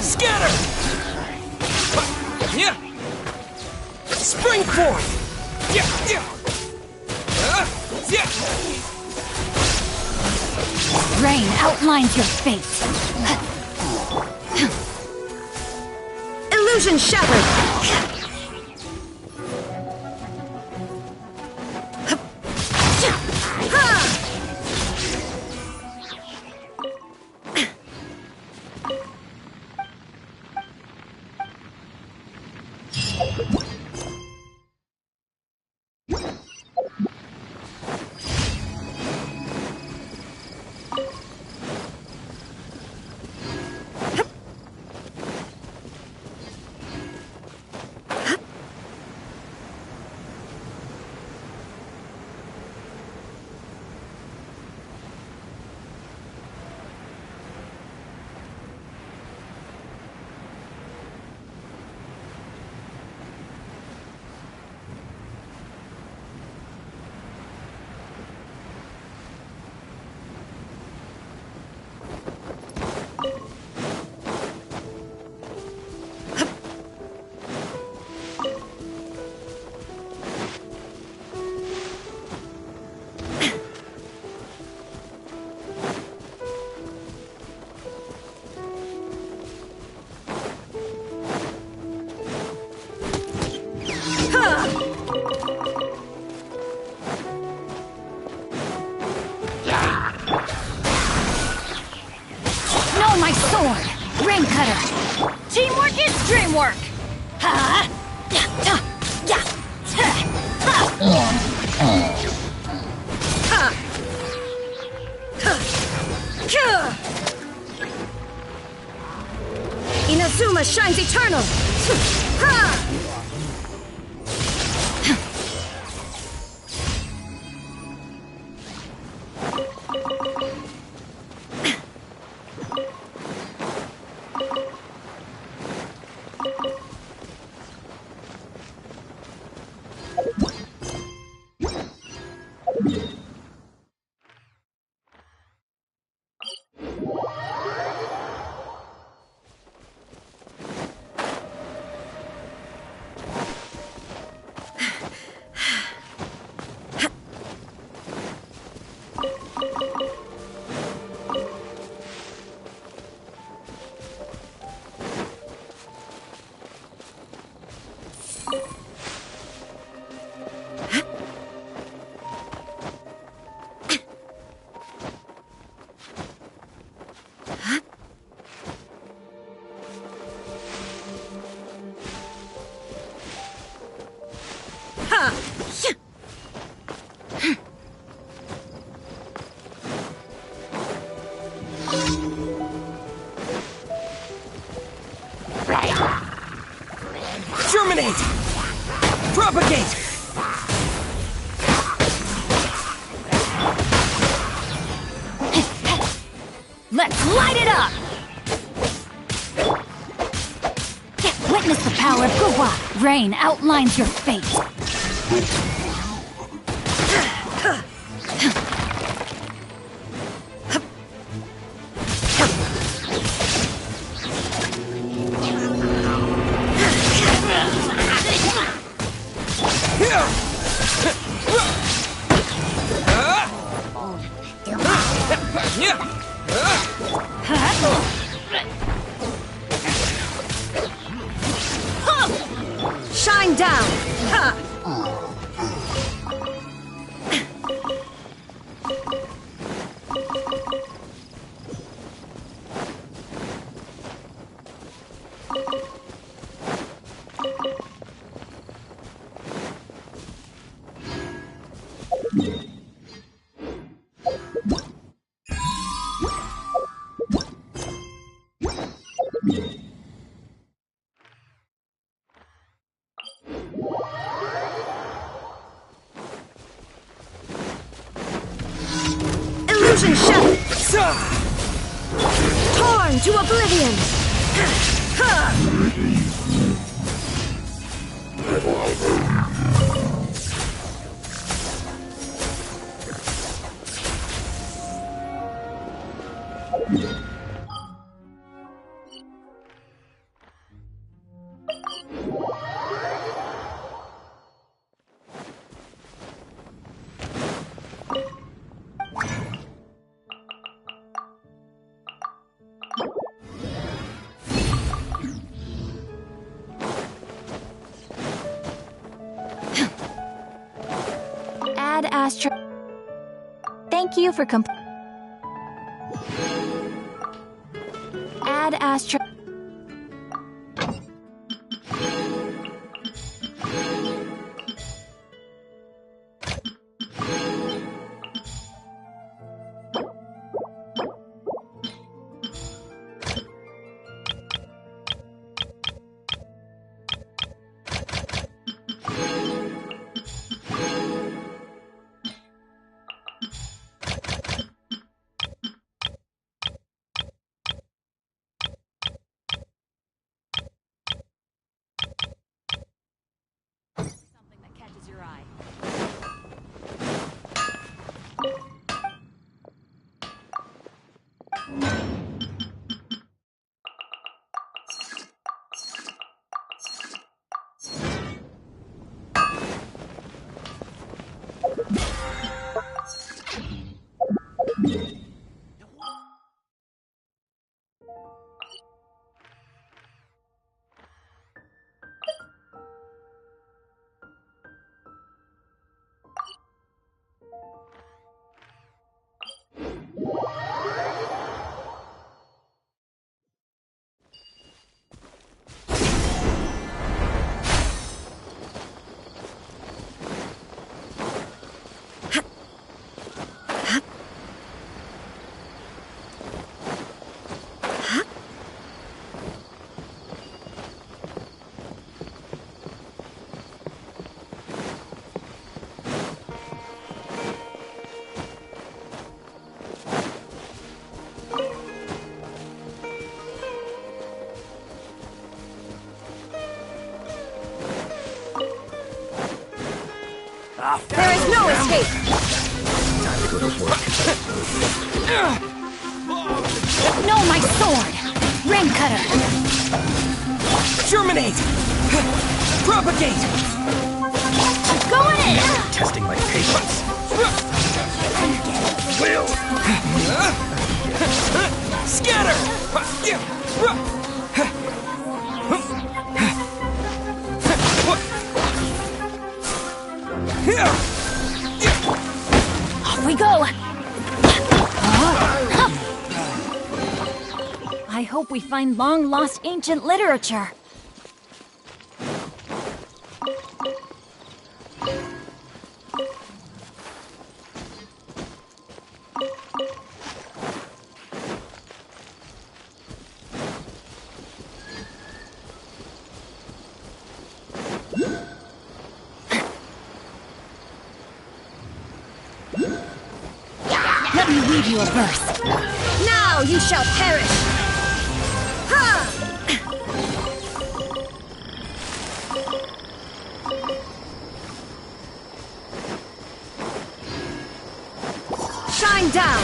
Scatter! Yeah! Spring forth! Yeah! Yeah! Rain outlines your fate. Illusion shattered! My sword! Rain cutter! Teamwork is dreamwork! Inazuma shines eternal! Germinate! Propagate! Let's light it up! Witness the power of Guwa! Rain outlines your fate! Shine down! end! Add Astro. Thank you for Add Astro. Something that catches your eye. There is no escape! No, my sword! Rain cutter! Germinate! Propagate! Going in! Testing my patience. Will! Scatter! Off we go! I hope we find long-lost ancient literature. Let me read you a verse. Now you shall perish! Ha! Shine down!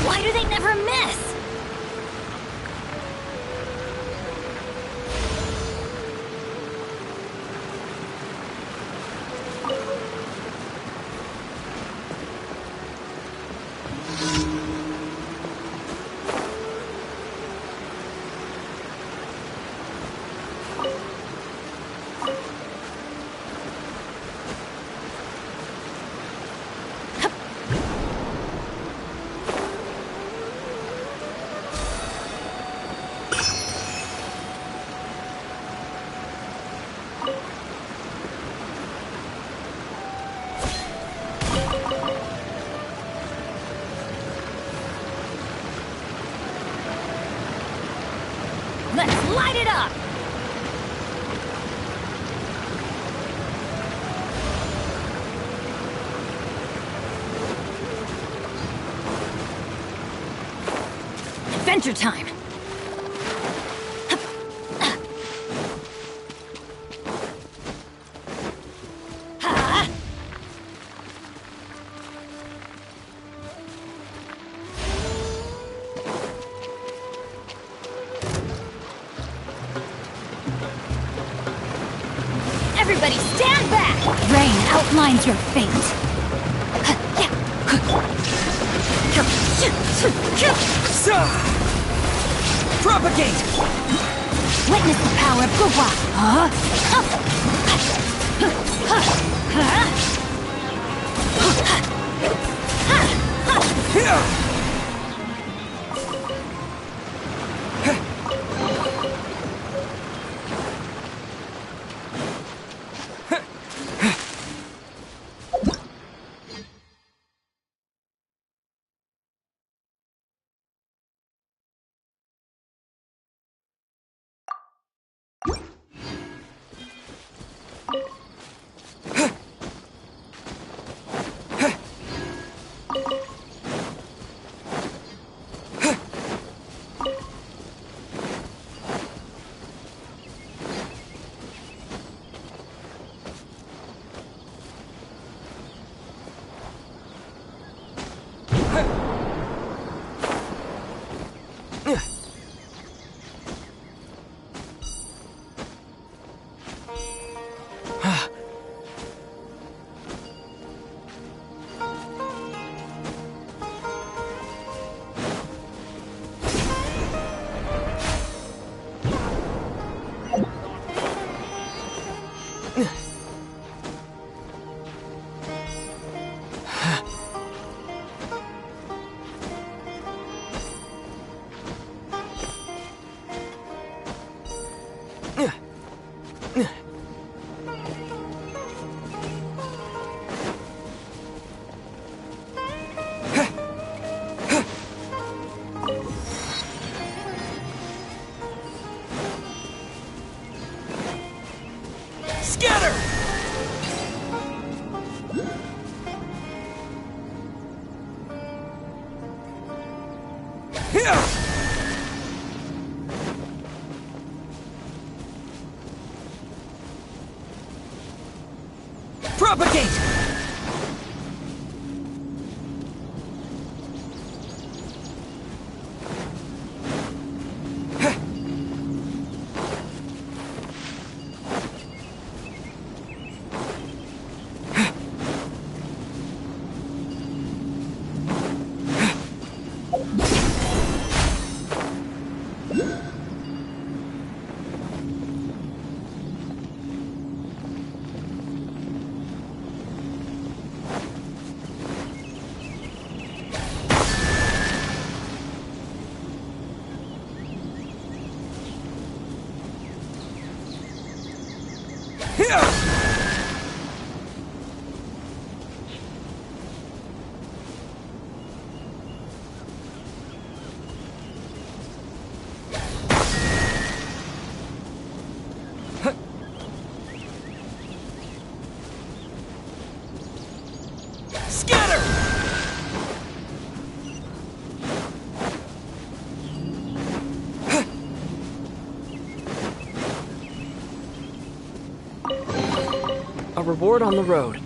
Why do they never miss? Light it up! Adventure time! Everybody stand back! Rain outlines your fate. Propagate! Witness the power of Gugwa! Scatter! Propagate! Scatter! A reward on the road.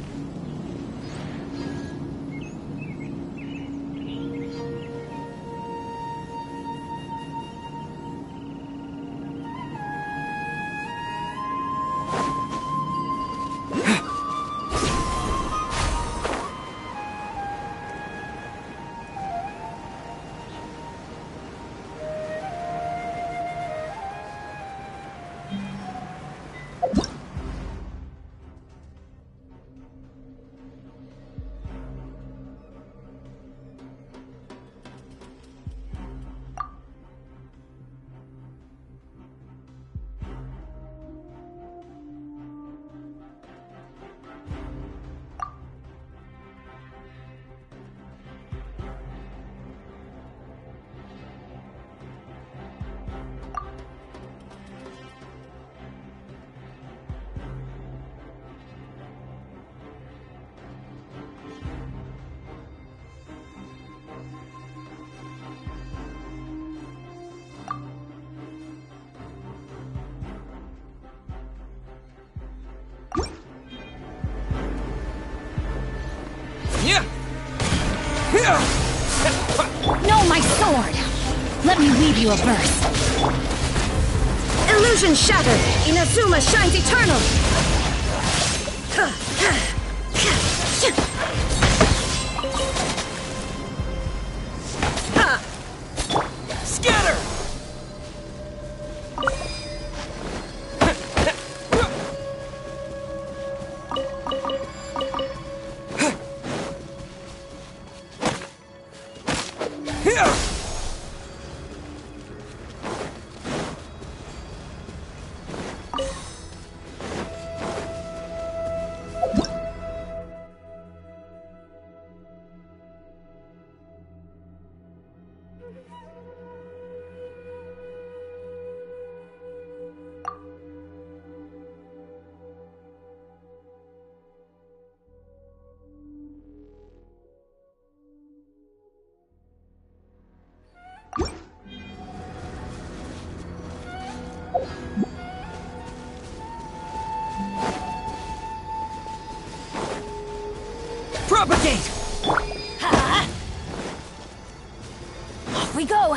Yeah. Yeah. No, my sword! Let me weave you a verse. Illusion shattered! Inazuma shines eternal! Scatter! Propagate! Ha! Off we go!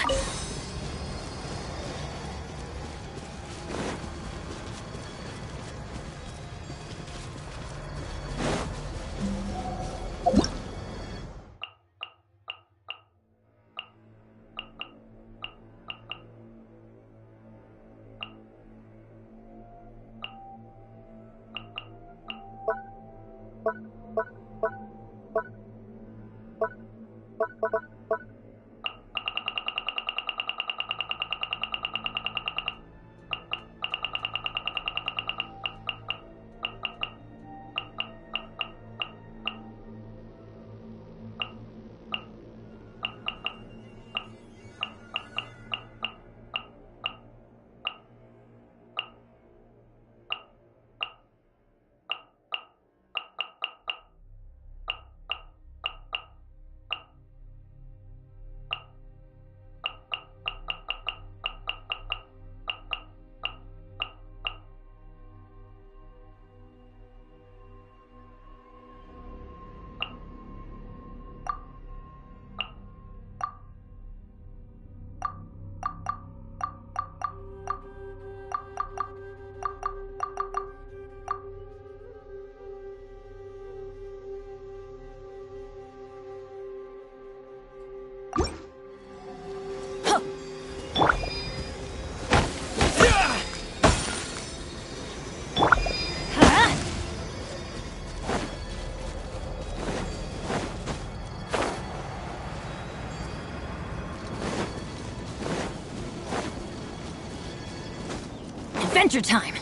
Adventure time!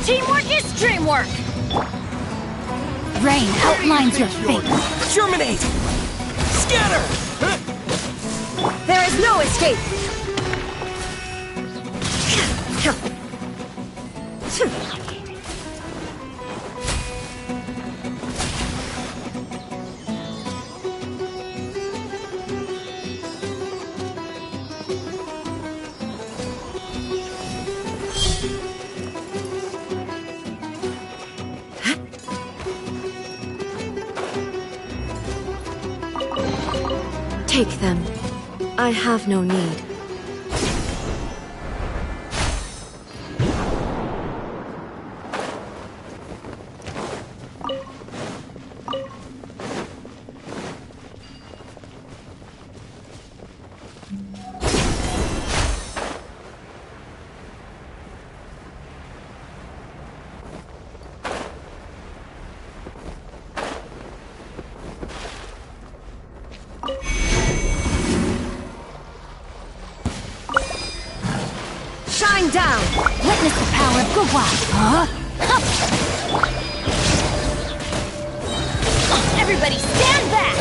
Teamwork is dreamwork! Rain outlines your fate. Germinate! Scatter! There is no escape! Take them. I have no need. Shine down! Witness the power of Gugwa! Huh? Everybody stand back!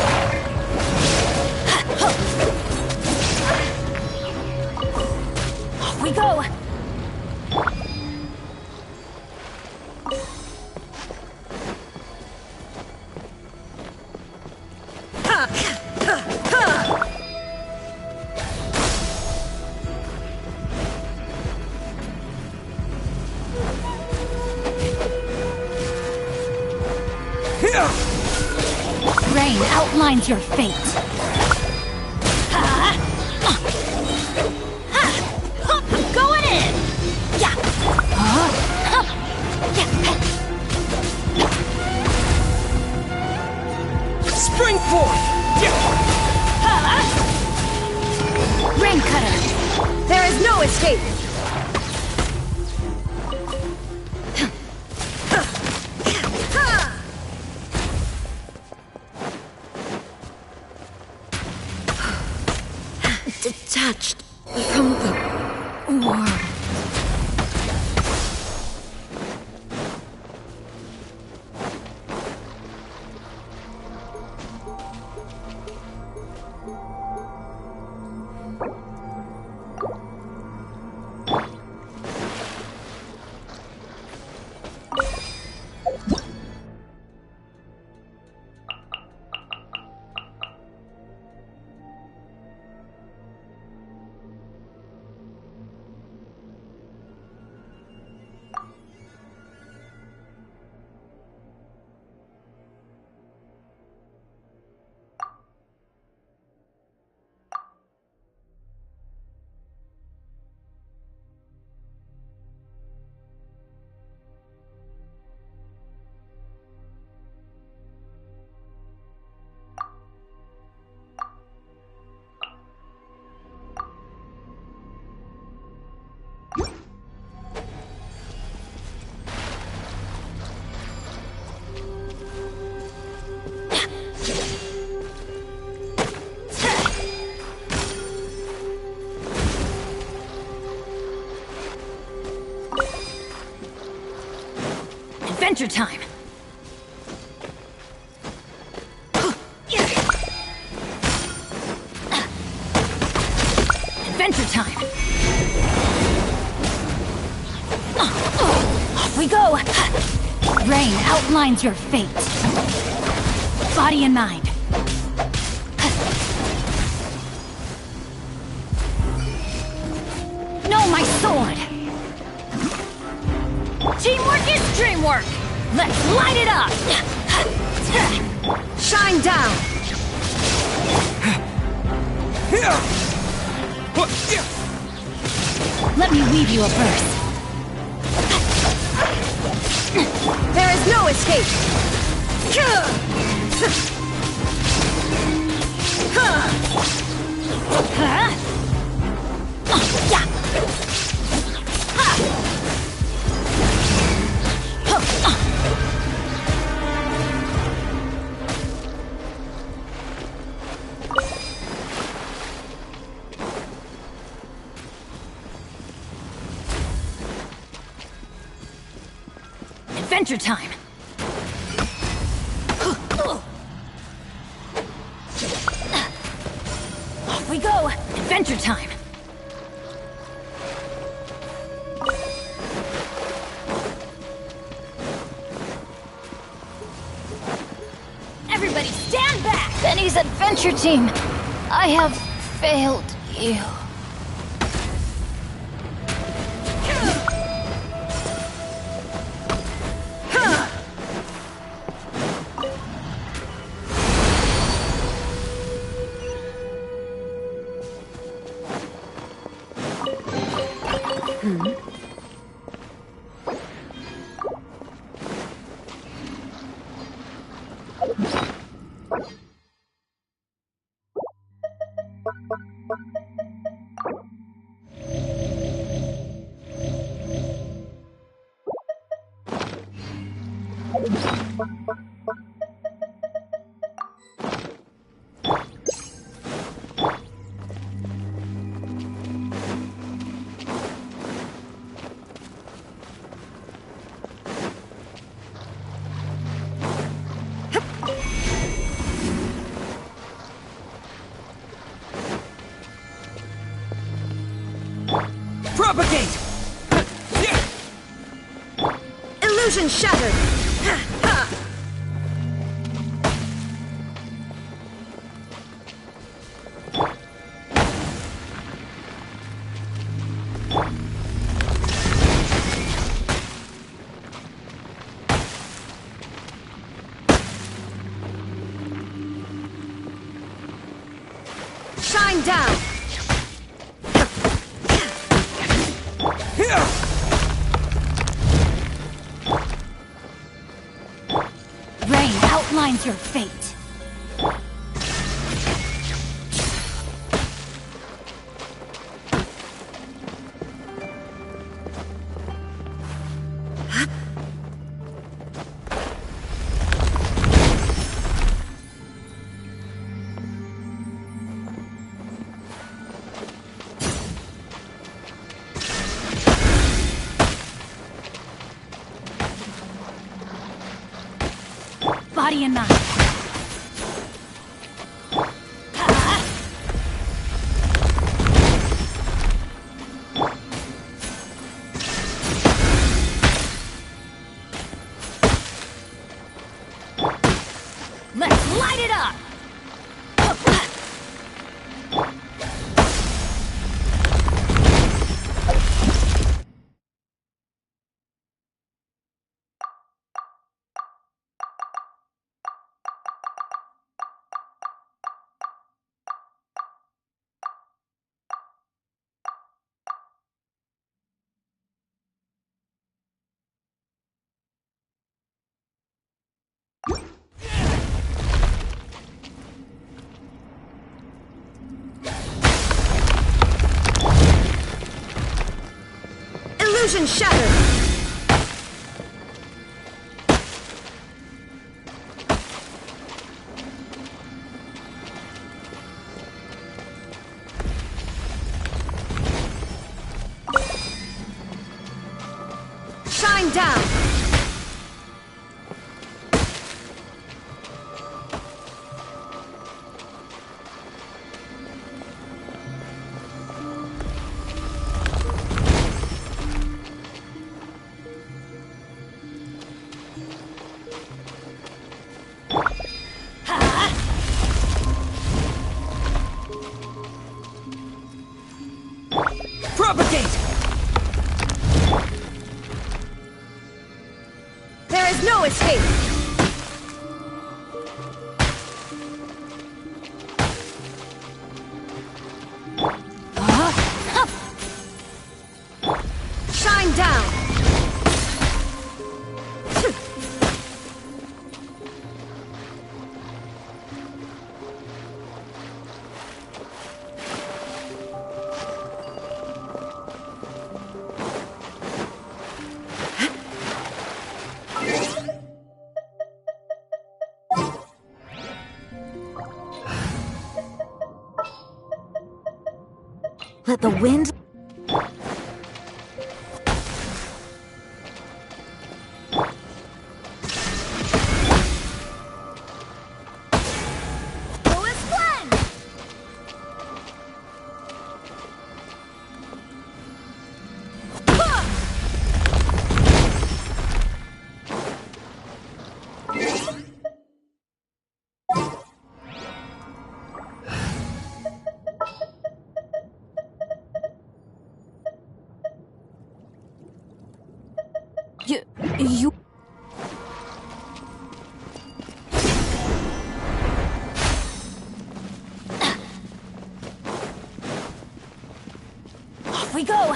Off we go! Rain outlines your fate. I'm going in! Yeah. Spring forth! Rain cutter! There is no escape! Detached from the world. Adventure time! Adventure time! Off we go! Rain outlines your fate. Body and mind. No, my sword! Teamwork is dreamwork! Let's light it up! Shine down! Let me weave you a verse. There is no escape! Adventure time! Off we go! Adventure time! Everybody stand back! Benny's adventure team! I have failed you. Illusion shattered! Shine down! Rain outlines your fate. Body and mind. Let's light it up! Illusion shattered! Shine down! Propagate! There is no escape! Shine down! Let the wind... You... Off we go!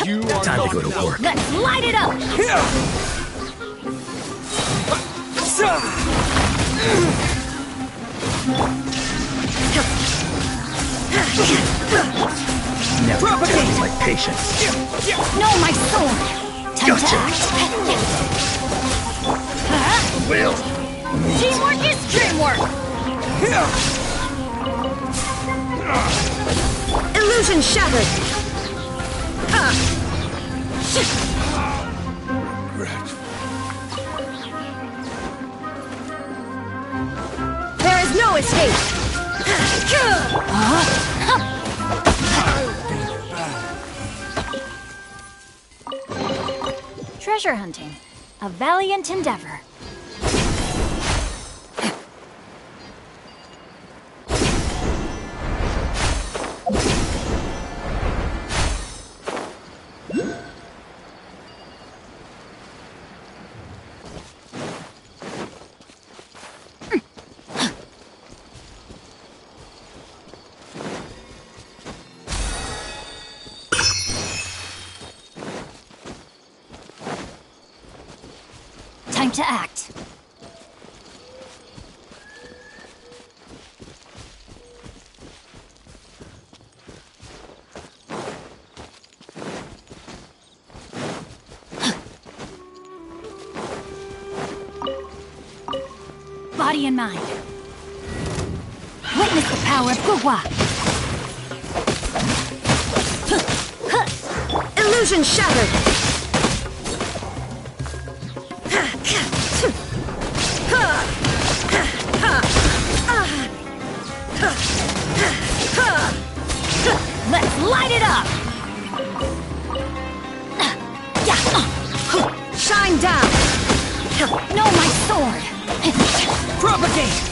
You are Time to go to work. Let's light it up! Here! Never testing my patience. No, my sword! Time Gotcha. to act! Will. Teamwork is dreamwork! Illusion shattered! There is no escape! Treasure hunting. A valiant endeavor. Time to act. Body and mind. Witness the power of Gugwa. Illusion shattered! Let's light it up! Shine down! No, my sword! Propagate!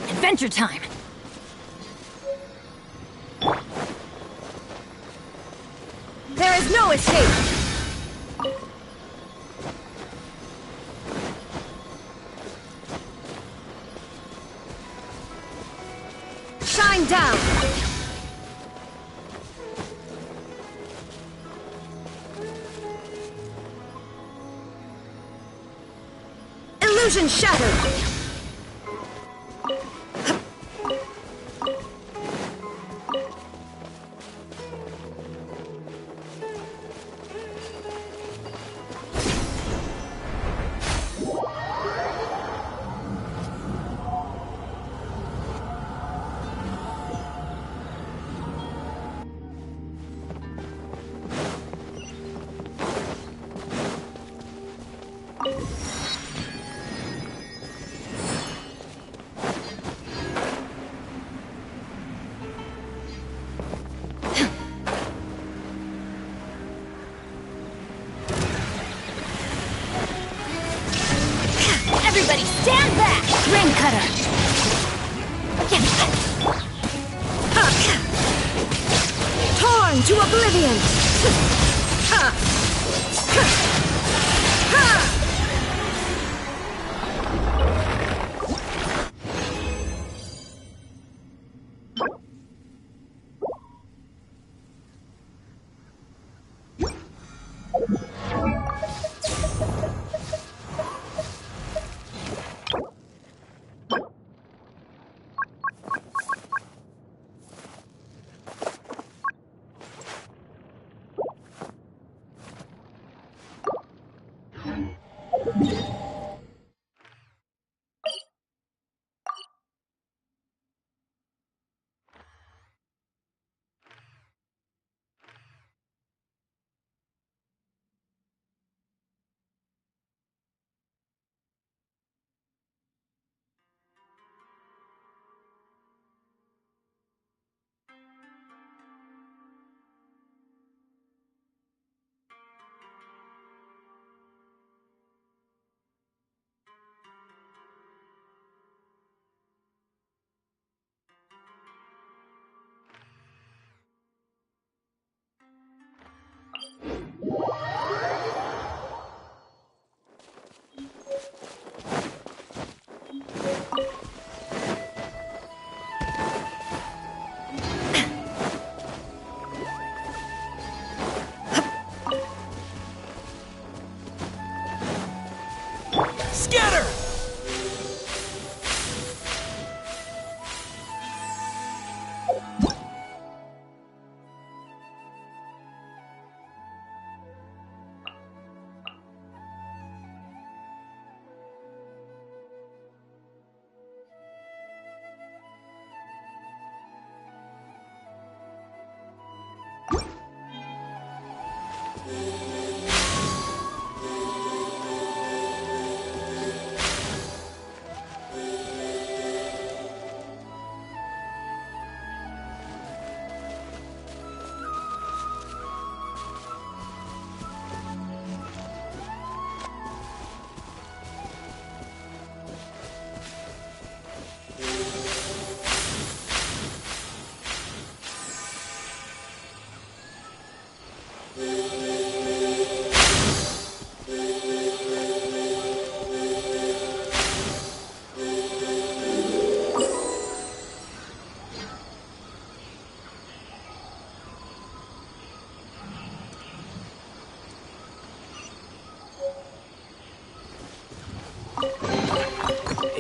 Adventure time! There is no escape! Shine down! Illusion shattered! Everybody stand back! Ring cutter! Torn to oblivion!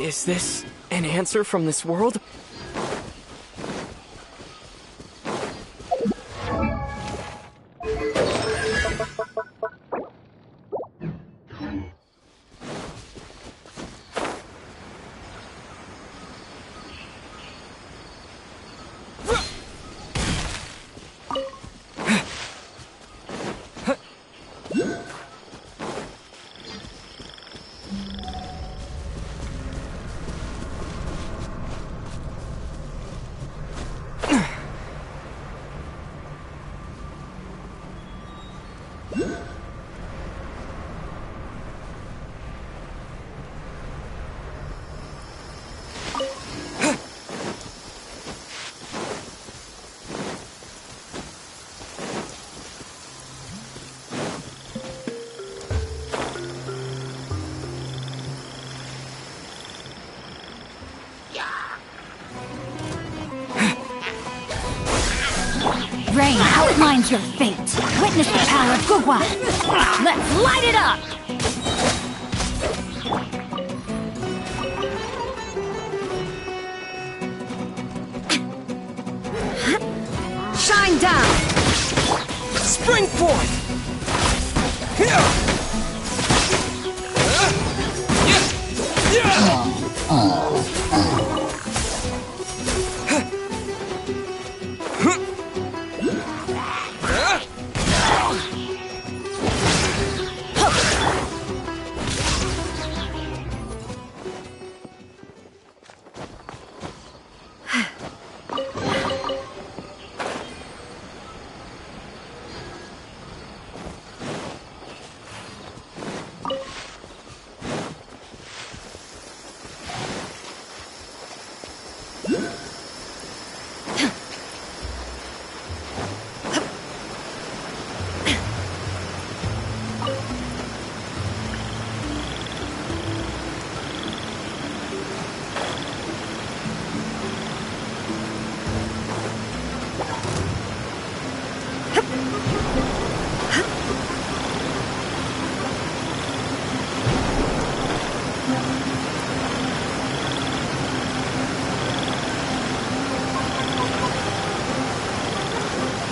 Is this an answer from this world? Rain outlines your fate. Witness the power of Gugwa. Let's light it up! Shine down! Spring forth! Here!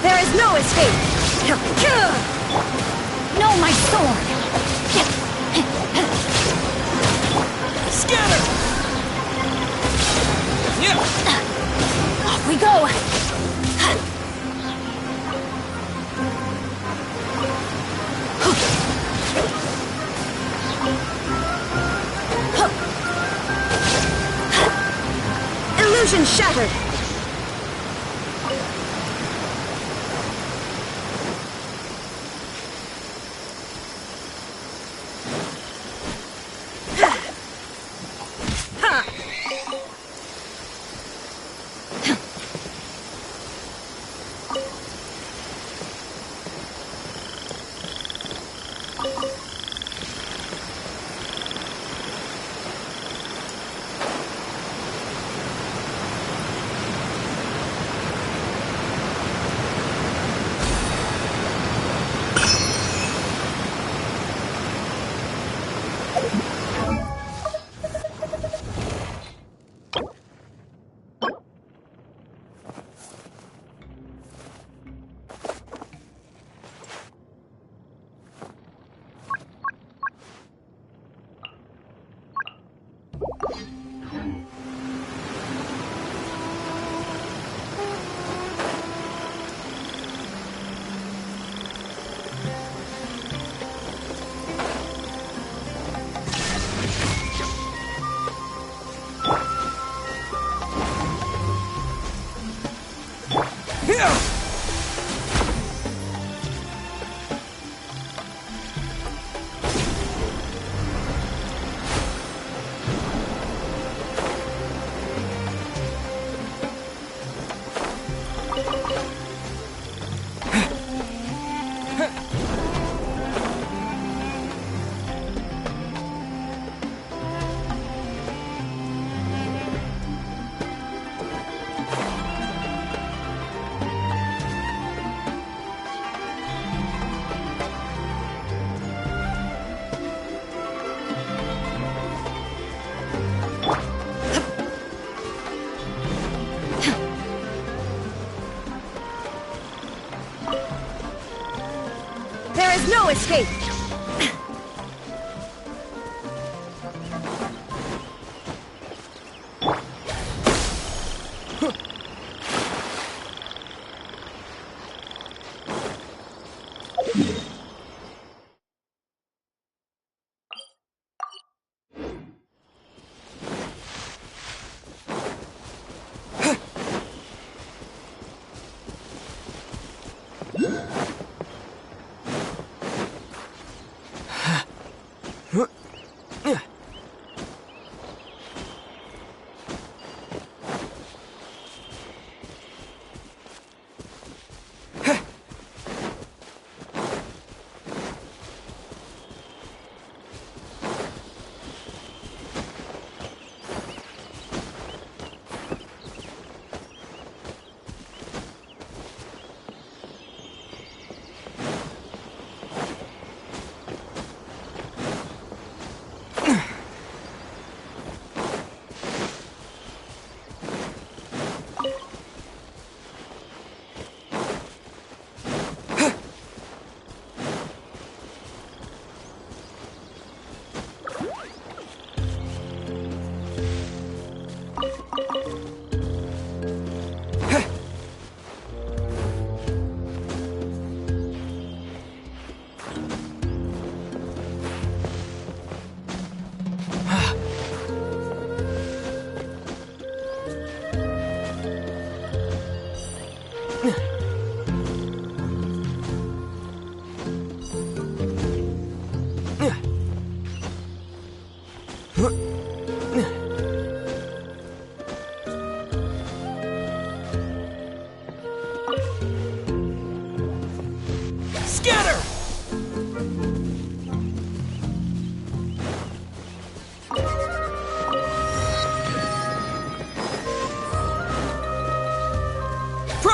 There is no escape! No, my sword! Scatter! Yeah! Off we go! Illusion shattered!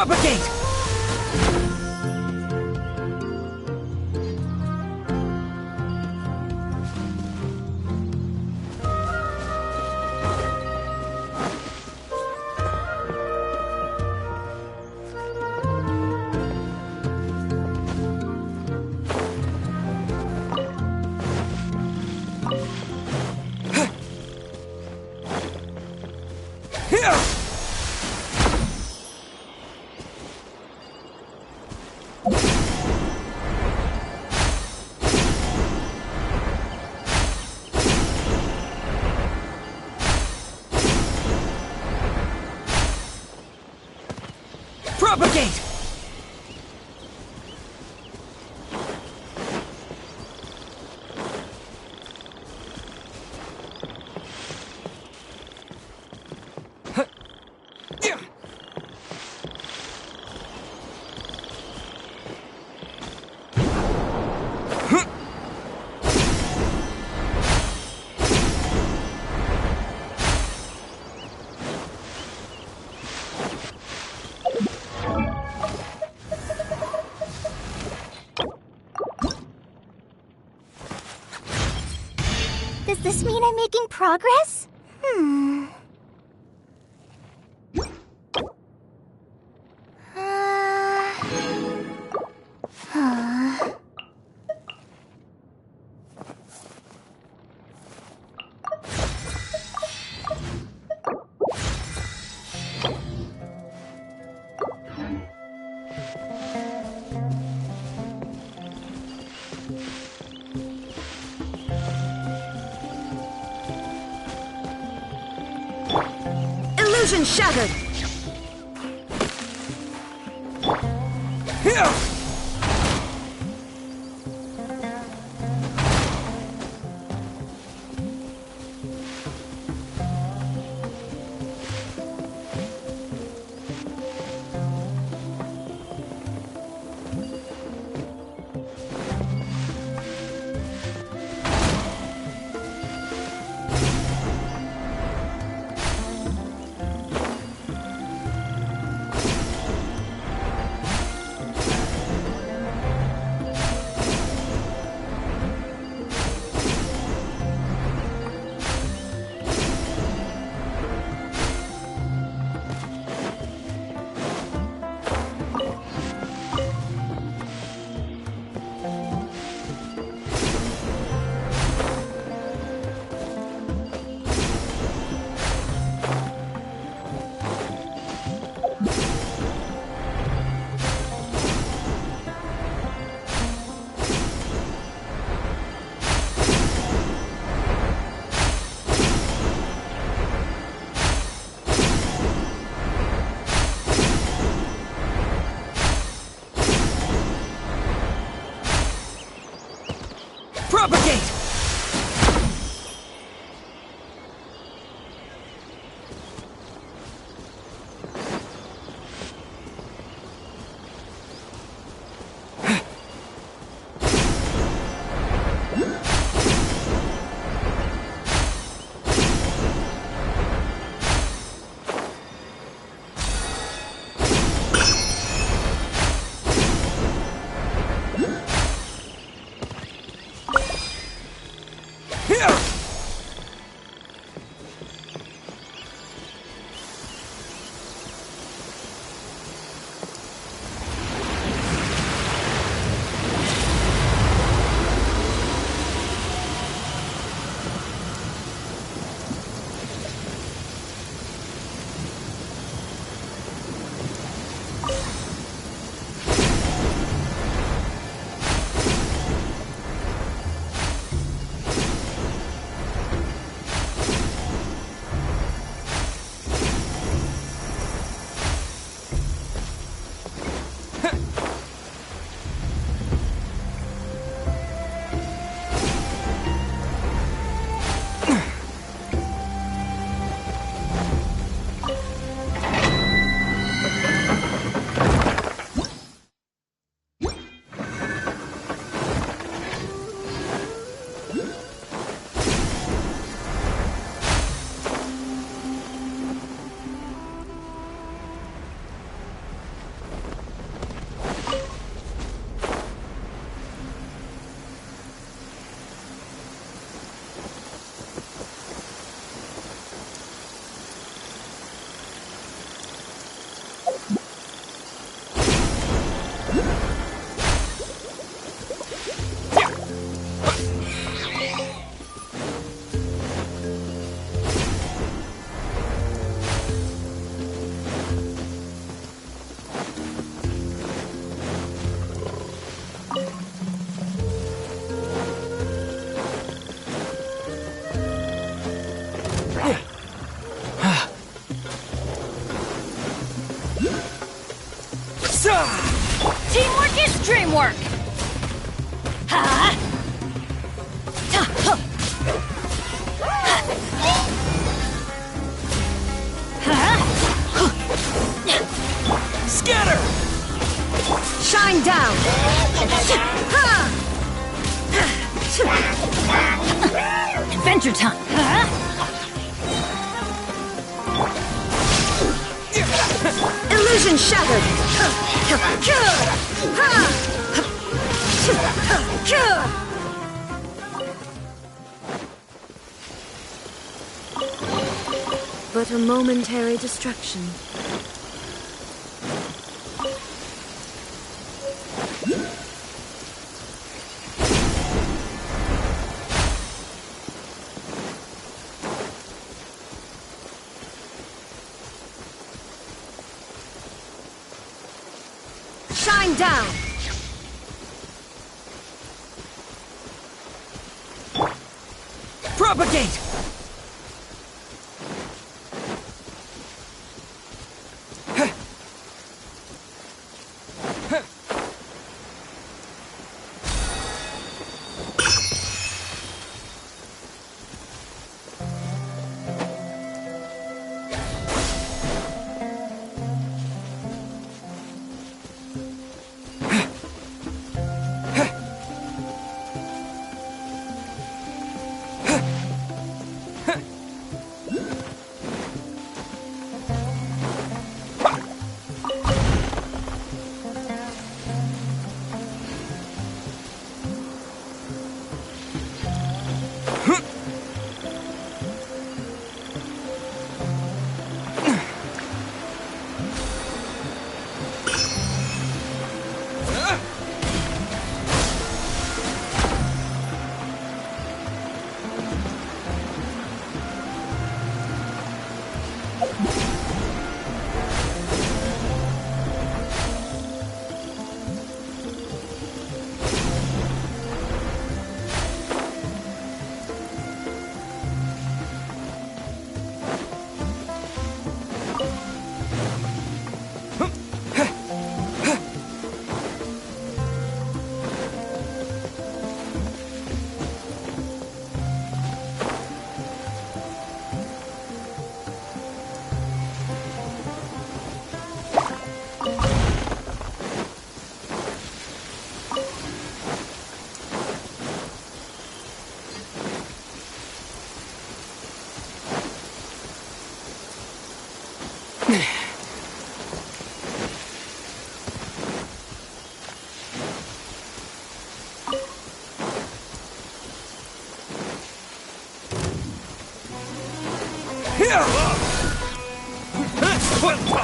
Propagate! Propagate! Does this mean I'm making progress? Illusion shattered! Propagate! Dream work! Ha! Scatter! Shine down! Ha! Adventure time! Illusion shattered! But a momentary distraction. Shine down! Propagate!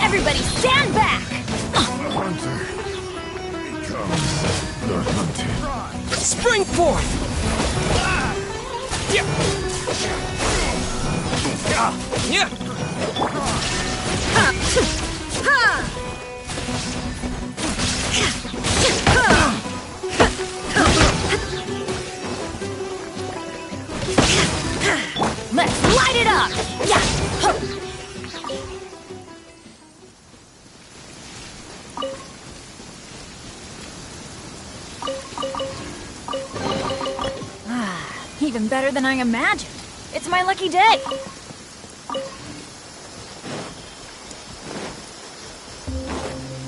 Everybody stand back! Hunter becomes the hunted. Spring forth! Yeah. Yeah. Let's light it up! Yeah! Even better than I imagined. It's my lucky day.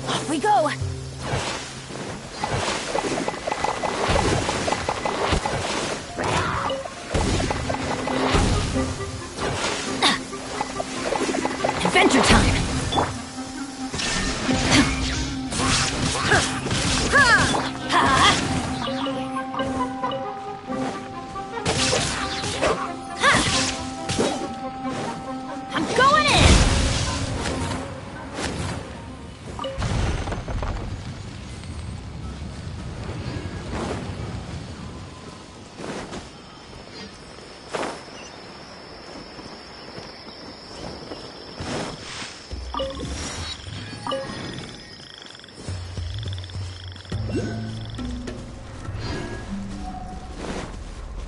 Off we go. Adventure time.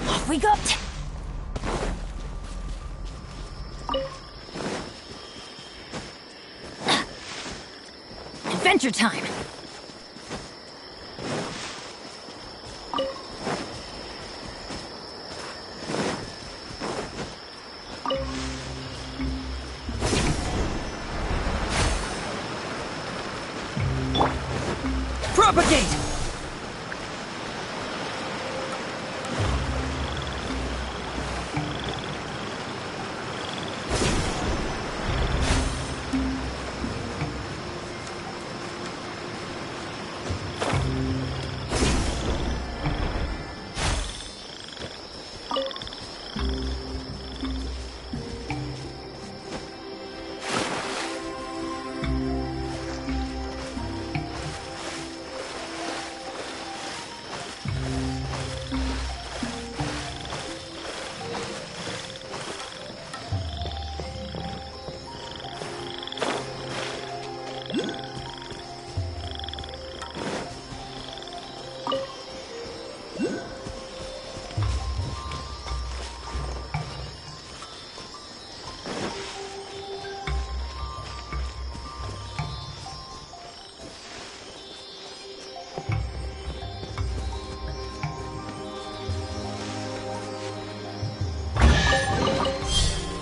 Off we go. Adventure time. Propagate!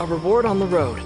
A reward on the road.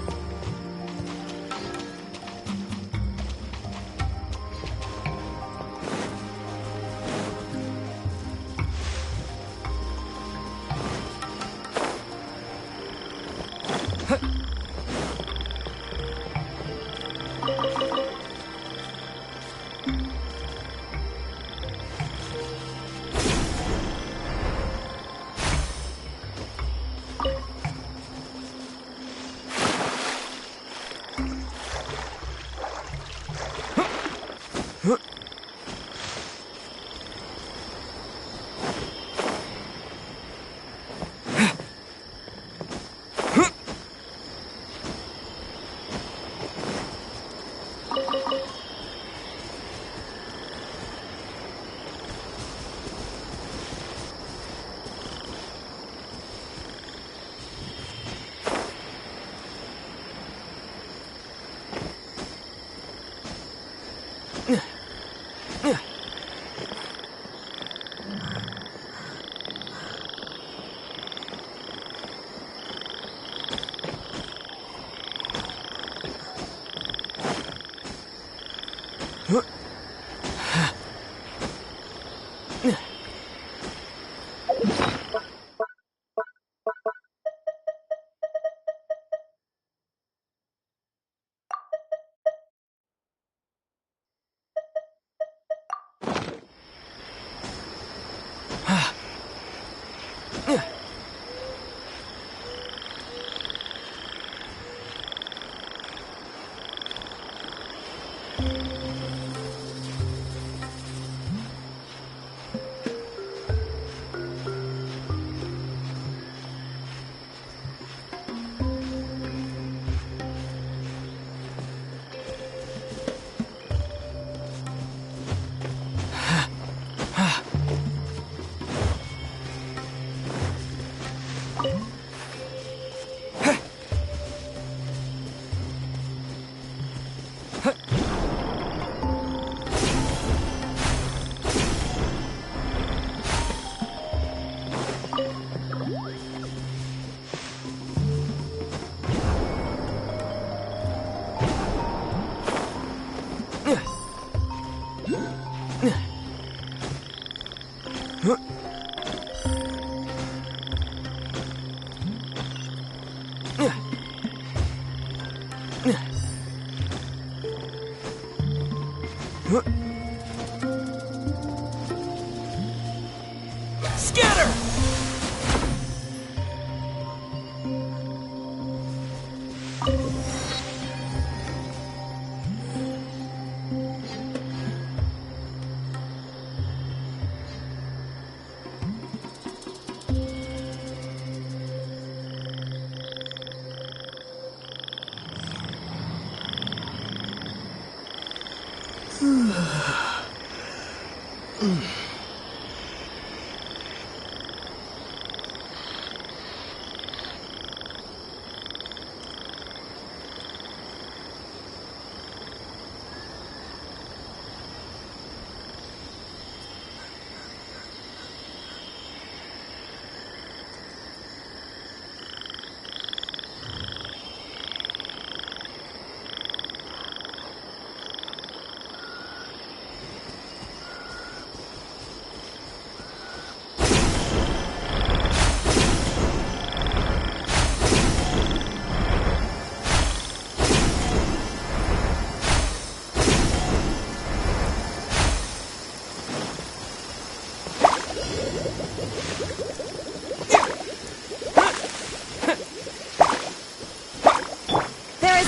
Scatter!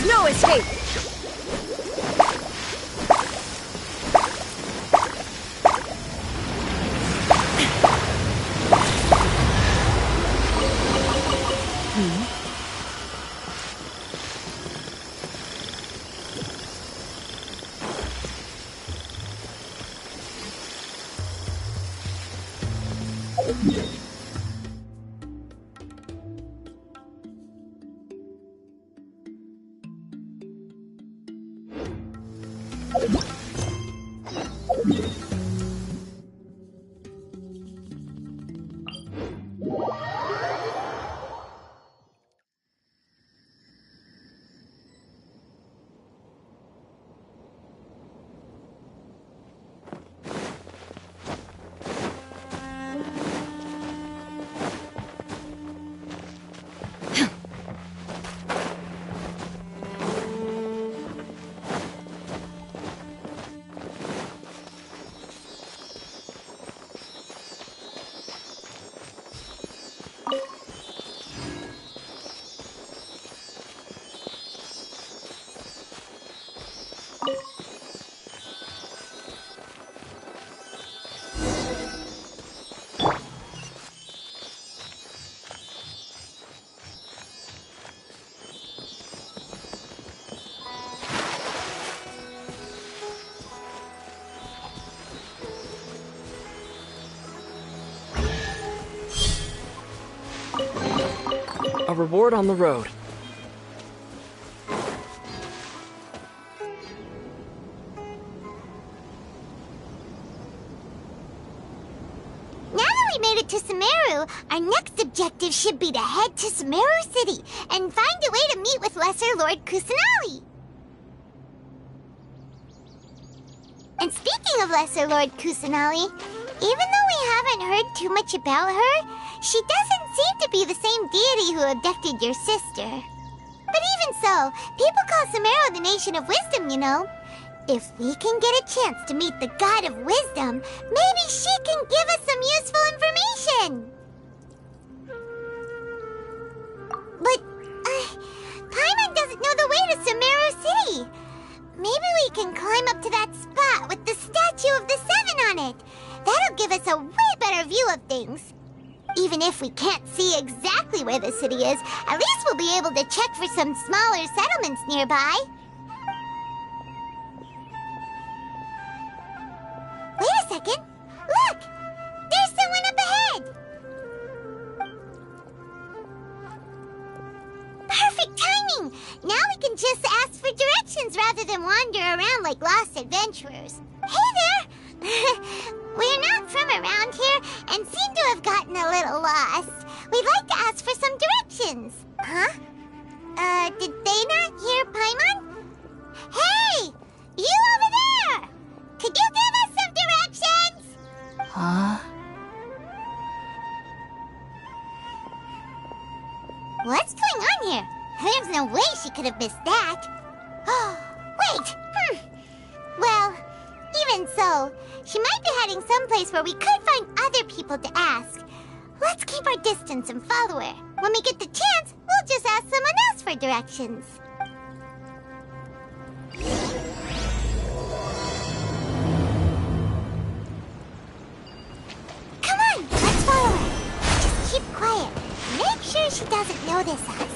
There's no escape! A reward on the road. Now that we made it to Sumeru, our next objective should be to head to Sumeru City and find a way to meet with Lesser Lord Kusanali. And speaking of Lesser Lord Kusanali, even though we haven't heard too much about her, she doesn't seem to be the same deity who abducted your sister. But even so, people call Sumeru the Nation of Wisdom, you know. If we can get a chance to meet the God of Wisdom, maybe she can give us some useful information. But, Paimon doesn't know the way to Sumeru City. Maybe we can climb up to that spot with the statue of the Seven on it. That'll give us a way better view of things. Even if we can't see exactly where the city is, at least we'll be able to check for some smaller settlements nearby. Wait a second. Look! There's someone up ahead! Perfect timing! Now we can just ask for directions rather than wander around like lost adventurers. Hey there! We're not from around here and seem to have gotten a little lost. We'd like to ask for some directions. Huh? Did they not hear Paimon? Hey! You over there! Could you give us some directions? Huh? What's going on here? There's no way she could have missed that. Oh, wait! Well, even so, she might be heading someplace where we could find other people to ask. Let's keep our distance and follow her. When we get the chance, we'll just ask someone else for directions. Come on, let's follow her. Just keep quiet. Make sure she doesn't notice us.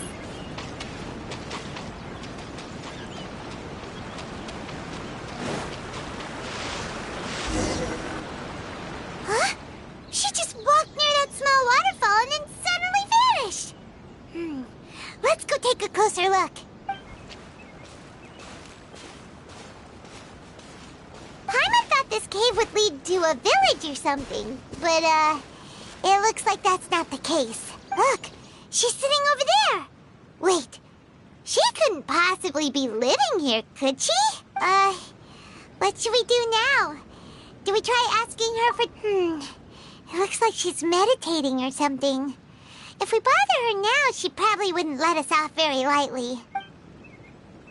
Huh? She just walked near that small waterfall and then suddenly vanished. Let's go take a closer look. Paimon thought this cave would lead to a village or something, but, it looks like that's not the case. Look, she's sitting over there. Wait, she couldn't possibly be living here, could she? What should we do now? Do we try asking her for... It looks like she's meditating or something. If we bother her now, she probably wouldn't let us off very lightly.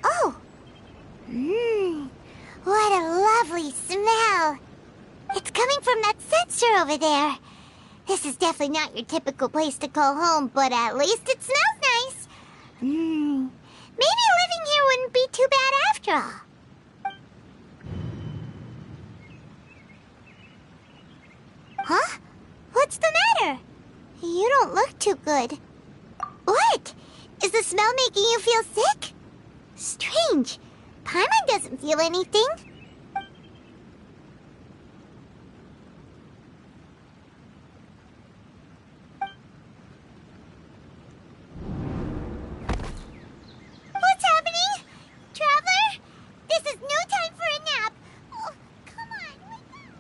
Oh! What a lovely smell! It's coming from that sensor over there. This is definitely not your typical place to call home, but at least it smells nice. Maybe living here after all. Huh? What's the matter? You don't look too good. What? Is the smell making you feel sick? Strange. Paimon doesn't feel anything. What's happening? Traveler? This is no time for a nap. Oh, come on, wake up.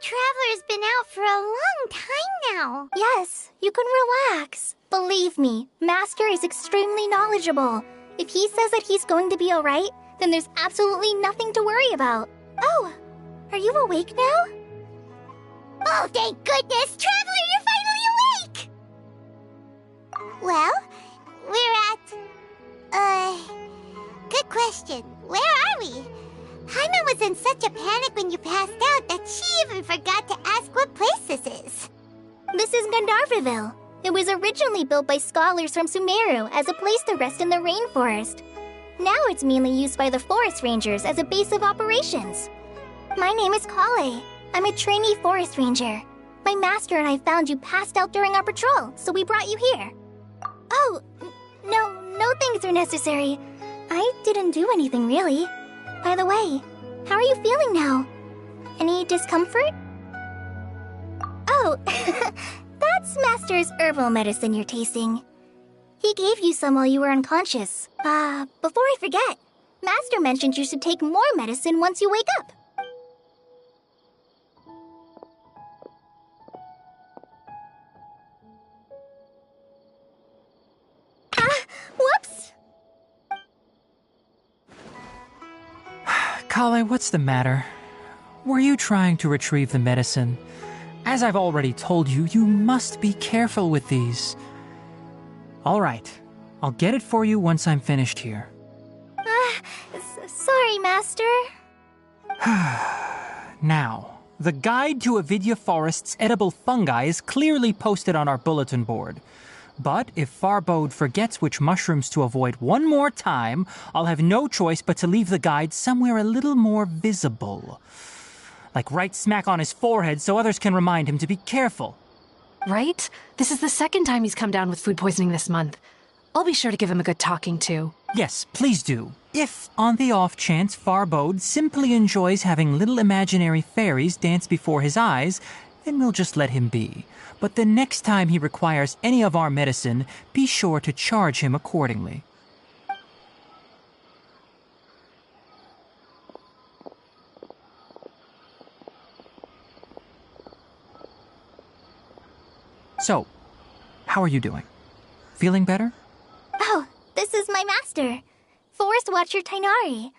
Traveler's been out for a long time now. Yes, you can relax. Believe me, Master is extremely knowledgeable. If he says that he's going to be alright, then there's absolutely nothing to worry about. Oh, are you awake now? Oh, thank goodness! Traveler, you're finally awake! Well, we're at... Good question. Where are we? Paimon was in such a panic when you passed out that she even forgot to ask what place this is. This is Gandharvaville. It was originally built by scholars from Sumeru as a place to rest in the rainforest. Now it's mainly used by the forest rangers as a base of operations. My name is Kale. I'm a trainee forest ranger. My master and I found you passed out during our patrol, so we brought you here. Oh, no things are necessary. I didn't do anything really. By the way, how are you feeling now? Any discomfort? Oh, that's Master's herbal medicine you're tasting. He gave you some while you were unconscious. Before I forget, Master mentioned you should take more medicine once you wake up. Whoops! Kale, what's the matter? Were you trying to retrieve the medicine? As I've already told you, you must be careful with these. All right, I'll get it for you once I'm finished here. Sorry, Master. Now, the guide to Avidya Forest's edible fungi is clearly posted on our bulletin board. But if Farbode forgets which mushrooms to avoid one more time, I'll have no choice but to leave the guide somewhere a little more visible. Like right smack on his forehead so others can remind him to be careful. Right? This is the second time he's come down with food poisoning this month. I'll be sure to give him a good talking to. Yes, please do. If, on the off chance, Farbode simply enjoys having little imaginary fairies dance before his eyes, then we'll just let him be. But the next time he requires any of our medicine, be sure to charge him accordingly. So, how are you doing? Feeling better? Oh, this is my master, Forest Watcher Tainari.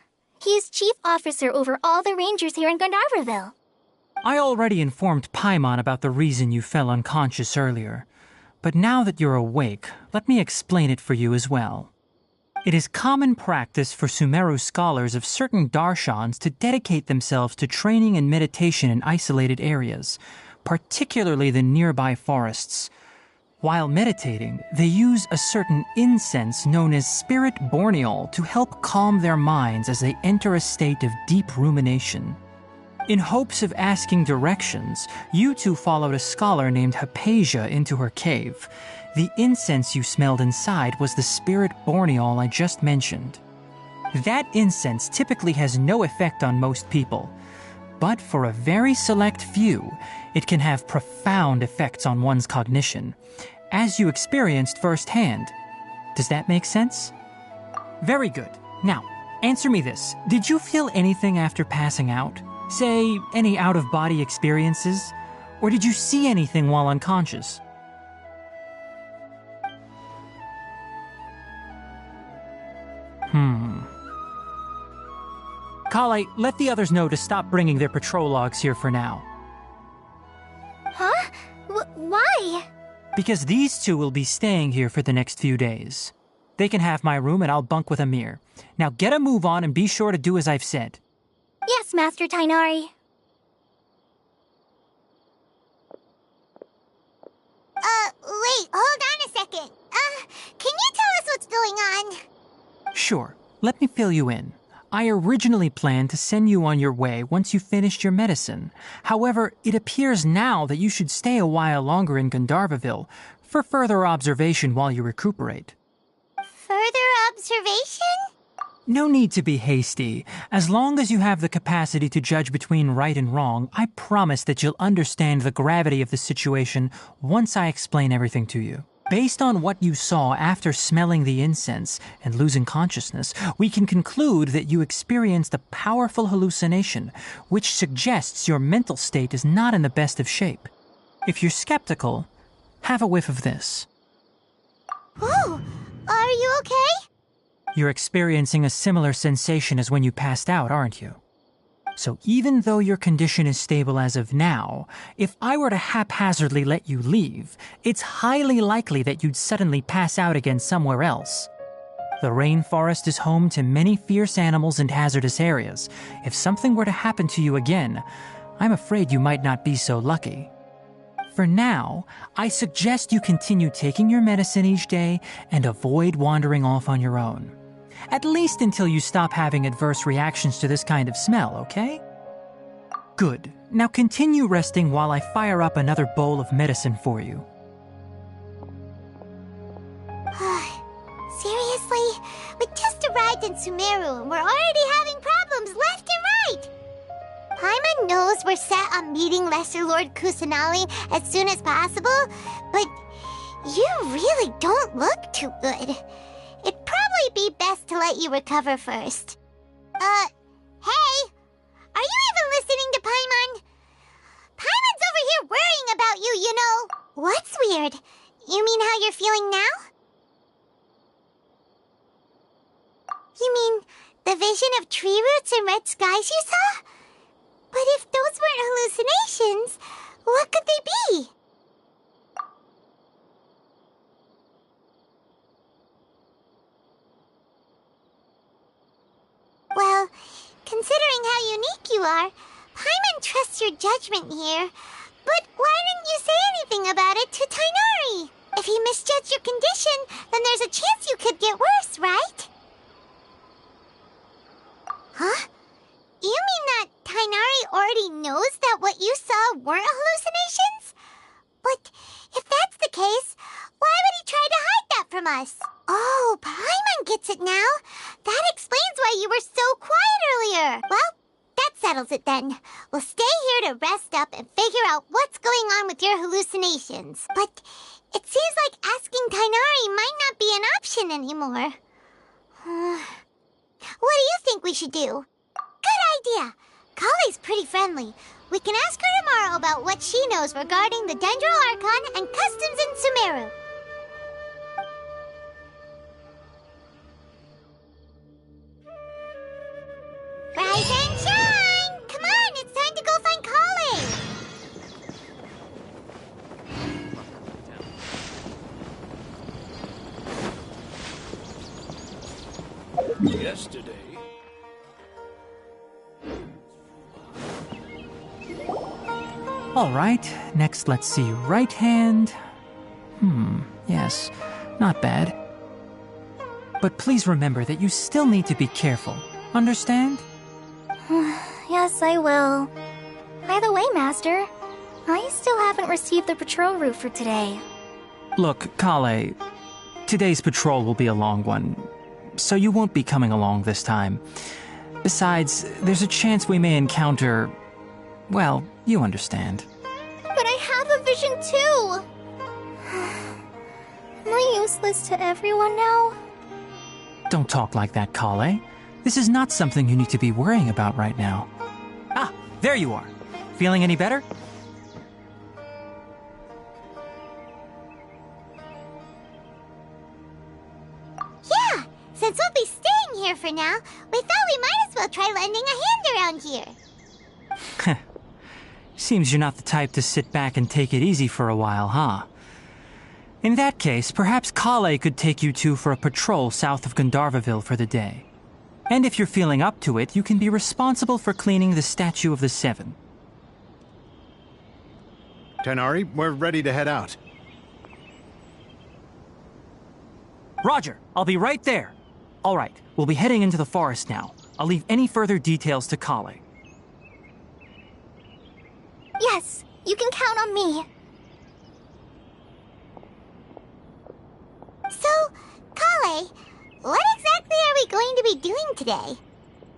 He is chief officer over all the rangers here in Gandharvaville. I already informed Paimon about the reason you fell unconscious earlier. But now that you're awake, let me explain it for you as well. It is common practice for Sumeru scholars of certain darshans to dedicate themselves to training and meditation in isolated areas, particularly the nearby forests. While meditating, they use a certain incense known as spirit borneol to help calm their minds as they enter a state of deep rumination. In hopes of asking directions, you two followed a scholar named Hypatia into her cave. The incense you smelled inside was the spirit borneol I just mentioned. That incense typically has no effect on most people, but for a very select few, it can have profound effects on one's cognition, as you experienced firsthand. Does that make sense? Very good. Now, answer me this. Did you feel anything after passing out? Say, any out-of-body experiences? Or did you see anything while unconscious? Kale, let the others know to stop bringing their patrol logs here for now. Huh? Why? Because these two will be staying here for the next few days. They can have my room and I'll bunk with Amir. Now get a move on and be sure to do as I've said. Yes, Master Tainari. Wait, hold on a second. Can you tell us what's going on? Sure, let me fill you in. I originally planned to send you on your way once you finished your medicine. However, it appears now that you should stay a while longer in Gandharvaville for further observation while you recuperate. Further observation? No need to be hasty. As long as you have the capacity to judge between right and wrong, I promise that you'll understand the gravity of the situation once I explain everything to you. Based on what you saw after smelling the incense and losing consciousness, we can conclude that you experienced a powerful hallucination, which suggests your mental state is not in the best of shape. If you're skeptical, have a whiff of this. Oh, are you okay? You're experiencing a similar sensation as when you passed out, aren't you? So even though your condition is stable as of now, if I were to haphazardly let you leave, it's highly likely that you'd suddenly pass out again somewhere else. The rainforest is home to many fierce animals and hazardous areas. If something were to happen to you again, I'm afraid you might not be so lucky. For now, I suggest you continue taking your medicine each day and avoid wandering off on your own. At least until you stop having adverse reactions to this kind of smell, okay? Good. Now continue resting while I fire up another bowl of medicine for you. Seriously? We just arrived in Sumeru and we're already having problems left and right! Paimon knows we're set on meeting Lesser Lord Kusanali as soon as possible, but you really don't look too good. It'd probably be best to let you recover first. Hey! Are you even listening to Paimon? Paimon's over here worrying about you, you know. What's weird? You mean how you're feeling now? You mean the vision of tree roots and red skies you saw? But if those weren't hallucinations, what could they be? Well, considering how unique you are, Paimon trusts your judgment here. But why didn't you say anything about it to Tainari? If he misjudged your condition, then there's a chance you could get worse, right? Huh? You mean that Tainari already knows that what you saw weren't hallucinations? But if that's the case, why would he try to hide that from us? Oh, Paimon gets it now. That explains why you were so quiet earlier. Well, that settles it then. We'll stay here to rest up and figure out what's going on with your hallucinations. But it seems like asking Tainari might not be an option anymore. What do you think we should do? Good idea. Kale's pretty friendly. We can ask her tomorrow about what she knows regarding the Dendro Archon and customs in Sumeru. Rise and shine! Come on, it's time to go find Kale! Yesterday. All right, next let's see. Right hand. Yes, not bad. But please remember that you still need to be careful. Understand? Yes, I will. By the way, Master, I still haven't received the patrol route for today. Look, Kale, today's patrol will be a long one, so you won't be coming along this time. Besides, there's a chance we may encounter... well, you understand. But I have a vision too! Am I useless to everyone now? Don't talk like that, Kale. This is not something you need to be worrying about right now. Ah, there you are. Feeling any better? Yeah, since we'll be staying here for now, we thought we might as well try lending a hand around here. Seems you're not the type to sit back and take it easy for a while, huh? In that case, perhaps Kale could take you two for a patrol south of Gandharvaville for the day. And if you're feeling up to it, you can be responsible for cleaning the Statue of the Seven. Tighnari, we're ready to head out. Roger, I'll be right there. All right, we'll be heading into the forest now. I'll leave any further details to Kale. Yes, you can count on me. So, Kale, what exactly are we going to be doing today?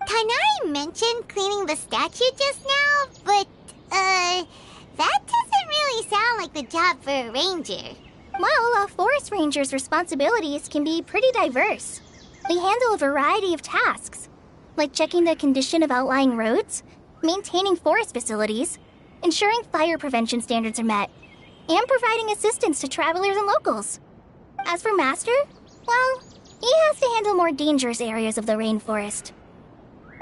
Tighnari mentioned cleaning the statue just now, but, that doesn't really sound like the job for a ranger. Well, a forest ranger's responsibilities can be pretty diverse. They handle a variety of tasks, like checking the condition of outlying roads, maintaining forest facilities, ensuring fire prevention standards are met, and providing assistance to travelers and locals. As for Master, well, he has to handle more dangerous areas of the rainforest.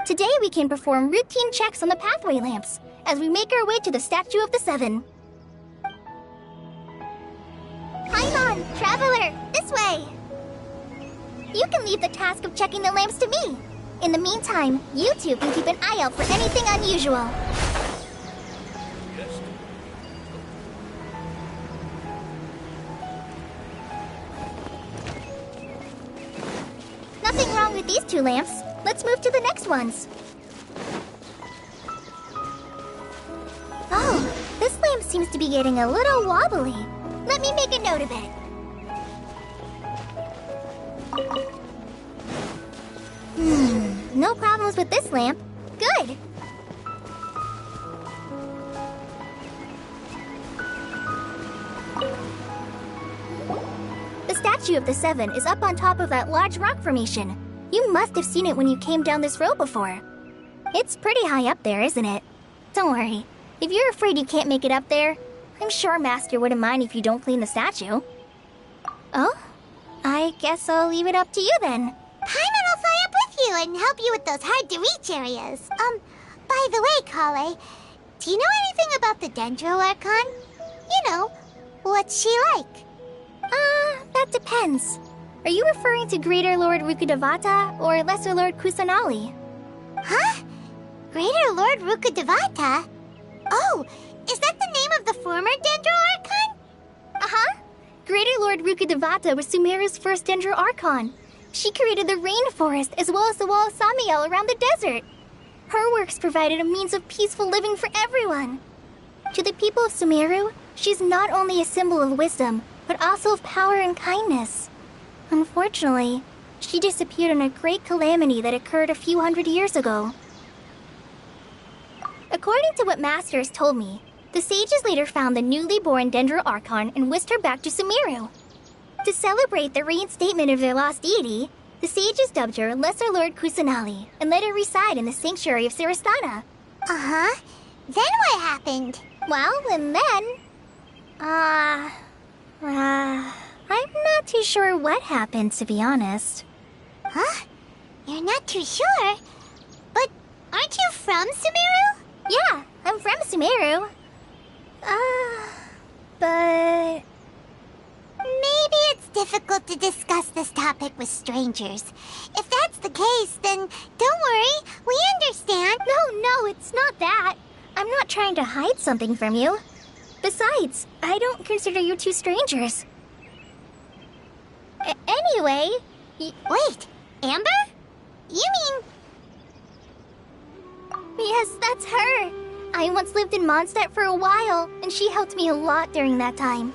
Today we can perform routine checks on the pathway lamps as we make our way to the Statue of the Seven. Paimon, traveler, this way! You can leave the task of checking the lamps to me. In the meantime, you two can keep an eye out for anything unusual. Nothing wrong with these two lamps. Let's move to the next ones. Oh, this lamp seems to be getting a little wobbly. Let me make a note of it. No problems with this lamp. Good. The Statue of the Seven is up on top of that large rock formation. You must have seen it when you came down this road before. It's pretty high up there, isn't it? Don't worry. If you're afraid you can't make it up there, I'm sure Master wouldn't mind if you don't clean the statue. Oh? I guess I'll leave it up to you then. Paimon will fly up with you and help you with those hard-to-reach areas. By the way, Kale, do you know anything about the Dendro Archon? You know, what's she like? That depends. Are you referring to Greater Lord Rukkhadevata or Lesser Lord Kusanali? Huh? Greater Lord Rukkhadevata? Oh, is that the name of the former Dendro Archon? Uh-huh. Greater Lord Rukkhadevata was Sumeru's first Dendro Archon. She created the rainforest as well as the wall of Samiel around the desert. Her works provided a means of peaceful living for everyone. To the people of Sumeru, she's not only a symbol of wisdom, but also of power and kindness. Unfortunately, she disappeared in a great calamity that occurred a few hundred years ago. According to what Master has told me, the sages later found the newly born Dendro Archon and whisked her back to Sumeru. To celebrate the reinstatement of their lost deity, the sages dubbed her Lesser Lord Kusanali and let her reside in the sanctuary of Siristana. Uh-huh. Then what happened? Well, and then... I'm not too sure what happened, to be honest. Huh? You're not too sure? But aren't you from Sumeru? Yeah, I'm from Sumeru. But... Maybe it's difficult to discuss this topic with strangers. If that's the case, then don't worry. We understand. No, it's not that. I'm not trying to hide something from you. Besides, I don't consider you two strangers. Anyway... Wait, Amber? You mean... Yes, that's her. I once lived in Mondstadt for a while, and she helped me a lot during that time.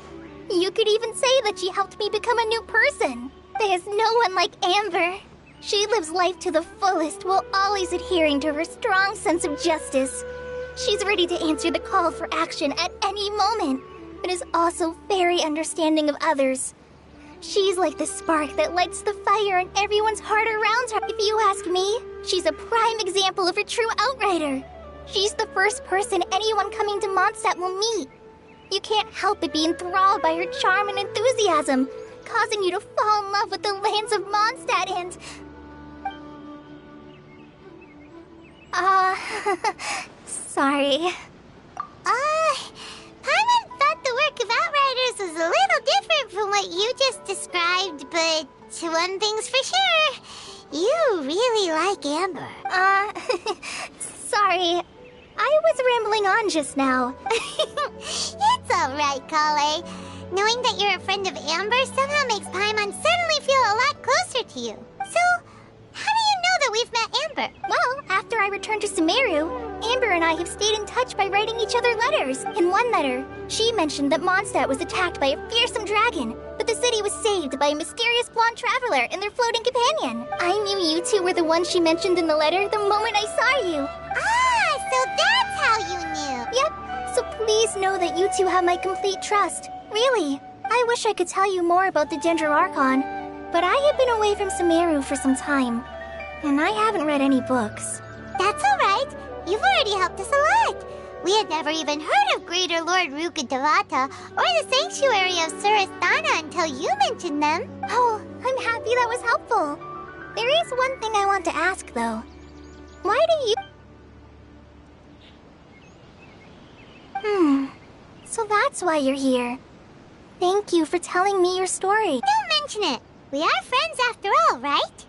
You could even say that she helped me become a new person. There's no one like Amber. She lives life to the fullest while always adhering to her strong sense of justice. She's ready to answer the call for action at any moment, but is also very understanding of others. She's like the spark that lights the fire in everyone's heart around her. If you ask me, she's a prime example of a true outrider. She's the first person anyone coming to Mondstadt will meet. You can't help but be enthralled by her charm and enthusiasm, causing you to fall in love with the lands of Mondstadt and... sorry. Paimon thought the work of Outriders was a little different from what you just described, but one thing's for sure. You really like Amber. Sorry. I was rambling on just now. It's alright, Kale. Knowing that you're a friend of Amber somehow makes Paimon suddenly feel a lot closer to you. So, how do you know that we've met Amber? Well, after I returned to Sumeru, Amber and I have stayed in touch by writing each other letters. In one letter, she mentioned that Mondstadt was attacked by a fearsome dragon, but the city was saved by a mysterious blonde traveler and their floating companion. I knew you two were the ones she mentioned in the letter the moment I saw you. So that's how you knew. Yep, so please know that you two have my complete trust. Really, I wish I could tell you more about the Dendro Archon, but I have been away from Sumeru for some time, and I haven't read any books. That's alright. You've already helped us a lot. We had never even heard of Greater Lord Ruka Devata or the Sanctuary of Surasthana until you mentioned them. Oh, I'm happy that was helpful. There is one thing I want to ask, though. Why do you... So that's why you're here. Thank you for telling me your story. Don't mention it. We are friends after all, right?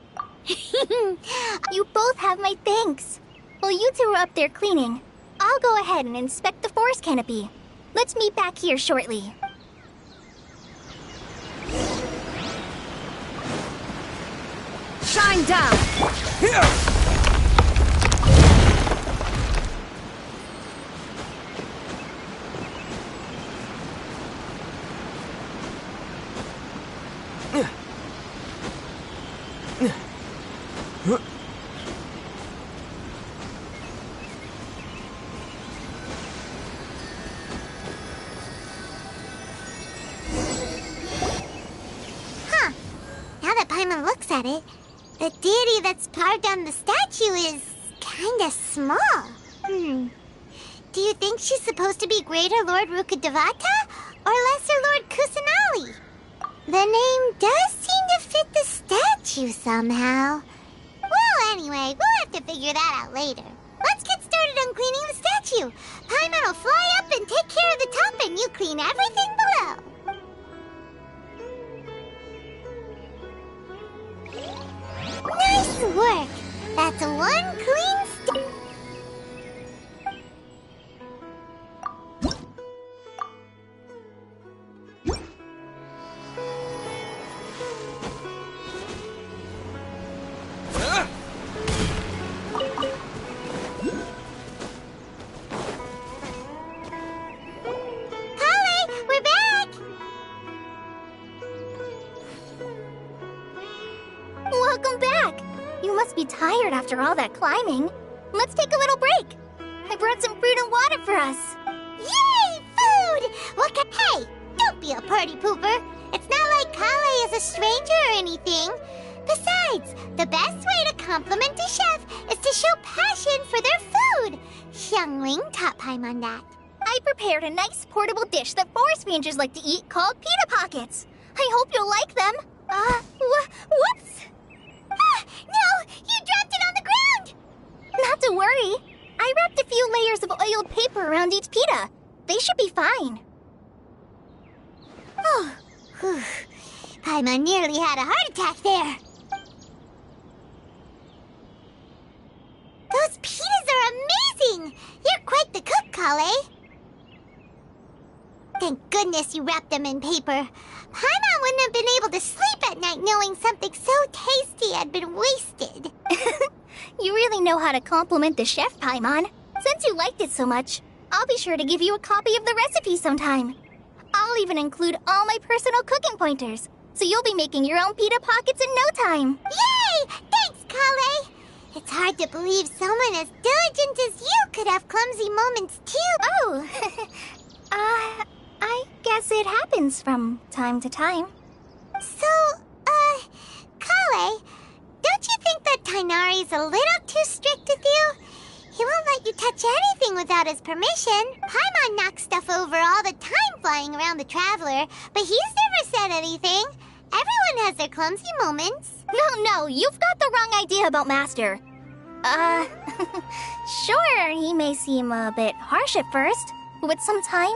You both have my thanks. While you two are up there cleaning, I'll go ahead and inspect the forest canopy. Let's meet back here shortly. Shine down! Now that Paimon looks at it, the deity that's carved on the statue is kinda small. Do you think she's supposed to be Greater Lord Ruka Devata or Lesser Lord Kusanali? The name does seem to fit the statue somehow. Well, anyway, we'll have to figure that out later. Let's get started on cleaning the statue. Paimon will fly up and take care of the top and you clean everything below. Nice work! That's one clean we're back! Welcome back! You must be tired after all that climbing. Let's take a little break. I brought some fruit and water for us. Yay! Food! Hey! Don't be a party pooper. It's not like Kale is a stranger or anything. Besides, the best way to compliment a chef is to show passion for their food. Xiangling taught Paimon that. I prepared a nice portable dish that forest rangers like to eat called pita pockets. I hope you'll like them. Whoops! No! You dropped it on the ground! Not to worry. I wrapped a few layers of oiled paper around each pita. They should be fine. Oh, Paimon nearly had a heart attack there. Kale. Thank goodness you wrapped them in paper. Paimon wouldn't have been able to sleep at night knowing something so tasty had been wasted. You really know how to compliment the chef, Paimon. Since you liked it so much, I'll be sure to give you a copy of the recipe sometime. I'll even include all my personal cooking pointers, so you'll be making your own pita pockets in no time. Yay! Thanks, Kale. It's hard to believe someone as diligent as you could have clumsy moments too. Oh, I guess it happens from time to time. So, Kale, don't you think that Tainari's a little too strict with you? He won't let you touch anything without his permission. Paimon knocks stuff over all the time flying around the Traveler, but he's never said anything. Everyone has their clumsy moments. No, you've got the wrong idea about Master. Sure, he may seem a bit harsh at first, but with some time,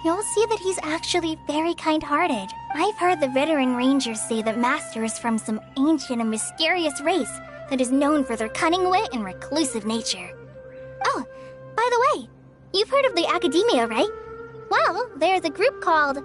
you'll see that he's actually very kind-hearted. I've heard the veteran rangers say that Master is from some ancient and mysterious race that is known for their cunning wit and reclusive nature. Oh, by the way, you've heard of the Academia, right? Well, there's a group called,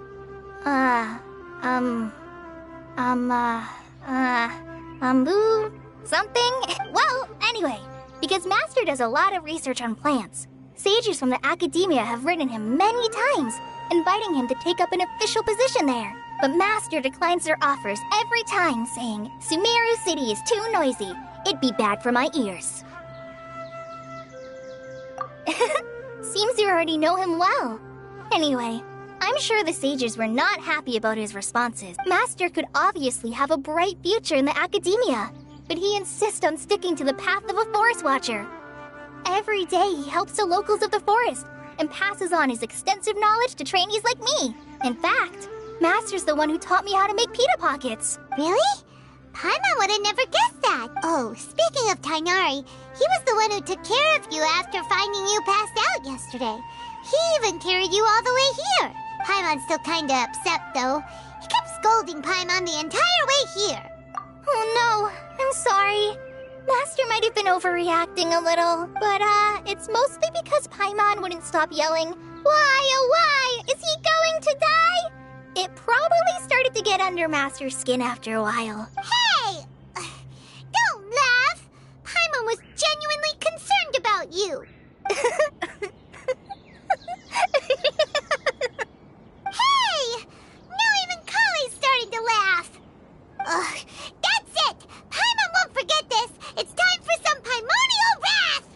something? Well, anyway, because Master does a lot of research on plants, sages from the Academia have written him many times, inviting him to take up an official position there. But Master declines their offers every time, saying, Sumeru City is too noisy. It'd be bad for my ears. Seems you already know him well. Anyway, I'm sure the sages were not happy about his responses. Master could obviously have a bright future in the Academia, but he insists on sticking to the path of a forest watcher. Every day he helps the locals of the forest and passes on his extensive knowledge to trainees like me. In fact, Master's the one who taught me how to make pita pockets. Really? Paimon would have never guessed that. Oh, speaking of Tainari, he was the one who took care of you after finding you passed out yesterday. He even carried you all the way here. Paimon's still kinda upset, though. He kept scolding Paimon the entire way here. Oh no, I'm sorry. Master might have been overreacting a little, but it's mostly because Paimon wouldn't stop yelling, Why, oh why, is he going to die? It probably started to get under Master's skin after a while. Hey! Don't laugh! Paimon was genuinely concerned about you. Hey! Now even Kale's starting to laugh. Ugh, that's it! Paimon won't forget this! It's time for some Paimonial wrath!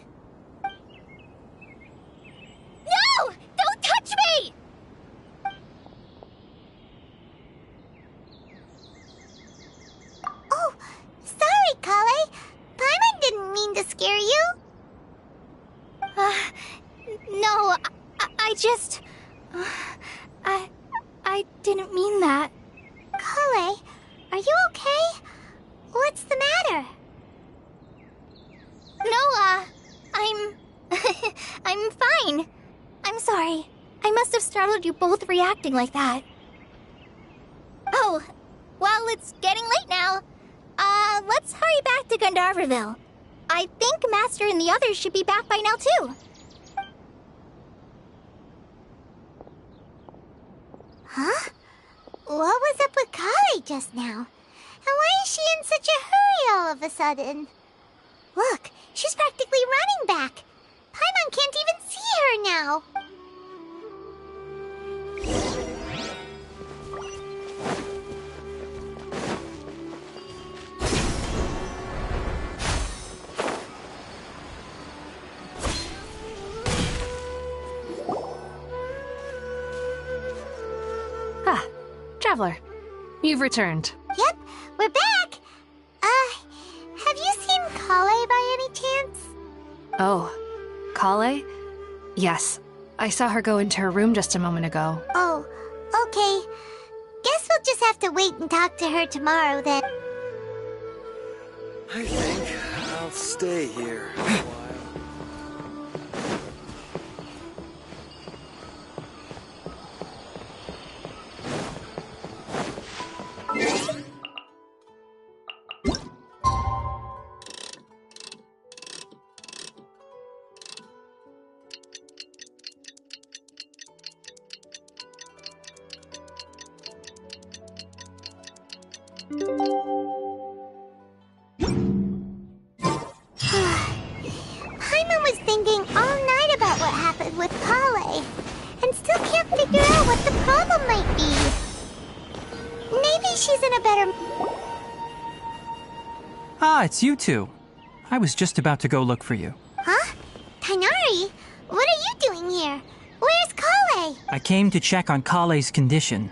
No! Don't touch me! Oh, sorry, Kale. Paimon didn't mean to scare you. No, I just... I didn't mean that. Kale, are you okay? What's the matter? No, I'm... I'm fine. I'm sorry. I must have startled you both reacting like that. Oh, well, it's getting late now. Let's hurry back to Gandharville. I think Master and the others should be back by now, too. Huh? What was up with Kale just now? And why is she in such a hurry all of a sudden? Look, she's practically running back. Paimon can't even see her now. Ah, Traveler, you've returned. Yep, we're back. Have you seen Kale by any chance? Oh, Kale? Yes, I saw her go into her room just a moment ago. Oh, okay. Guess we'll just have to wait and talk to her tomorrow then. I think I'll stay here a while. might be. Maybe she's in a better... Ah, it's you two. I was just about to go look for you. Huh? Tighnari? What are you doing here? Where's Kale? I came to check on Kale's condition.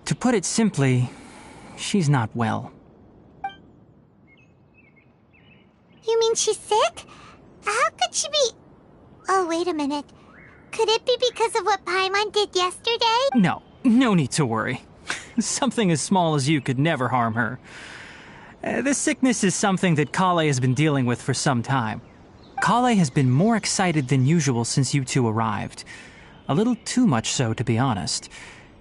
To put it simply, she's not well. You mean she's sick? How could she be... Oh, wait a minute. Could it be because of what Paimon did yesterday? No need to worry. Something as small as you could never harm her. This sickness is something that Kale has been dealing with for some time. Kale has been more excited than usual since you two arrived. A little too much so, to be honest.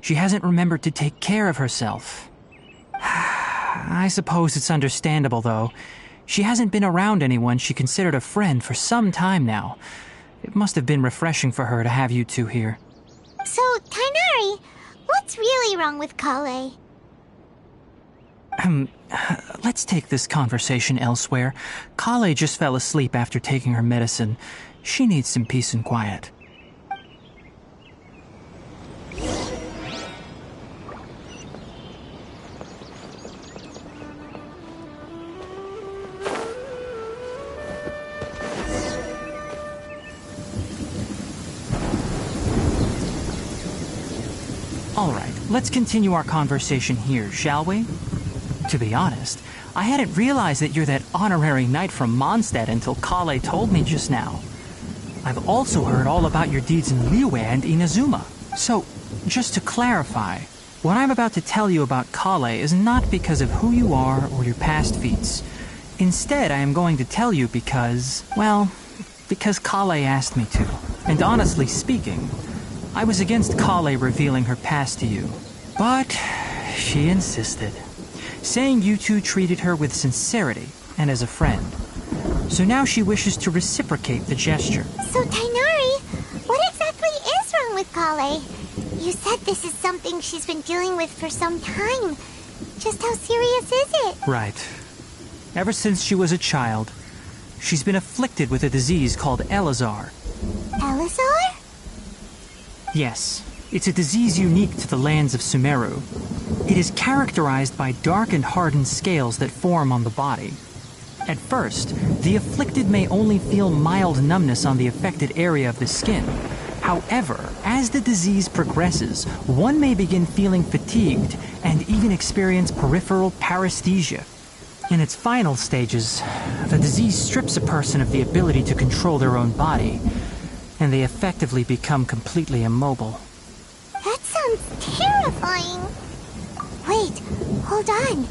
She hasn't remembered to take care of herself. I suppose it's understandable, though. She hasn't been around anyone she considered a friend for some time now. It must have been refreshing for her to have you two here. So, Tighnari, what's really wrong with Kale? Let's take this conversation elsewhere. Kale just fell asleep after taking her medicine. She needs some peace and quiet. All right, let's continue our conversation here, shall we? To be honest, I hadn't realized that you're that honorary knight from Mondstadt until Kale told me just now. I've also heard all about your deeds in Liyue and Inazuma. So, just to clarify, what I'm about to tell you about Kale is not because of who you are or your past feats. Instead, I am going to tell you because, well, because Kale asked me to. And honestly speaking, I was against Kale revealing her past to you. But she insisted, saying you two treated her with sincerity and as a friend. So now she wishes to reciprocate the gesture. So, Tighnari, what exactly is wrong with Kale? You said this is something she's been dealing with for some time. Just how serious is it? Right. Ever since she was a child, she's been afflicted with a disease called Elazar. Elazar? Yes, it's a disease unique to the lands of Sumeru. It is characterized by dark and hardened scales that form on the body. At first, the afflicted may only feel mild numbness on the affected area of the skin. However, as the disease progresses, one may begin feeling fatigued and even experience peripheral paresthesia. In its final stages, the disease strips a person of the ability to control their own body, and they effectively become completely immobile. That sounds terrifying. Wait, hold on.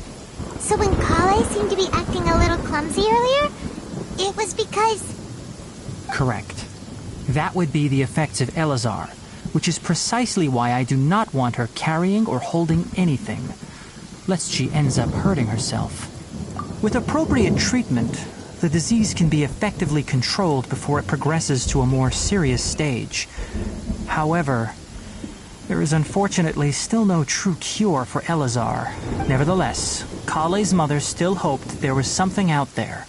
So when Kale seemed to be acting a little clumsy earlier, it was because... Correct. That would be the effects of Elazar, which is precisely why I do not want her carrying or holding anything, lest she ends up hurting herself. With appropriate treatment, the disease can be effectively controlled before it progresses to a more serious stage. However, there is unfortunately still no true cure for Elazar. Nevertheless, Kale's mother still hoped there was something out there.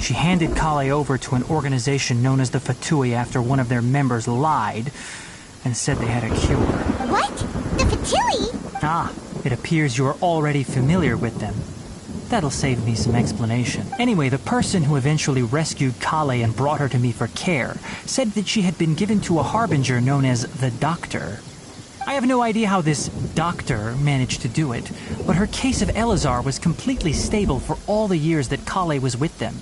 She handed Kale over to an organization known as the Fatui after one of their members lied and said they had a cure. What? The Fatui? Ah, it appears you are already familiar with them. That'll save me some explanation. Anyway, the person who eventually rescued Kale and brought her to me for care said that she had been given to a harbinger known as the Doctor. I have no idea how this doctor managed to do it, but her case of Elazar was completely stable for all the years that Kale was with them.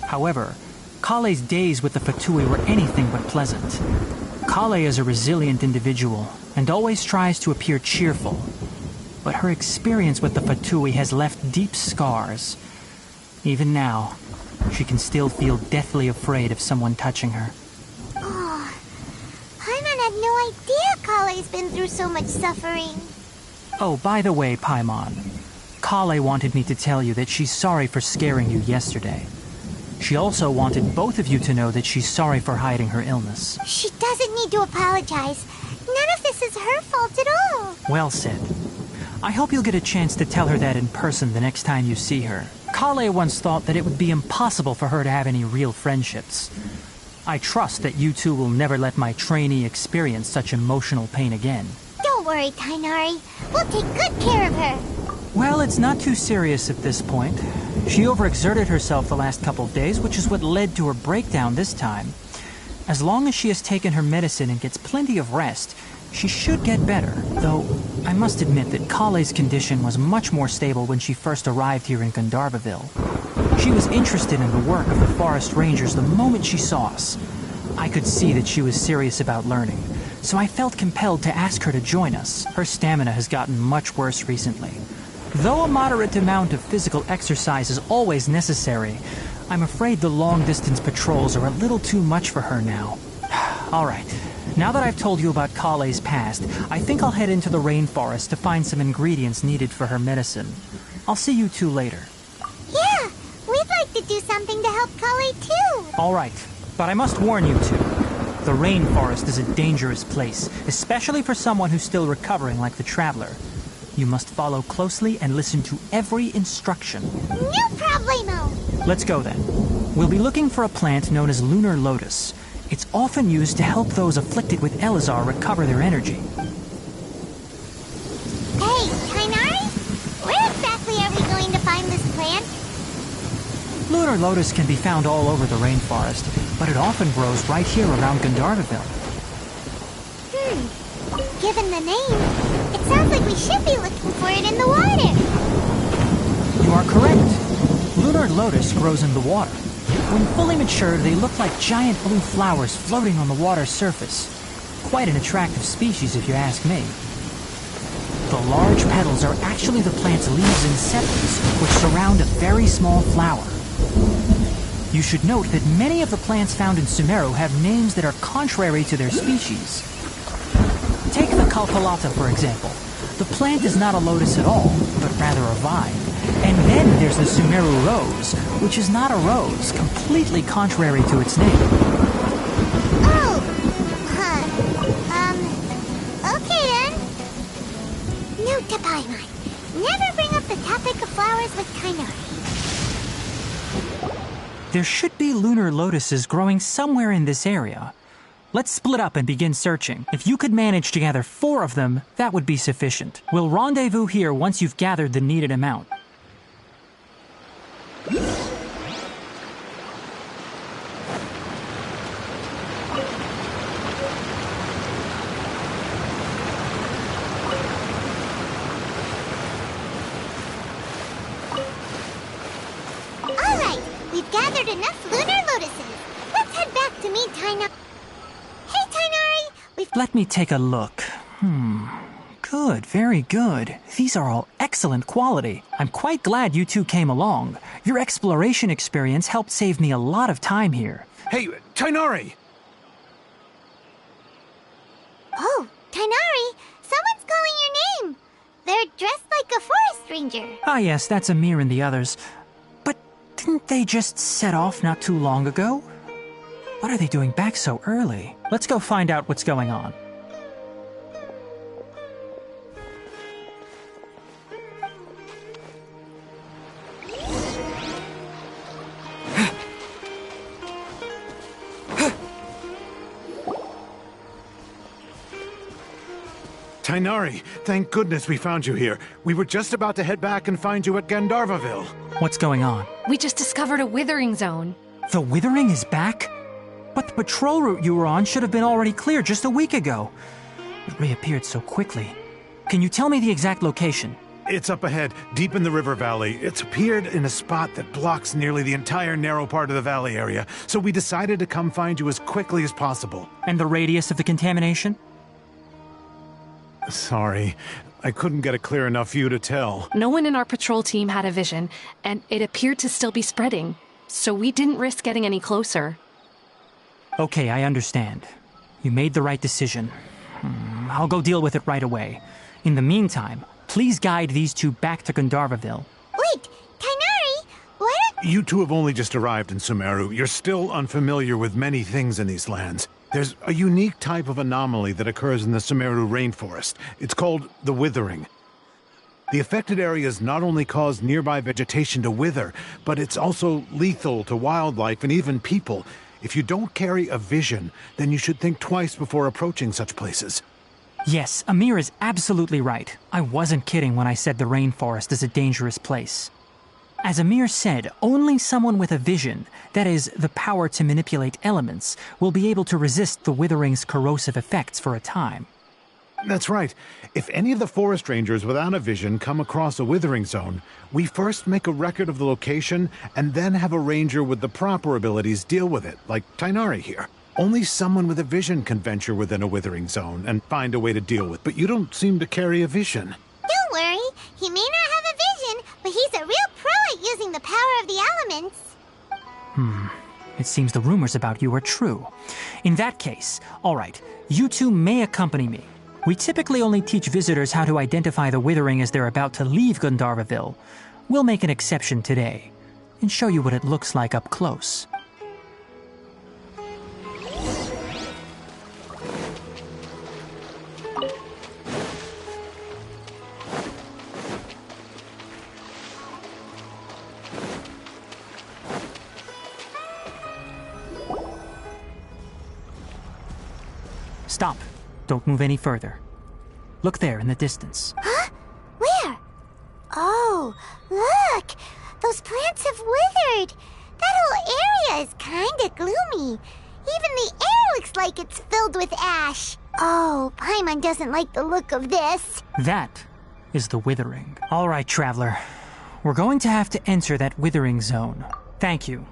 However, Kale's days with the Fatui were anything but pleasant. Kale is a resilient individual and always tries to appear cheerful. But her experience with the Fatui has left deep scars. Even now, she can still feel deathly afraid of someone touching her. Oh, Paimon had no idea Kale's been through so much suffering. Oh, by the way, Paimon, Kale wanted me to tell you that she's sorry for scaring you yesterday. She also wanted both of you to know that she's sorry for hiding her illness. She doesn't need to apologize. None of this is her fault at all. Well said. I hope you'll get a chance to tell her that in person the next time you see her. Kale once thought that it would be impossible for her to have any real friendships. I trust that you two will never let my trainee experience such emotional pain again. Don't worry, Tainari. We'll take good care of her. Well, it's not too serious at this point. She overexerted herself the last couple of days, which is what led to her breakdown this time. As long as she has taken her medicine and gets plenty of rest, she should get better, though I must admit that Kale's condition was much more stable when she first arrived here in Gandharvaville. She was interested in the work of the forest rangers the moment she saw us. I could see that she was serious about learning, so I felt compelled to ask her to join us. Her stamina has gotten much worse recently. Though a moderate amount of physical exercise is always necessary, I'm afraid the long-distance patrols are a little too much for her now. All right. Now that I've told you about Kale's past, I think I'll head into the rainforest to find some ingredients needed for her medicine. I'll see you two later. Yeah, we'd like to do something to help Kale too. All right, but I must warn you two. The rainforest is a dangerous place, especially for someone who's still recovering like the Traveler. You must follow closely and listen to every instruction. No problemo. Let's go then. We'll be looking for a plant known as lunar lotus. It's often used to help those afflicted with Elazar recover their energy. Hey, Tainari? Where exactly are we going to find this plant? Lunar lotus can be found all over the rainforest, but it often grows right here around Gandharvaville. Given the name, it sounds like we should be looking for it in the water. You are correct. Lunar lotus grows in the water. When fully matured, they look like giant blue flowers floating on the water's surface. Quite an attractive species, if you ask me. The large petals are actually the plant's leaves and sepals, which surround a very small flower. You should note that many of the plants found in Sumeru have names that are contrary to their species. Take the Kalpalata, for example. The plant is not a lotus at all, but rather a vine. And then there's the Sumeru rose, which is not a rose, completely contrary to its name. Oh, okay then. Note to Paimon. Never bring up the topic of flowers with Tainari. There should be lunar lotuses growing somewhere in this area. Let's split up and begin searching. If you could manage to gather 4 of them, that would be sufficient. We'll rendezvous here once you've gathered the needed amount. All right, we've gathered enough lunar lotuses. Let's head back to meet Tainari. Hey, Tainari, we've... Let me take a look. Good, very good. These are all excellent quality. I'm quite glad you two came along. Your exploration experience helped save me a lot of time here. Hey, Tainari! Oh, Tainari, someone's calling your name. They're dressed like a forest ranger. Ah yes, that's Amir and the others. But didn't they just set off not too long ago? What are they doing back so early? Let's go find out what's going on. Tainari, thank goodness we found you here. We were just about to head back and find you at Gandharvaville. What's going on? We just discovered a withering zone. The withering is back? But the patrol route you were on should have been already clear just a week ago. It reappeared so quickly. Can you tell me the exact location? It's up ahead, deep in the river valley. It's appeared in a spot that blocks nearly the entire narrow part of the valley area, so we decided to come find you as quickly as possible. And the radius of the contamination? Sorry, I couldn't get a clear enough view to tell. No one in our patrol team had a vision, and it appeared to still be spreading, so we didn't risk getting any closer. Okay, I understand. You made the right decision. I'll go deal with it right away. In the meantime, please guide these two back to Gandharvaville. Wait, Tainari, what? You two have only just arrived in Sumeru. You're still unfamiliar with many things in these lands. There's a unique type of anomaly that occurs in the Sumeru rainforest. It's called the withering. The affected areas not only cause nearby vegetation to wither, but it's also lethal to wildlife and even people. If you don't carry a vision, then you should think twice before approaching such places. Yes, Amir is absolutely right. I wasn't kidding when I said the rainforest is a dangerous place. As Amir said, only someone with a vision, that is, the power to manipulate elements, will be able to resist the withering's corrosive effects for a time. That's right. If any of the forest rangers without a vision come across a withering zone, we first make a record of the location and then have a ranger with the proper abilities deal with it, like Tainari here. Only someone with a vision can venture within a withering zone and find a way to deal with, but you don't seem to carry a vision. Don't worry, he may not have a vision, but he's a real pro at using the power of the elements. It seems the rumors about you are true. In that case, all right, you two may accompany me. We typically only teach visitors how to identify the withering as they're about to leave Gandharvaville. We'll make an exception today and show you what it looks like up close. Stop. Don't move any further. Look there in the distance. Huh? Where? Oh, look! Those plants have withered! That whole area is kinda gloomy. Even the air looks like it's filled with ash. Oh, Paimon doesn't like the look of this. That is the withering. All right, traveler. We're going to have to enter that withering zone. Thank you.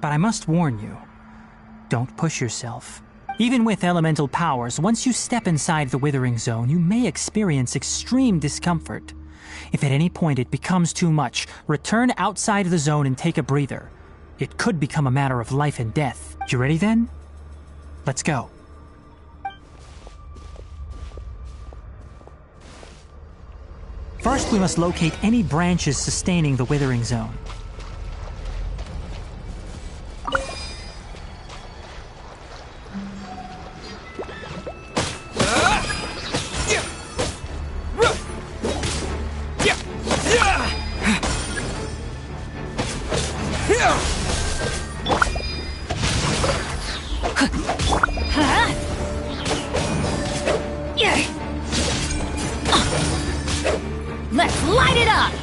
But I must warn you. Don't push yourself. Even with elemental powers, once you step inside the withering zone, you may experience extreme discomfort. If at any point it becomes too much, return outside the zone and take a breather. It could become a matter of life and death. You ready then? Let's go. First, we must locate any branches sustaining the withering zone. Let's light it up!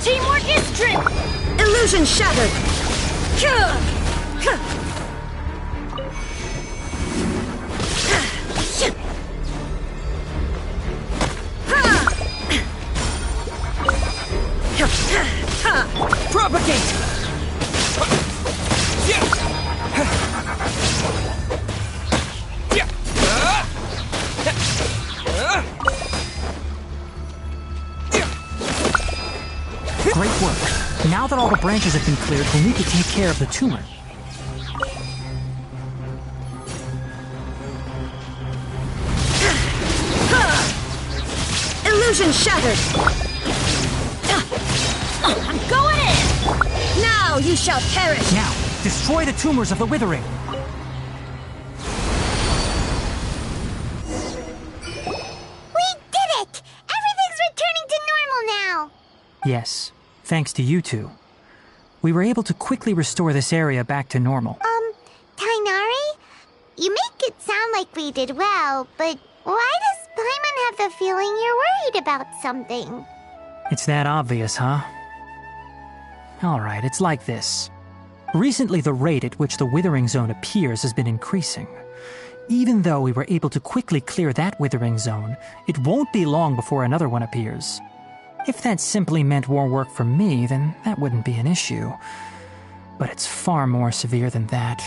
Teamwork is true! Illusion shattered! Propagate! Great work. Now that all the branches have been cleared, we'll need to take care of the tumor. Illusion shattered! I'm going in! Now you shall perish! Now, destroy the tumors of the withering. We did it! Everything's returning to normal now! Yes, thanks to you two. We were able to quickly restore this area back to normal. Tainari? You make it sound like we did well, but why does Paimon have the feeling you're worried about something? It's that obvious, huh? Alright, it's like this. Recently, the rate at which the withering zone appears has been increasing. Even though we were able to quickly clear that withering zone, it won't be long before another one appears. If that simply meant more work for me, then that wouldn't be an issue. But it's far more severe than that.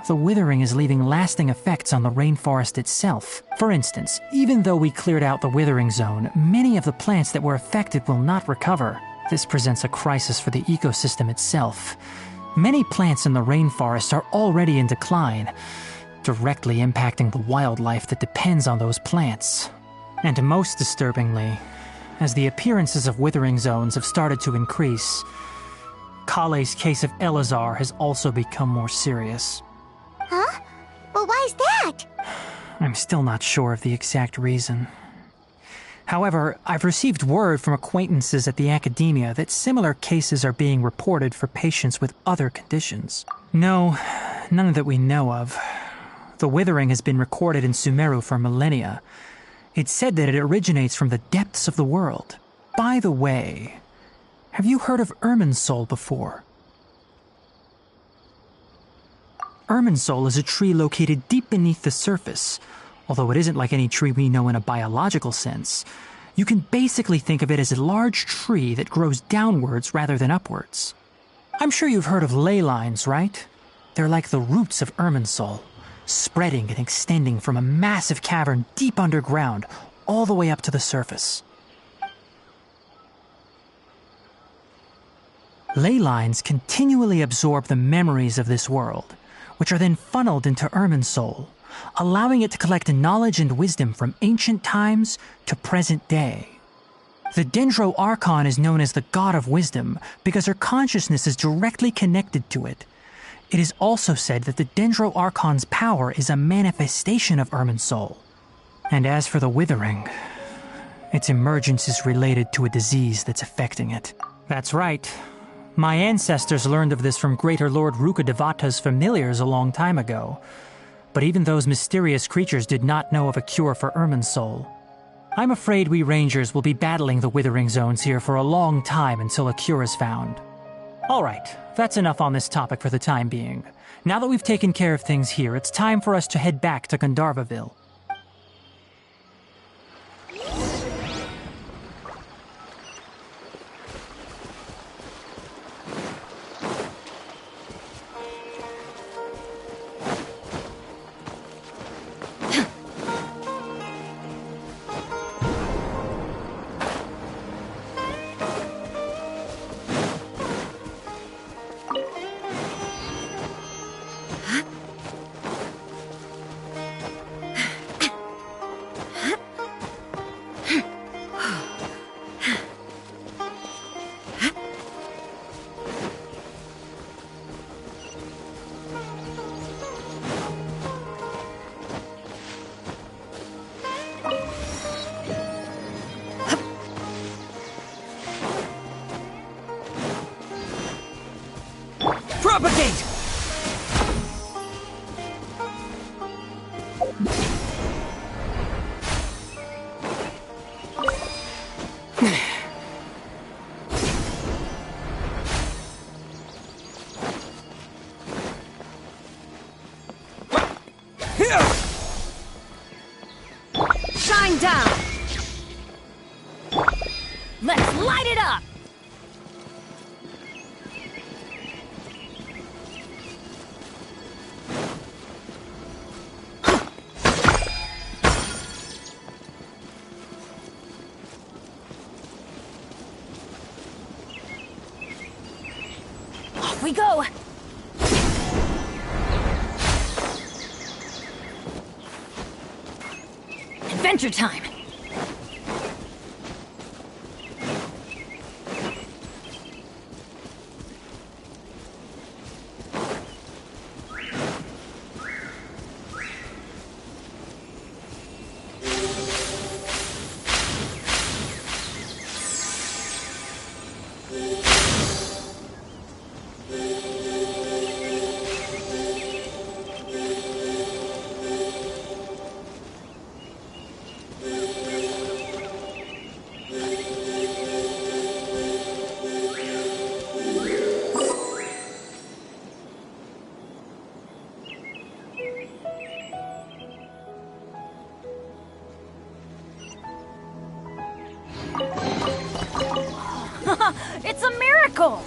The withering is leaving lasting effects on the rainforest itself. For instance, even though we cleared out the withering zone, many of the plants that were affected will not recover. This presents a crisis for the ecosystem itself. Many plants in the rainforest are already in decline, directly impacting the wildlife that depends on those plants. And most disturbingly, as the appearances of withering zones have started to increase, Kale's case of Elazar has also become more serious. Huh? But why's that? I'm still not sure of the exact reason. However, I've received word from acquaintances at the academia that similar cases are being reported for patients with other conditions. No, none that we know of. The withering has been recorded in Sumeru for millennia. It's said that it originates from the depths of the world. By the way, have you heard of Irminsul before? Irminsul is a tree located deep beneath the surface. Although it isn't like any tree we know in a biological sense, you can basically think of it as a large tree that grows downwards rather than upwards. I'm sure you've heard of ley lines, right? They're like the roots of Irminsul, spreading and extending from a massive cavern deep underground all the way up to the surface. Ley lines continually absorb the memories of this world, which are then funneled into Irminsul, allowing it to collect knowledge and wisdom from ancient times to present day. The Dendro Archon is known as the God of Wisdom because her consciousness is directly connected to it. It is also said that the Dendro Archon's power is a manifestation of Irminsul. And as for the Withering, its emergence is related to a disease that's affecting it. That's right. My ancestors learned of this from Greater Lord Rukkhadevata's familiars a long time ago. But even those mysterious creatures did not know of a cure for Irminsul. I'm afraid we Rangers will be battling the Withering Zones here for a long time until a cure is found. Alright, that's enough on this topic for the time being. Now that we've taken care of things here, it's time for us to head back to Gandharvaville. Propagate! Shine down! Let's light it up! Off we go! Adventure time! It's a miracle!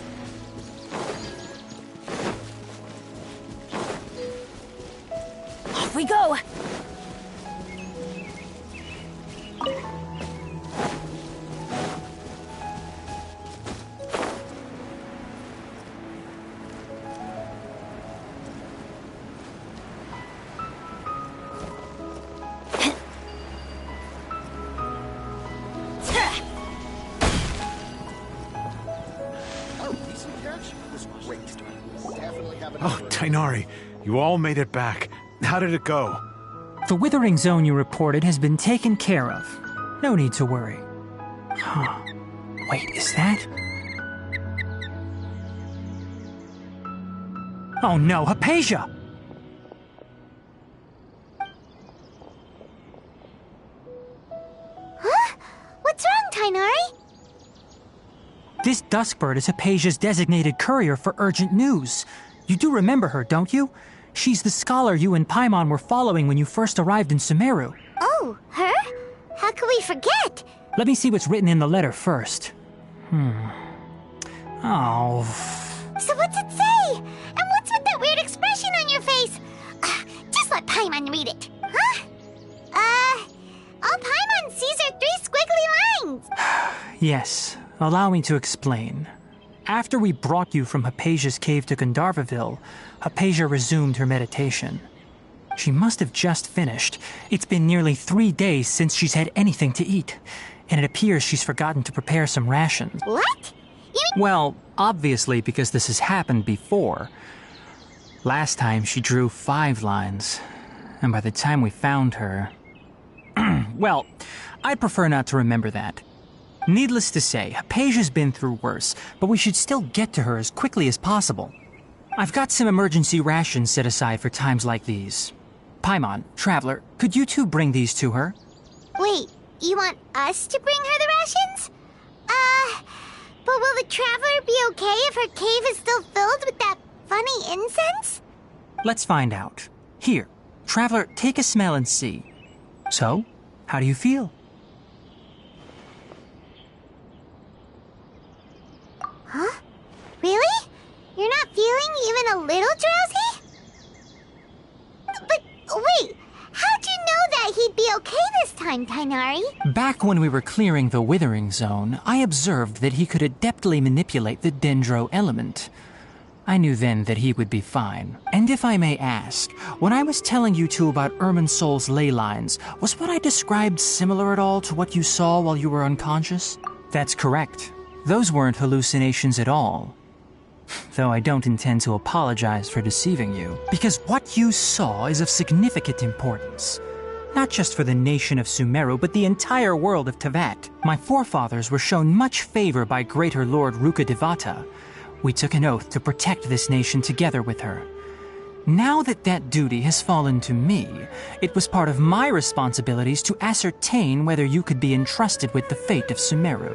Off we go! Oh, Tainari, you all made it back. How did it go? The withering zone you reported has been taken care of. No need to worry. Huh. Wait, is that? Oh no, Hypatia! Huh? What's wrong, Tainari? This Duskbird is Hypatia's designated courier for urgent news. You do remember her, don't you? She's the scholar you and Paimon were following when you first arrived in Sumeru. Oh, her? How could we forget? Let me see what's written in the letter first. Oh. So what's it say? And what's with that weird expression on your face? Just let Paimon read it. Huh? All Paimon sees are 3 squiggly lines. Yes, allow me to explain. After we brought you from Hypatia's cave to Gandharvaville, Hypatia resumed her meditation. She must have just finished. It's been nearly 3 days since she's had anything to eat, and it appears she's forgotten to prepare some rations. What? Well, obviously because this has happened before. Last time she drew 5 lines, and by the time we found her... Well, I'd prefer not to remember that. Needless to say, Hypatia's been through worse, but we should still get to her as quickly as possible. I've got some emergency rations set aside for times like these. Paimon, Traveler, could you two bring these to her? Wait, you want us to bring her the rations? But will the Traveler be okay if her cave is still filled with that funny incense? Let's find out. Here, Traveler, take a smell and see. So, how do you feel? Huh? Really? You're not feeling even a little drowsy? But wait, how'd you know that he'd be okay this time, Tainari? Back when we were clearing the Withering Zone, I observed that he could adeptly manipulate the Dendro element. I knew then that he would be fine. And if I may ask, when I was telling you two about Irminsol's ley lines, was what I described similar at all to what you saw while you were unconscious? That's correct. Those weren't hallucinations at all. Though I don't intend to apologize for deceiving you, because what you saw is of significant importance. Not just for the nation of Sumeru, but the entire world of Tevat. My forefathers were shown much favor by Greater Lord Rukkhadevata. We took an oath to protect this nation together with her. Now that that duty has fallen to me, it was part of my responsibilities to ascertain whether you could be entrusted with the fate of Sumeru.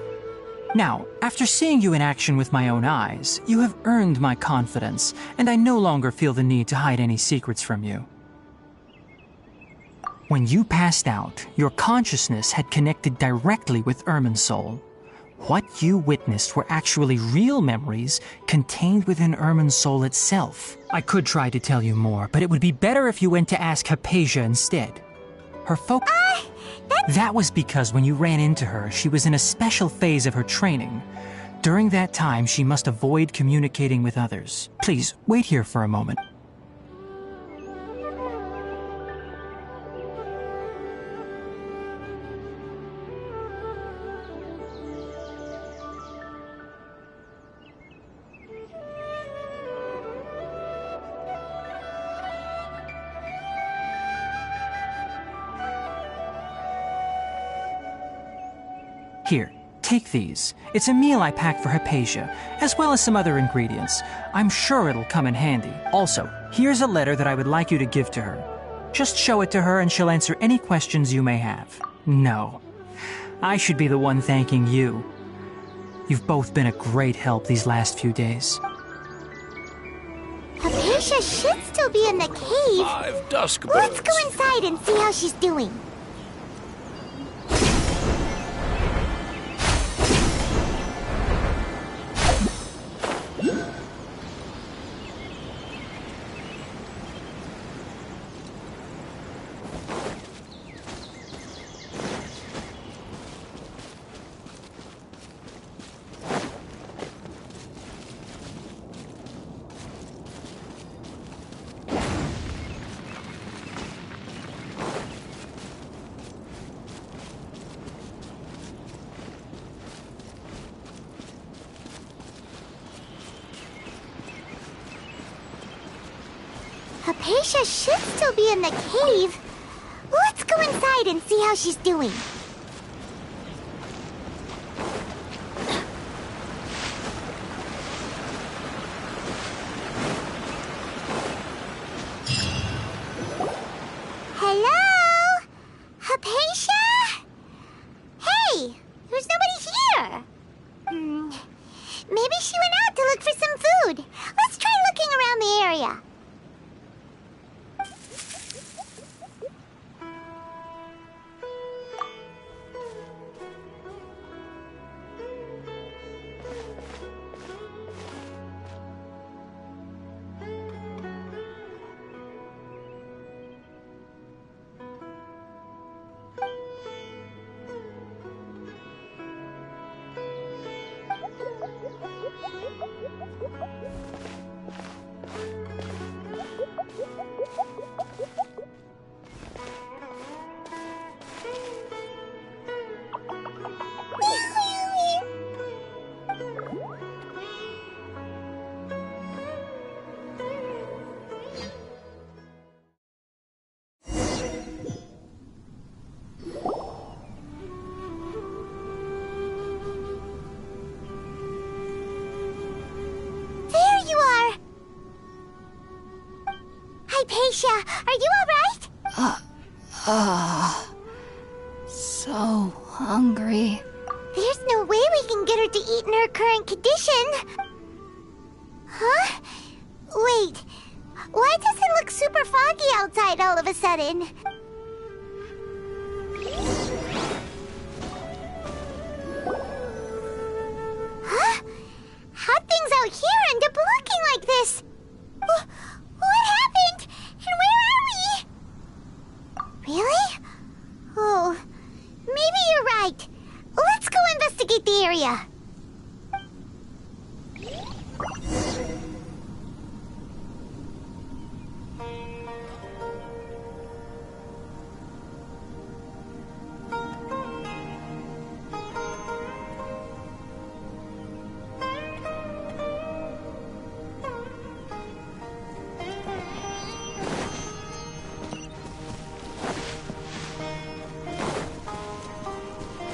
Now, after seeing you in action with my own eyes, you have earned my confidence, and I no longer feel the need to hide any secrets from you. When you passed out, your consciousness had connected directly with Irminsol. What you witnessed were actually real memories contained within Irminsol itself. I could try to tell you more, but it would be better if you went to ask Hypatia instead. Her That was because when you ran into her, she was in a special phase of her training. During that time, she must avoid communicating with others. Please, wait here for a moment. Here, take these. It's a meal I packed for Hypatia, as well as some other ingredients. I'm sure it'll come in handy. Also, here's a letter that I would like you to give to her. Just show it to her and she'll answer any questions you may have. No, I should be the one thanking you. You've both been a great help these last few days. Hypatia should still be in the cave. 5 Duskbirds. Let's go inside and see how she's doing. Hypatia should still be in the cave. Let's go inside and see how she's doing. Hello? Hypatia? Hey, there's nobody here. Maybe she went out to look for some food. Let's try looking around the area. Hypatia, are you alright? So hungry. There's no way we can get her to eat in her current condition. Huh? Wait, why does it look super foggy outside all of a sudden? Huh? How'd things out here end up looking like this? What happened? And where are we? Really? Oh, maybe you're right. Let's go investigate the area.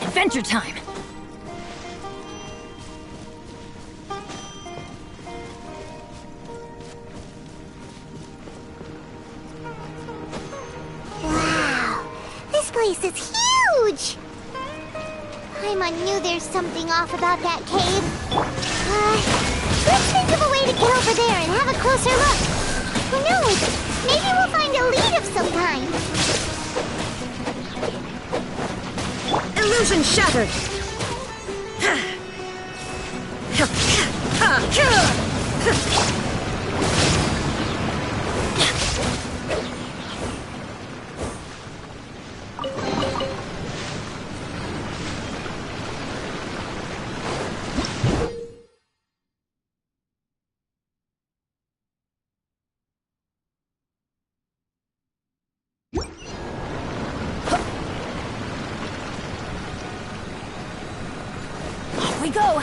Adventure time! Wow, this place is huge! Paimon knew there's something off about that cave. Let's think of a way to get over there and have a closer look. Who knows? Maybe we'll find a lead of some kind. Illusion shattered! We go!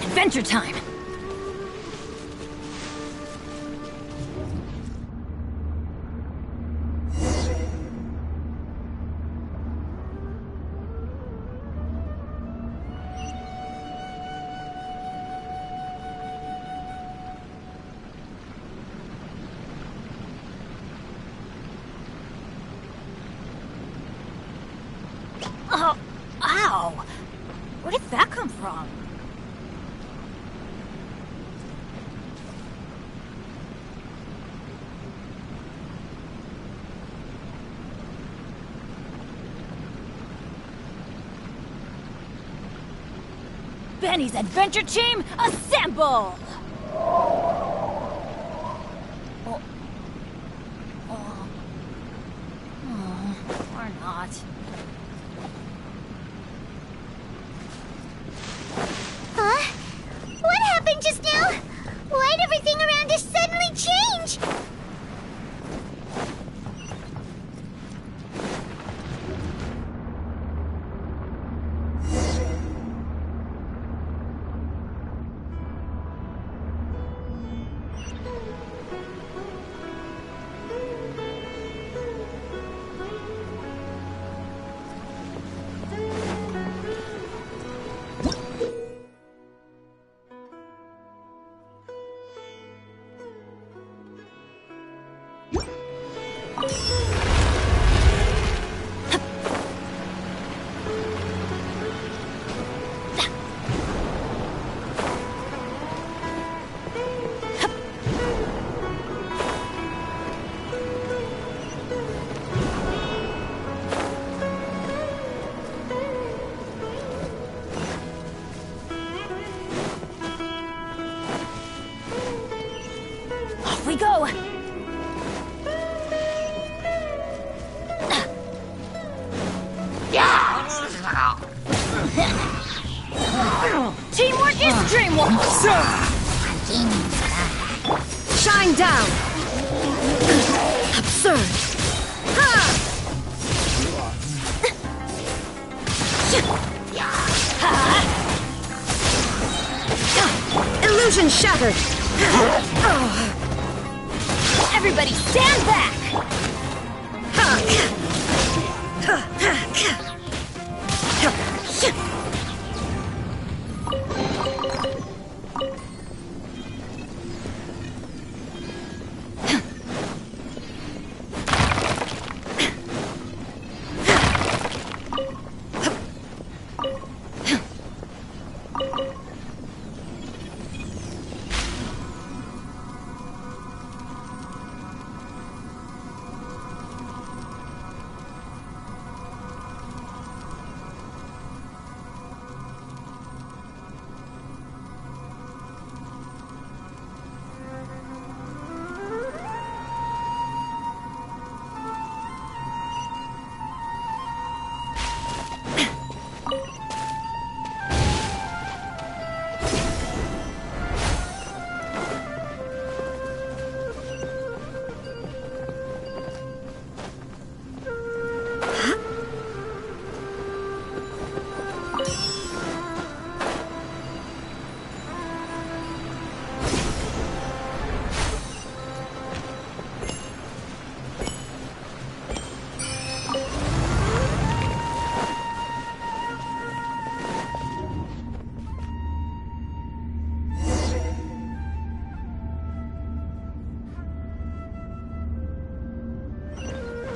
Adventure time! Oh, ow! Where did that come from? Benny's adventure team, assemble! Or not. Huh? What happened just now? Why'd everything around us suddenly change? Off we go! Teamwork is dreamwork! Shine down! Absurd! Illusion shattered! Everybody stand back!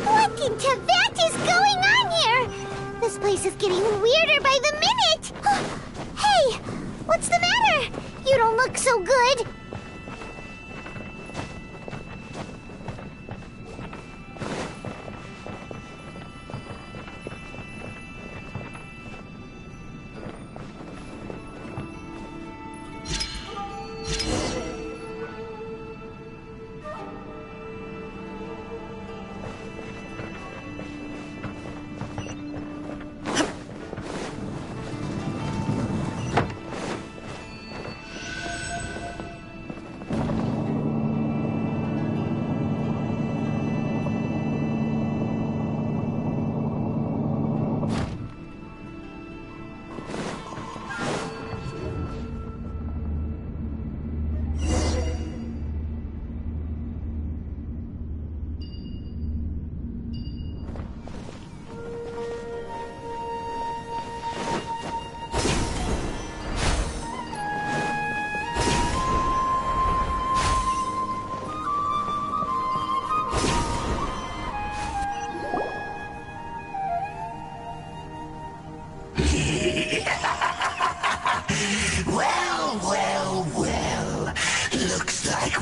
What in Tibet is going on here? This place is getting weirder by the minute! Hey! What's the matter? You don't look so good!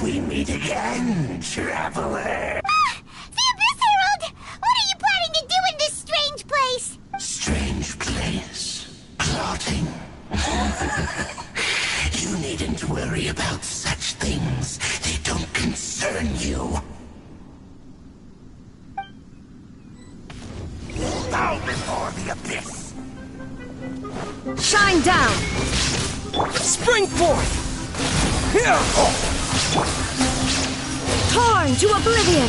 we meet again, traveler. The Abyss Herald! What are you planning to do in this strange place? Strange place. Plotting. You needn't worry about such things. They don't concern you. Bow before the abyss. Shine down! Spring forth! Torn to oblivion!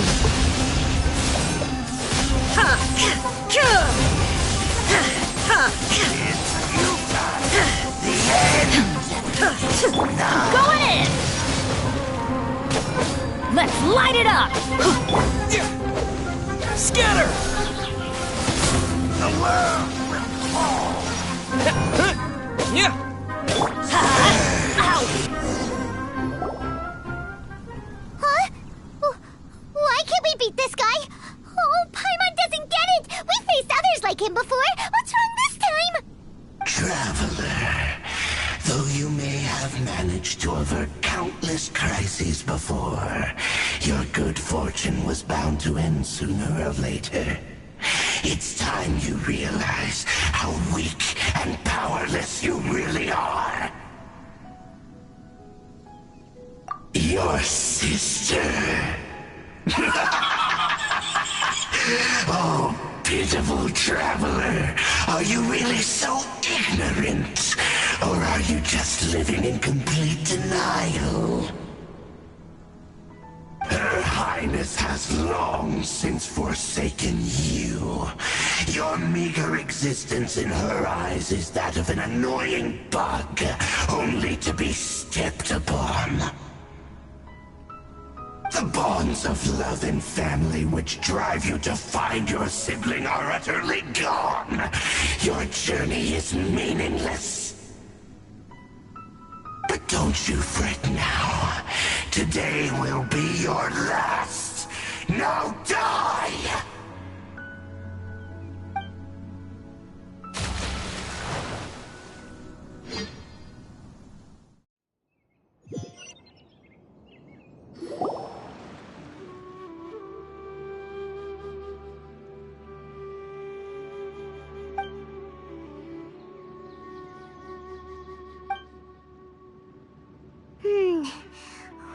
Going in! Let's light it up! Scatter! The world will fall. Huh? Why can't we beat this guy? Oh, Paimon doesn't get it! We faced others like him before! What's wrong this time? Traveler, though you may have managed to avert countless crises before, your good fortune was bound to end sooner or later. It's time you realize how weak and powerless you really are. Your sister. Oh, pitiful traveler. Are you really so ignorant? Or are you just living in complete denial? Her Highness has long since forsaken you. Your meager existence in her eyes is that of an annoying bug, only to be stepped upon. The bonds of love and family which drive you to find your sibling are utterly gone. Your journey is meaningless. But don't you fret now. Today will be your last. Now die!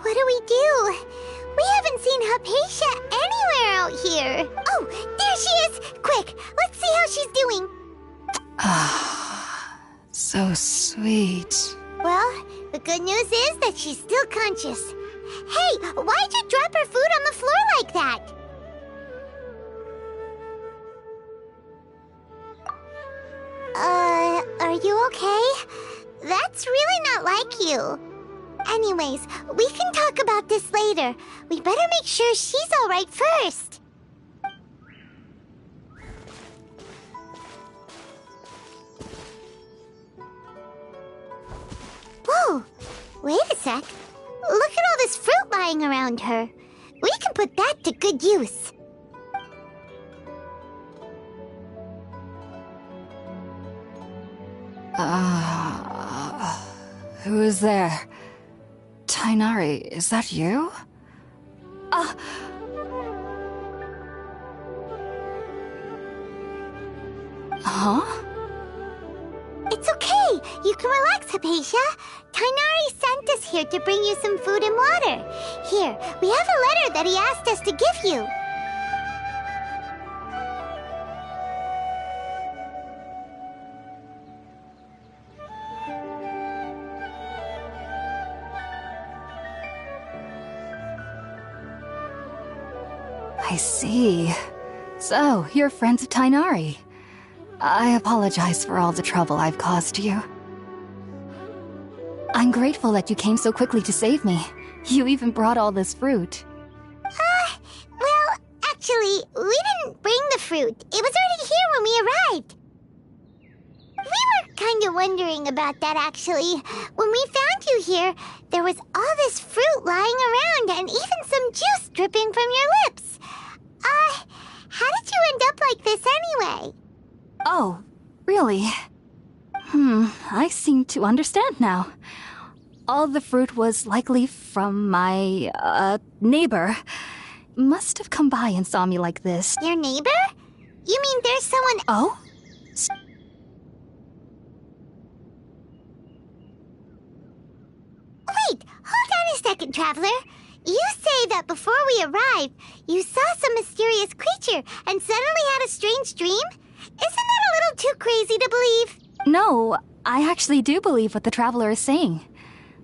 What do we do? We haven't seen Hypatia anywhere out here. Oh, there she is! Quick, let's see how she's doing. Ah, so sweet. Well, the good news is that she's still conscious. Hey, why'd you drop her food on the floor like that? Are you okay? That's really not like you. Anyways, we can talk about this later. We better make sure she's alright first. Whoa! Wait a sec. Look at all this fruit lying around her. We can put that to good use. Who is there? Tainari, is that you? Huh? It's okay. You can relax, Hypatia. Tainari sent us here to bring you some food and water. Here, we have a letter that he asked us to give you. I see. So, you're friends of Tainari. I apologize for all the trouble I've caused you. I'm grateful that you came so quickly to save me. You even brought all this fruit. Well, actually, we didn't bring the fruit. It was already here when we arrived. We were kind of wondering about that, actually. When we found you here, there was all this fruit lying around and even some juice dripping from your lips. How did you end up like this anyway? Oh, really? I seem to understand now. All the fruit was likely from my, neighbor. Must have come by and saw me like this. Your neighbor? You mean there's someone... Oh? second, Traveler. You say that before we arrived, you saw some mysterious creature and suddenly had a strange dream? Isn't that a little too crazy to believe? No, I actually do believe what the Traveler is saying.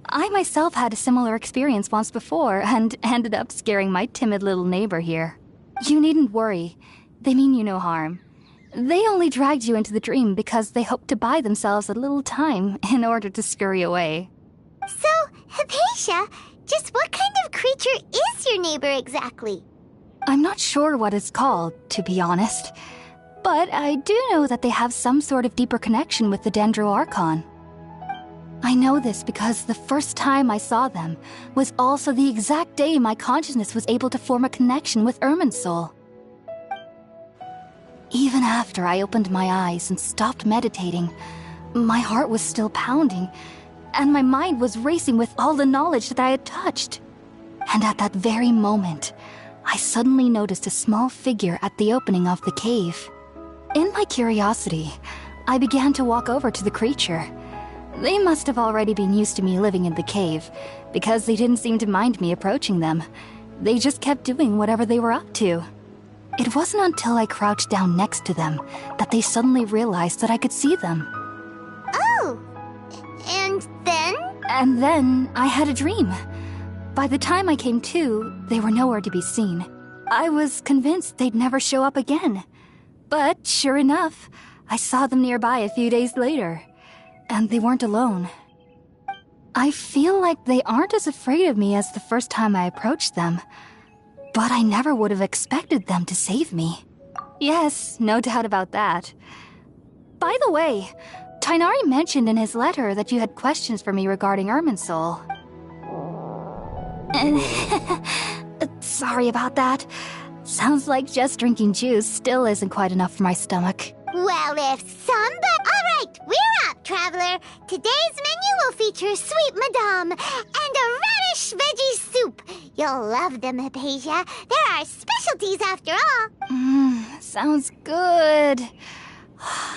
I myself had a similar experience once before and ended up scaring my timid little neighbor here. You needn't worry. They mean you no harm. They only dragged you into the dream because they hoped to buy themselves a little time in order to scurry away. So, Hypatia, just what kind of creature is your neighbor exactly? I'm not sure what it's called, to be honest. But I do know that they have some sort of deeper connection with the Dendro Archon. I know this because the first time I saw them was also the exact day my consciousness was able to form a connection with Irminsul. Even after I opened my eyes and stopped meditating, my heart was still pounding, and my mind was racing with all the knowledge that I had touched. And at that very moment, I suddenly noticed a small figure at the opening of the cave. In my curiosity, I began to walk over to the creature. They must have already been used to me living in the cave, because they didn't seem to mind me approaching them. They just kept doing whatever they were up to. It wasn't until I crouched down next to them that they suddenly realized that I could see them. Oh! And then? And then I had a dream. By the time I came to, they were nowhere to be seen. I was convinced they'd never show up again. But sure enough, I saw them nearby a few days later. And they weren't alone. I feel like they aren't as afraid of me as the first time I approached them. But I never would have expected them to save me. Yes, no doubt about that. By the way, Tighnari mentioned in his letter that you had questions for me regarding Irminsul. Sorry about that. Sounds like just drinking juice still isn't quite enough for my stomach. Well, if some, but alright, we're up, Traveler. Today's menu will feature sweet madame and a radish veggie soup. You'll love them, Hypatia. They're our specialties after all. Sounds good.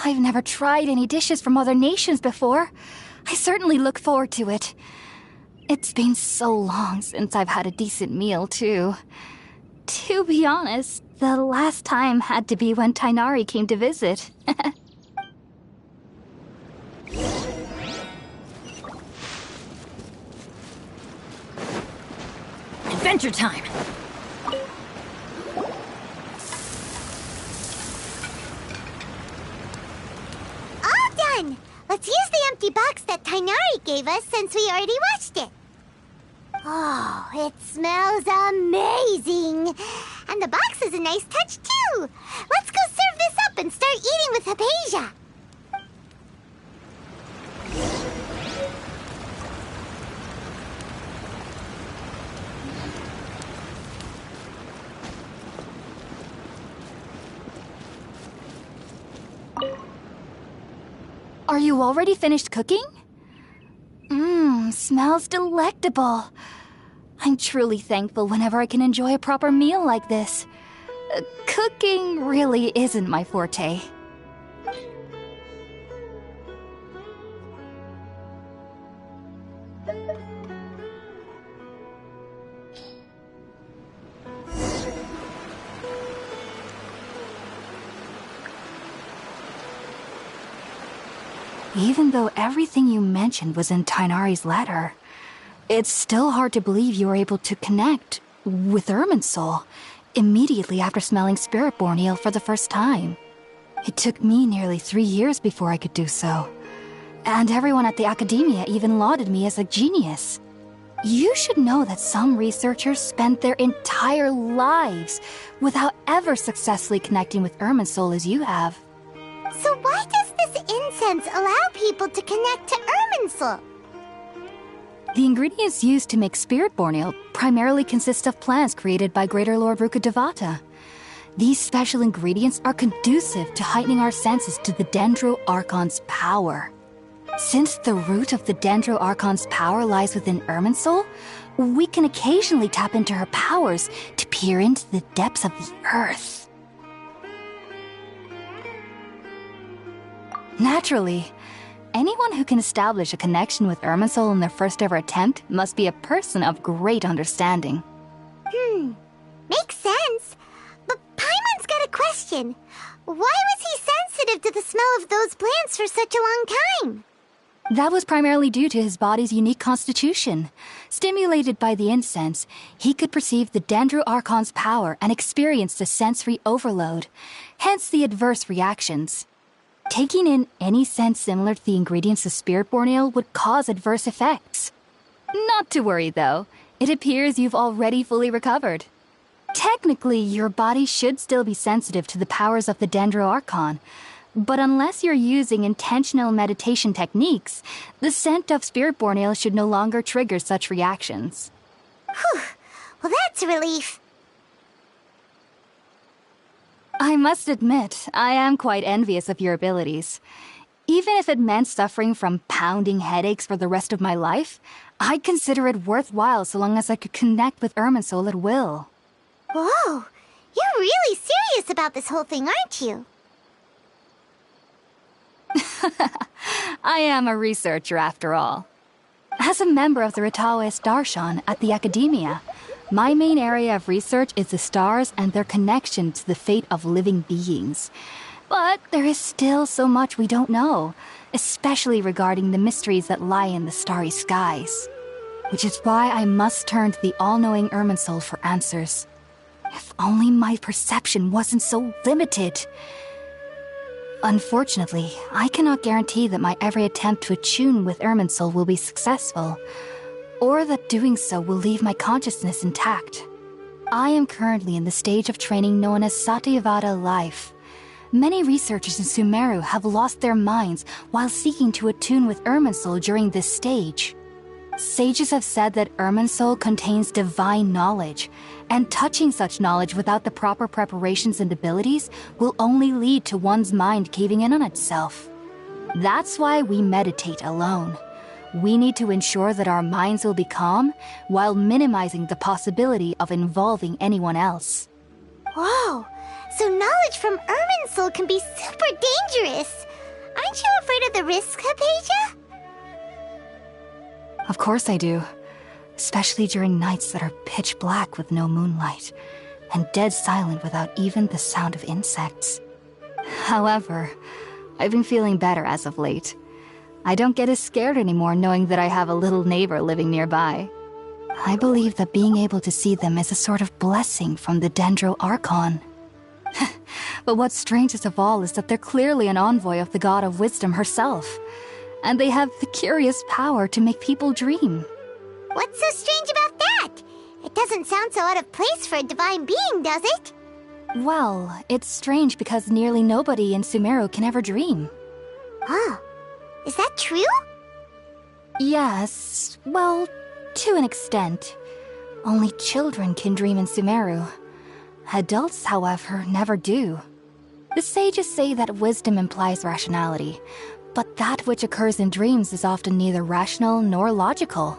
I've never tried any dishes from other nations before. I certainly look forward to it. It's been so long since I've had a decent meal, too. To be honest, the last time had to be when Tighnari came to visit. Adventure time! All done! Let's use the empty box that Tighnari gave us since we already watched it. Oh, it smells amazing! And the box is a nice touch, too! Let's go serve this up and start eating with Hypatia! Are you already finished cooking? Smells delectable. I'm truly thankful whenever I can enjoy a proper meal like this. Cooking really isn't my forte. Even though everything you mentioned was in Tighnari's letter, it's still hard to believe you were able to connect with Irminsul immediately after smelling Spiritborn Ale for the first time. It took me nearly 3 years before I could do so. And everyone at the Academia even lauded me as a genius. You should know that some researchers spent their entire lives without ever successfully connecting with Irminsul as you have. So why does this incense allow people to connect to Irminsul? The ingredients used to make Spiritborn Ale primarily consist of plants created by Greater Lord Rukkhadevata. These special ingredients are conducive to heightening our senses to the Dendro Archon's power. Since the root of the Dendro Archon's power lies within Irminsul, we can occasionally tap into her powers to peer into the depths of the earth. Naturally, Anyone who can establish a connection with Irminsul in their first ever attempt must be a person of great understanding. Makes sense. But Paimon's got a question. Why was he sensitive to the smell of those plants for such a long time? That was primarily due to his body's unique constitution. Stimulated by the incense, he could perceive the Dendro Archon's power and experienced a sensory overload, hence the adverse reactions. Taking in any scent similar to the ingredients of Spiritborn Ale would cause adverse effects. Not to worry, though. It appears you've already fully recovered. Technically, your body should still be sensitive to the powers of the Dendro Archon, but unless you're using intentional meditation techniques, the scent of Spiritborn Ale should no longer trigger such reactions. Whew. Well, that's a relief. I must admit, I am quite envious of your abilities. Even if it meant suffering from pounding headaches for the rest of my life, I'd consider it worthwhile so long as I could connect with Irminsul at will. Whoa, you're really serious about this whole thing, aren't you? I am a researcher after all. As a member of the Ritaoist Darshan at the Academia, my main area of research is the stars and their connection to the fate of living beings. But there is still so much we don't know, especially regarding the mysteries that lie in the starry skies. Which is why I must turn to the all-knowing Irminsul for answers. If only my perception wasn't so limited. Unfortunately, I cannot guarantee that my every attempt to attune with Irminsul will be successful, or that doing so will leave my consciousness intact. I am currently in the stage of training known as Satyavada life. Many researchers in Sumeru have lost their minds while seeking to attune with Irminsul during this stage. Sages have said that Irminsul contains divine knowledge, and touching such knowledge without the proper preparations and abilities will only lead to one's mind caving in on itself. That's why we meditate alone. We need to ensure that our minds will be calm while minimizing the possibility of involving anyone else. Whoa, so knowledge from Irminsul can be super dangerous. Aren't you afraid of the risks, Hypatia? Of course I do. Especially during nights that are pitch black with no moonlight, and dead silent without even the sound of insects. However, I've been feeling better as of late. I don't get as scared anymore knowing that I have a little neighbor living nearby. I believe that being able to see them is a sort of blessing from the Dendro Archon. But what's strangest of all is that they're clearly an envoy of the God of Wisdom herself, and they have the curious power to make people dream. What's so strange about that? It doesn't sound so out of place for a divine being, does it? Well, it's strange because nearly nobody in Sumeru can ever dream. Oh, is that true? Yes, well, to an extent. Only children can dream in Sumeru. Adults, however, never do. The sages say that wisdom implies rationality, but that which occurs in dreams is often neither rational nor logical.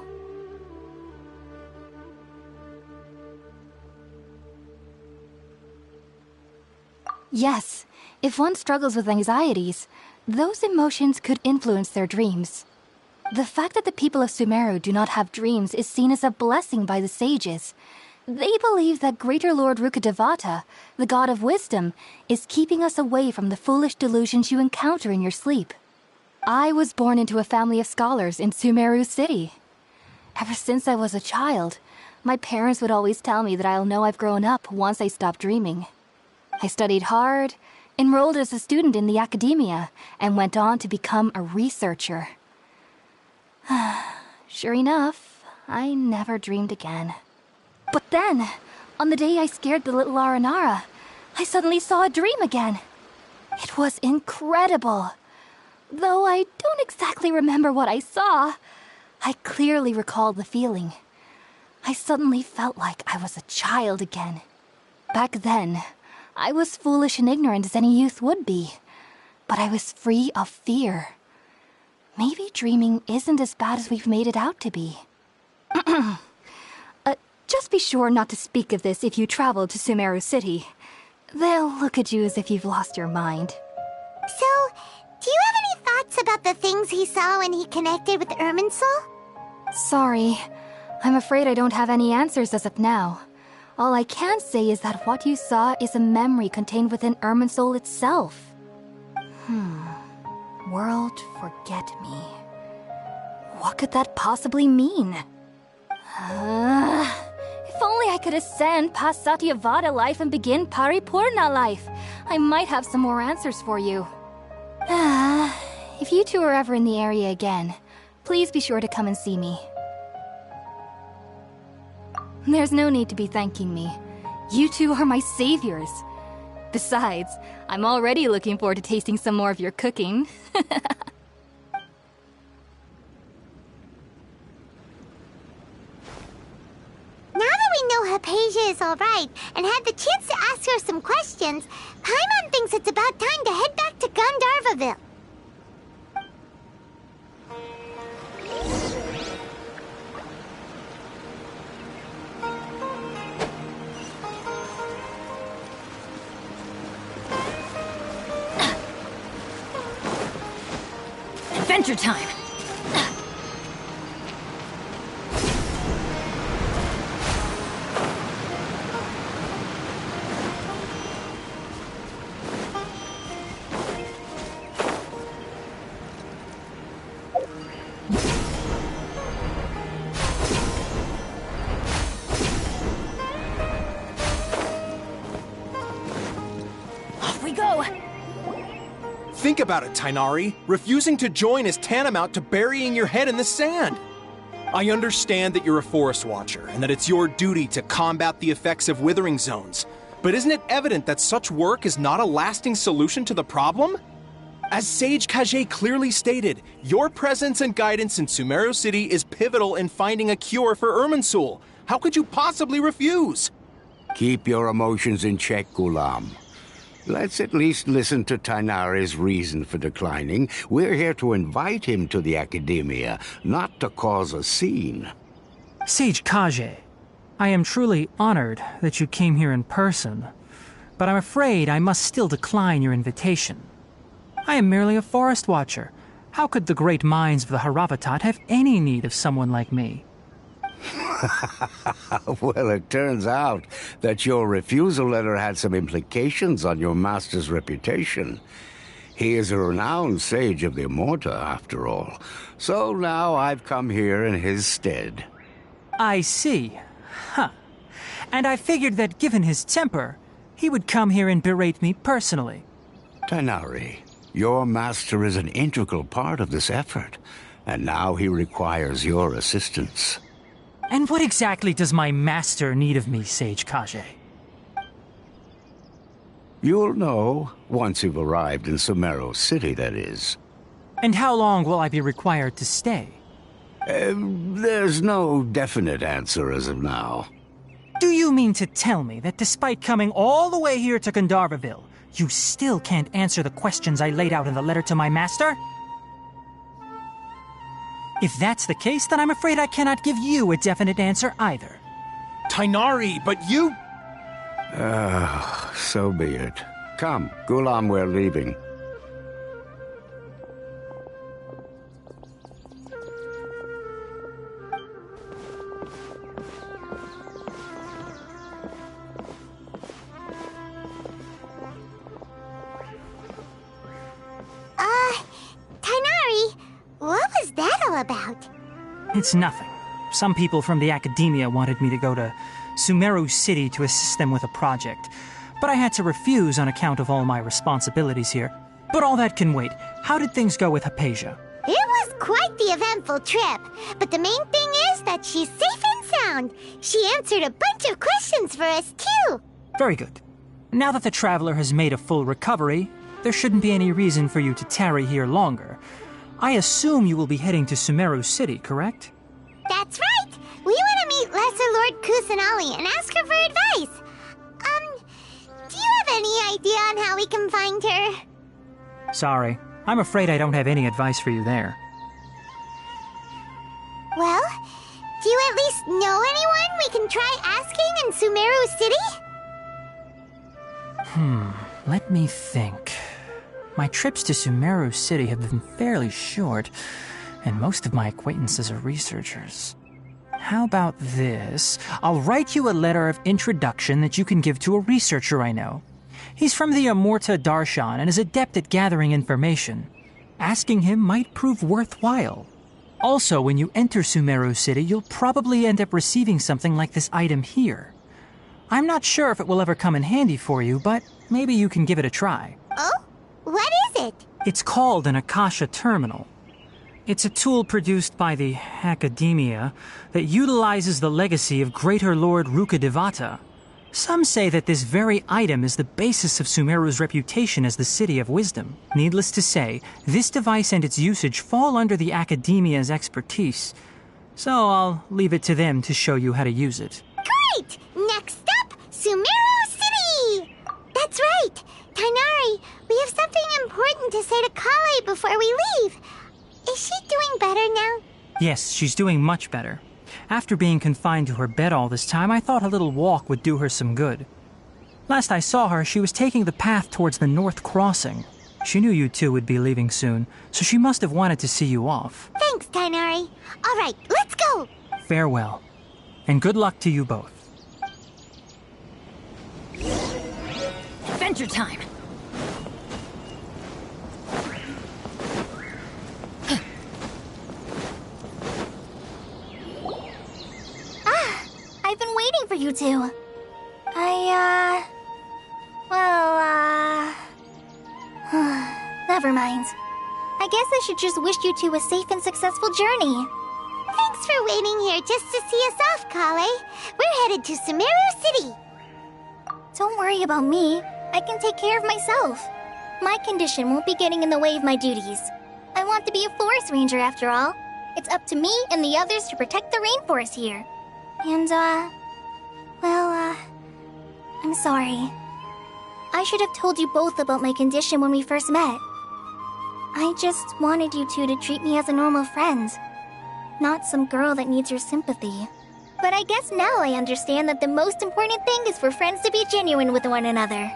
Yes, if one struggles with anxieties, those emotions could influence their dreams. The fact that the people of Sumeru do not have dreams is seen as a blessing by the sages. They believe that Greater Lord Rukkhadevata, the god of wisdom, is keeping us away from the foolish delusions you encounter in your sleep. I was born into a family of scholars in Sumeru City. Ever since I was a child, my parents would always tell me that I'll know I've grown up once I stop dreaming. I studied hard, enrolled as a student in the academia, and went on to become a researcher. Sure enough, I never dreamed again. But then, on the day I scared the little Aranara, I suddenly saw a dream again. It was incredible. Though I don't exactly remember what I saw, I clearly recall the feeling. I suddenly felt like I was a child again. Back then, I was foolish and ignorant as any youth would be, but I was free of fear. Maybe dreaming isn't as bad as we've made it out to be. Just be sure not to speak of this if you travel to Sumeru City. They'll look at you as if you've lost your mind. So, do you have any thoughts about the things he saw when he connected with Irminsul? Sorry. I'm afraid I don't have any answers as of now. All I can say is that what you saw is a memory contained within Irminsul itself. World forget me. What could that possibly mean? If only I could ascend past Satyavada life and begin Paripurna life. I might have some more answers for you. If you two are ever in the area again, please be sure to come and see me. There's no need to be thanking me. You two are my saviors. Besides, I'm already looking forward to tasting some more of your cooking. Now that we know Hypatia is alright and had the chance to ask her some questions, Paimon thinks it's about time to head back to Gandharvaville. Adventure time! Off we go! Think about it, Tainari. Refusing to join is tantamount to burying your head in the sand. I understand that you're a forest watcher and that it's your duty to combat the effects of withering zones. But isn't it evident that such work is not a lasting solution to the problem? As Sage Kage clearly stated, your presence and guidance in Sumeru City is pivotal in finding a cure for Irminsul. How could you possibly refuse? Keep your emotions in check, Ghulam. Let's at least listen to Tainari's reason for declining. We're here to invite him to the Academia, not to cause a scene. Sage Kage, I am truly honored that you came here in person, but I'm afraid I must still decline your invitation. I am merely a forest watcher. How could the great minds of the Haravatat have any need of someone like me? Well, it turns out that your refusal letter had some implications on your master's reputation. He is a renowned sage of the Immorta, after all. So now I've come here in his stead. I see. Huh. And I figured that given his temper, he would come here and berate me personally. Tainari, your master is an integral part of this effort, and now he requires your assistance. And what exactly does my master need of me, Sage Kage? You'll know once you've arrived in Sumeru City, that is. And how long will I be required to stay? There's no definite answer as of now. Do you mean to tell me that despite coming all the way here to Gandharvaville, you still can't answer the questions I laid out in the letter to my master? If that's the case, then I'm afraid I cannot give you a definite answer either. Tainari, but you... So be it. Come, Ghulam, we're leaving. Tainari, what was that all about? It's nothing. Some people from the Academia wanted me to go to Sumeru City to assist them with a project, but I had to refuse on account of all my responsibilities here. But all that can wait. How did things go with Hypatia? It was quite the eventful trip, but the main thing is that she's safe and sound. She answered a bunch of questions for us, too. Very good. Now that the traveler has made a full recovery, there shouldn't be any reason for you to tarry here longer. I assume you will be heading to Sumeru City, correct? That's right! We want to meet Lesser Lord Kusanali and ask her for advice. Do you have any idea on how we can find her? Sorry. I'm afraid I don't have any advice for you there. Well, do you at least know anyone we can try asking in Sumeru City? Let me think. My trips to Sumeru City have been fairly short, and most of my acquaintances are researchers. How about this? I'll write you a letter of introduction that you can give to a researcher I know. He's from the Amurta Darshan and is adept at gathering information. Asking him might prove worthwhile. Also, when you enter Sumeru City, you'll probably end up receiving something like this item here. I'm not sure if it will ever come in handy for you, but maybe you can give it a try. Oh? What is it? It's called an Akasha Terminal. It's a tool produced by the Academia that utilizes the legacy of Greater Lord Rukadevata. Some say that this very item is the basis of Sumeru's reputation as the City of Wisdom. Needless to say, this device and its usage fall under the Academia's expertise, so I'll leave it to them to show you how to use it. Great! Next up, Sumeru City! That's right! Tainari, we have something important to say to Kale before we leave. Is she doing better now? Yes, she's doing much better. After being confined to her bed all this time, I thought a little walk would do her some good. Last I saw her, she was taking the path towards the North Crossing. She knew you two would be leaving soon, so she must have wanted to see you off. Thanks, Tainari. All right, let's go! Farewell, and good luck to you both. Adventure time! I've been waiting for you two. Never mind. I guess I should just wish you two a safe and successful journey. Thanks for waiting here just to see us off, Kale. We're headed to Sumeru City. Don't worry about me. I can take care of myself. My condition won't be getting in the way of my duties. I want to be a forest ranger after all. It's up to me and the others to protect the rainforest here. And, I'm sorry. I should have told you both about my condition when we first met. I just wanted you two to treat me as a normal friend, not some girl that needs your sympathy. But I guess now I understand that the most important thing is for friends to be genuine with one another.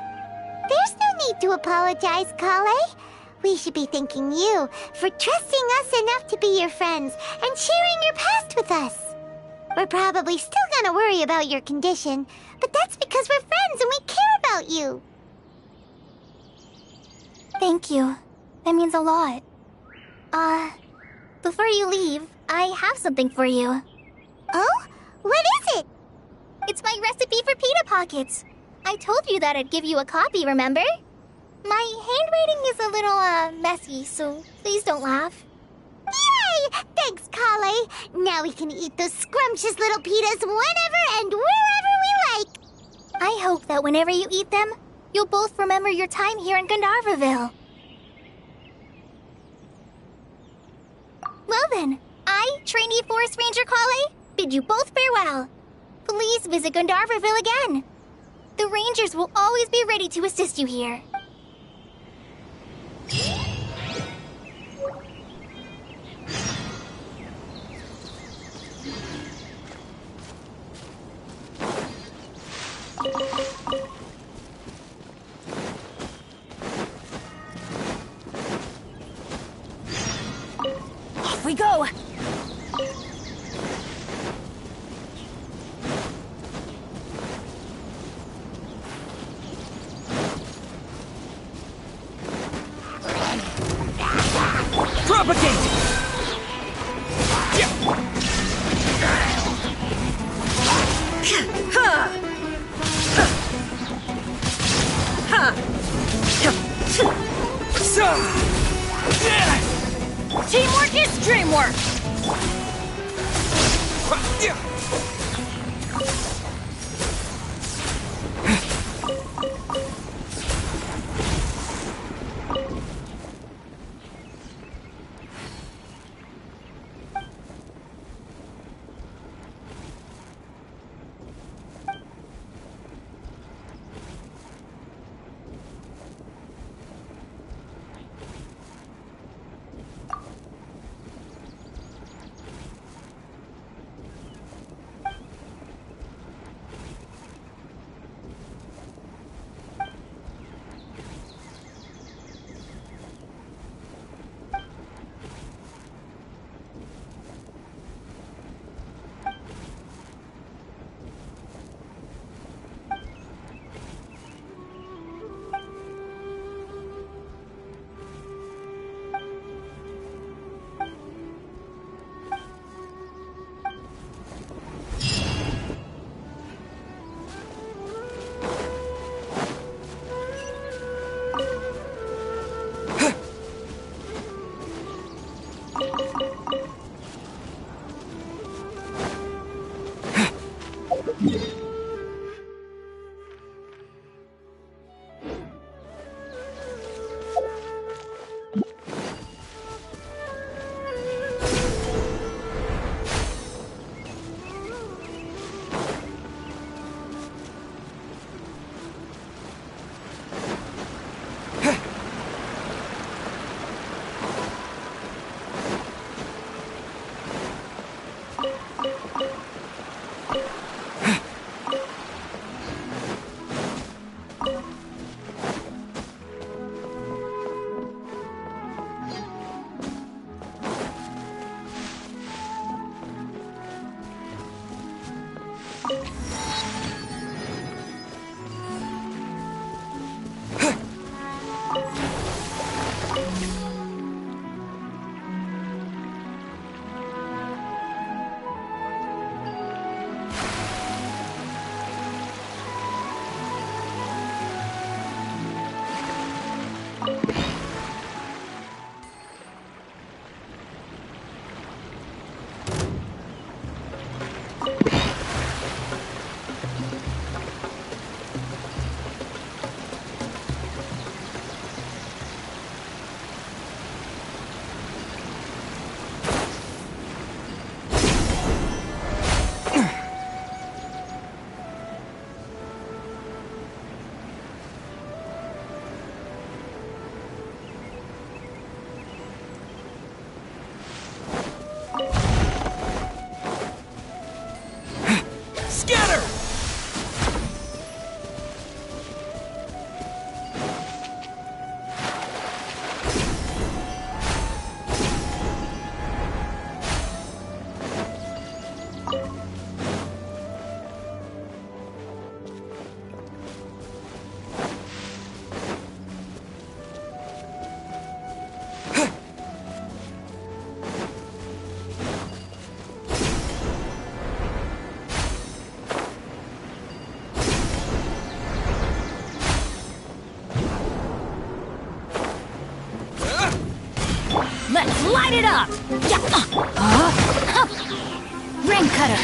There's no need to apologize, Kale. We should be thanking you for trusting us enough to be your friends and sharing your past with us. We're probably still gonna worry about your condition, but that's because we're friends and we care about you. Thank you. That means a lot. Before you leave, I have something for you. Oh? What is it? It's my recipe for pita pockets. I told you that I'd give you a copy, remember? My handwriting is a little, messy, so please don't laugh. Yay! Thanks, Kale. Now we can eat those scrumptious little pitas whenever and wherever we like. I hope that whenever you eat them, you'll both remember your time here in Gandharvaville. Well then, I, trainee Forest Ranger Kale, bid you both farewell. Please visit Gandharvaville again. The Rangers will always be ready to assist you here. Off we go! Propagate! Teamwork is dreamwork! Let's light it up! Rain cutter.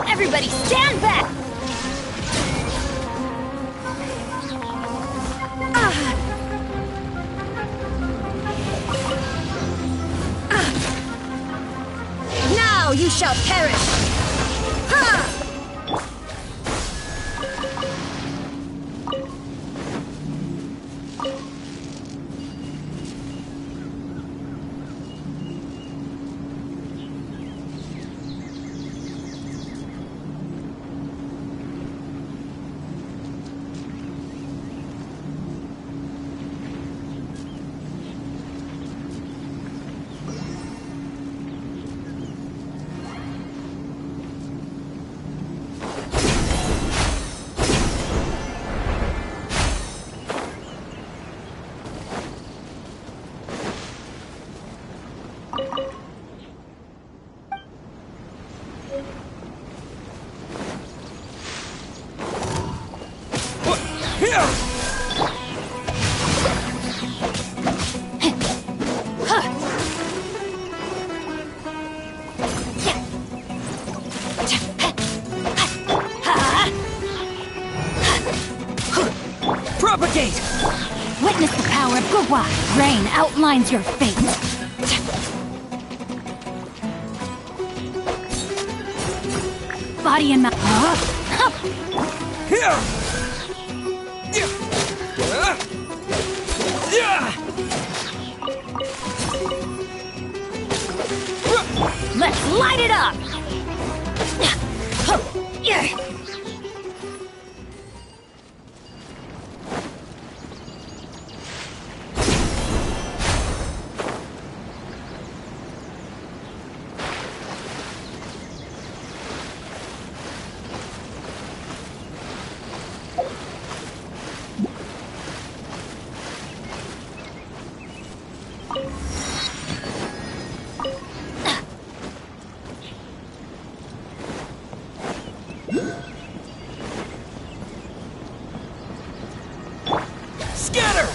Everybody stand back! Now you shall perish! Ha! Propagate! Witness the power of Gugwa. Rain outlines your fate. Body and mouth. Let's light it up! Scatter!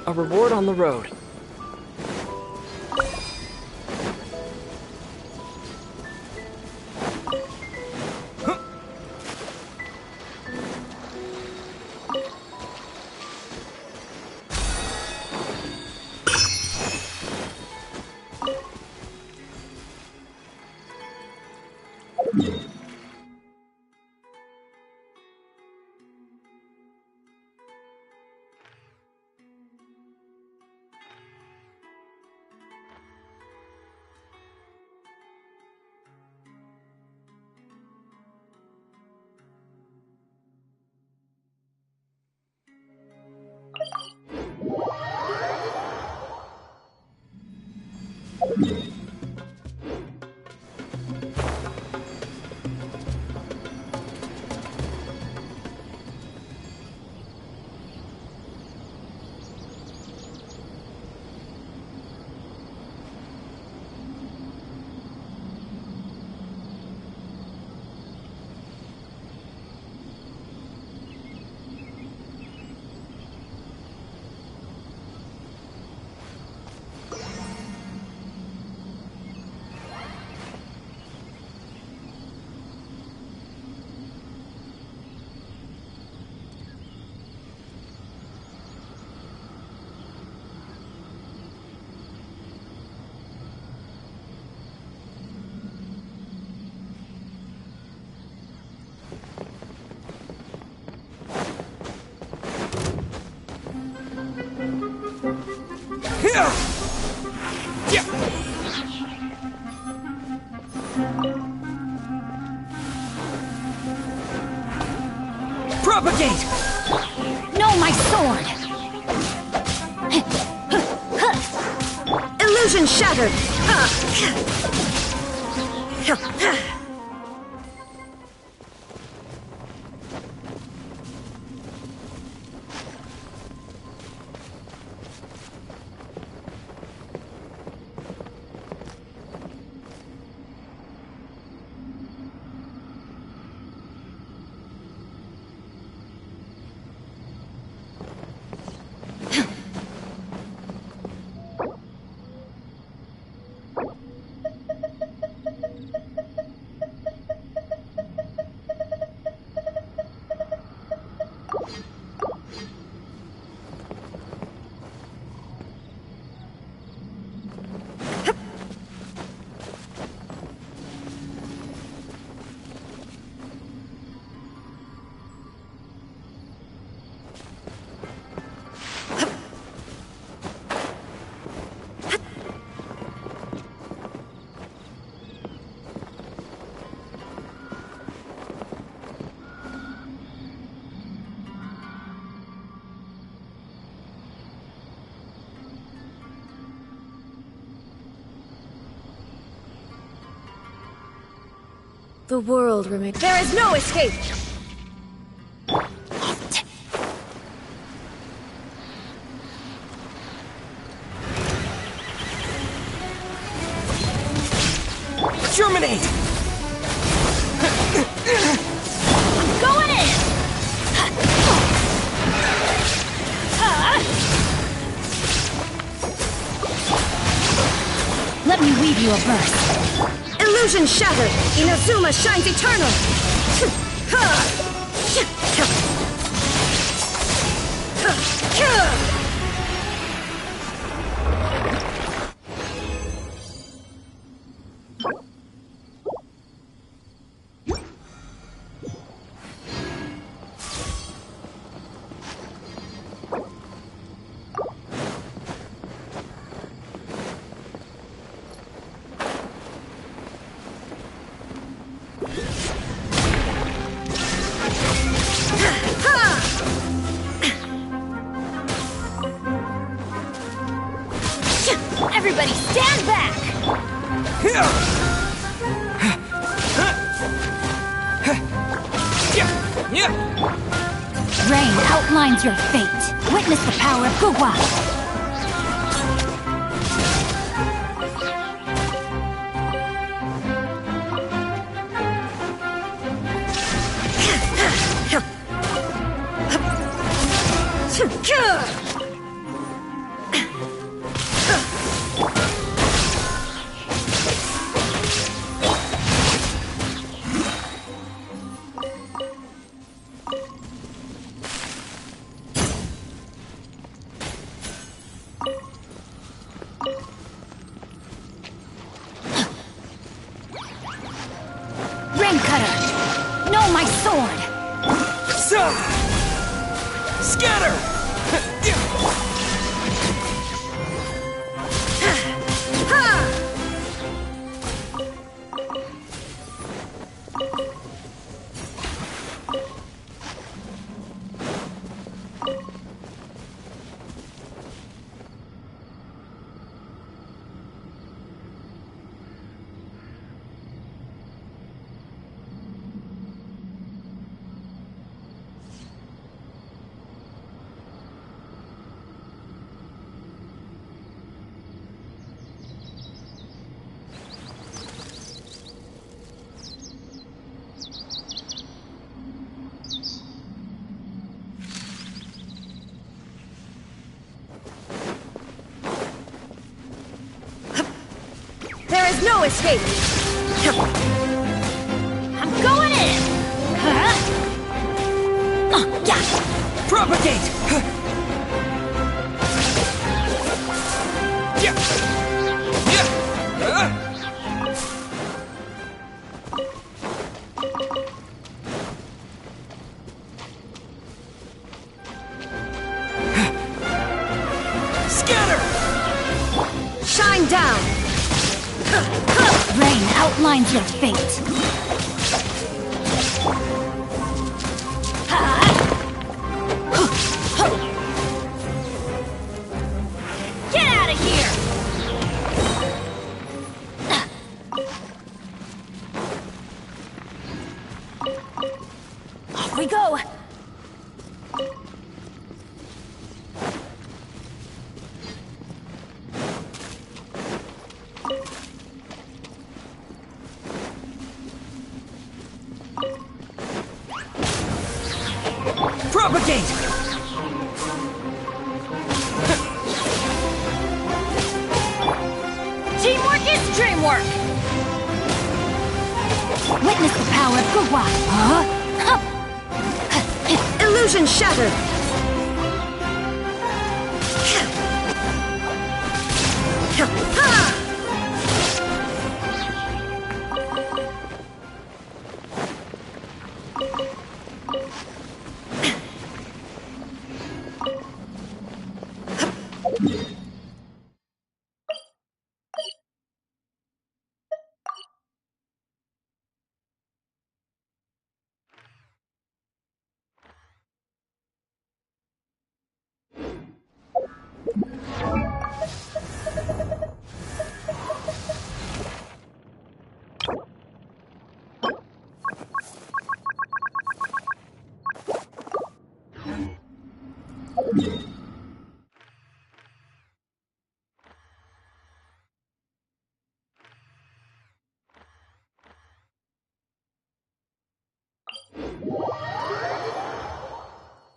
A reward on the road. Propagate! No, my sword! Illusion shattered! The world remains. There is no escape! Germinate! I'm going in! Let me weave you a verse. Illusion shattered! Inazuma shines eternal! Everybody stand back! Rain outlines your fate. Witness the power of Gugwa. Rain cutter! No, my sword! Scatter! There is no escape! I'm going in! Propagate! Scatter! Shine down! Rain outlines your fate. Get out of here! Off we go! Propagate! Teamwork is dreamwork! Witness the power of Gurwa. Illusion shattered!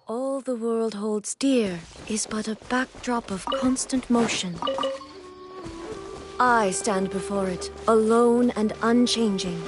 All the world holds dear is but a backdrop of constant motion. I stand before it, alone and unchanging.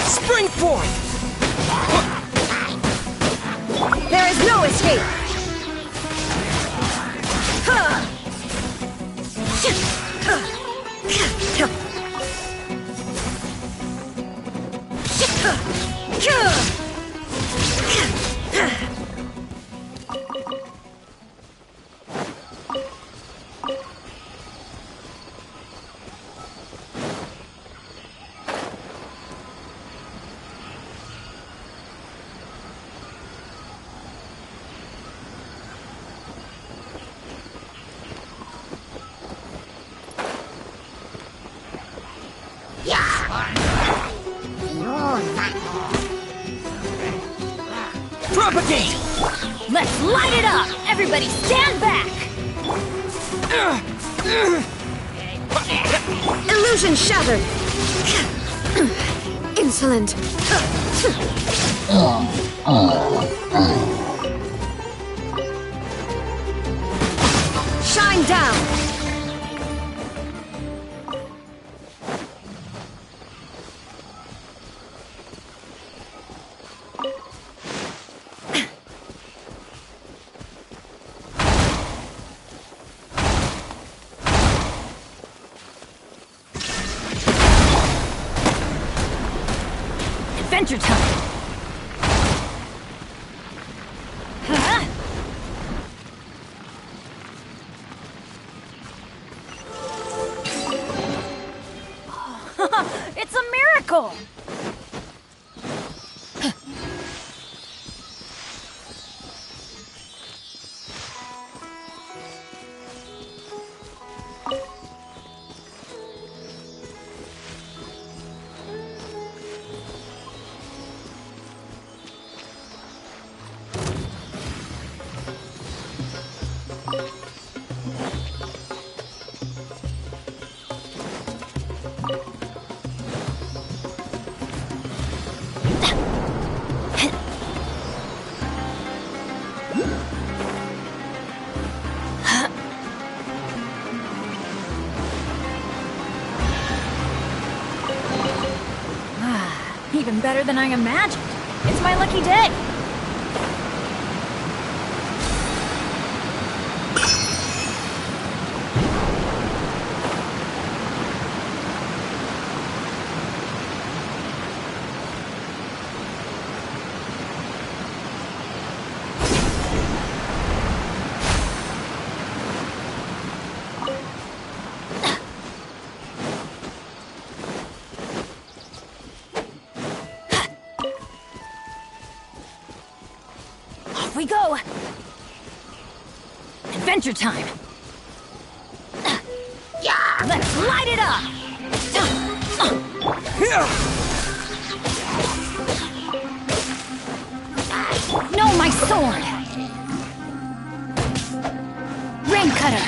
Spring forth! There is no escape! Propagate! Let's light it up! Everybody stand back! Illusion shattered! Insolent! Shine down! Adventure time! Huh? It's a miracle! even better than I imagined. It's my lucky day. We go! Adventure time! Yeah! Let's light it up! No, my sword! Rain cutter!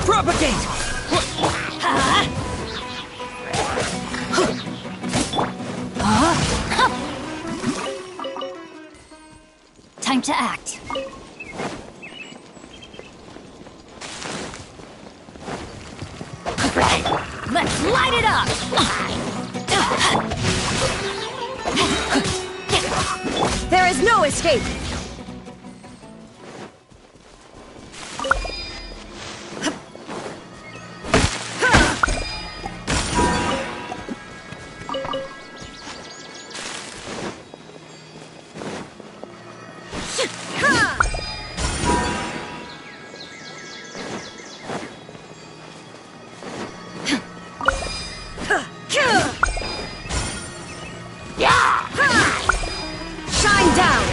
Propagate! Time to act. Let's light it up! There is no escape! Shine down!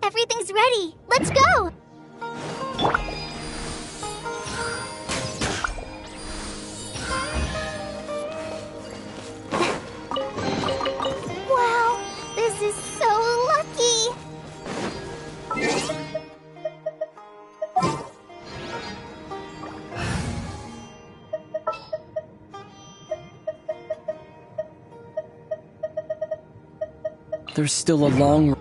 Everything's ready. Let's go! Wow, this is so lucky! There's still a long...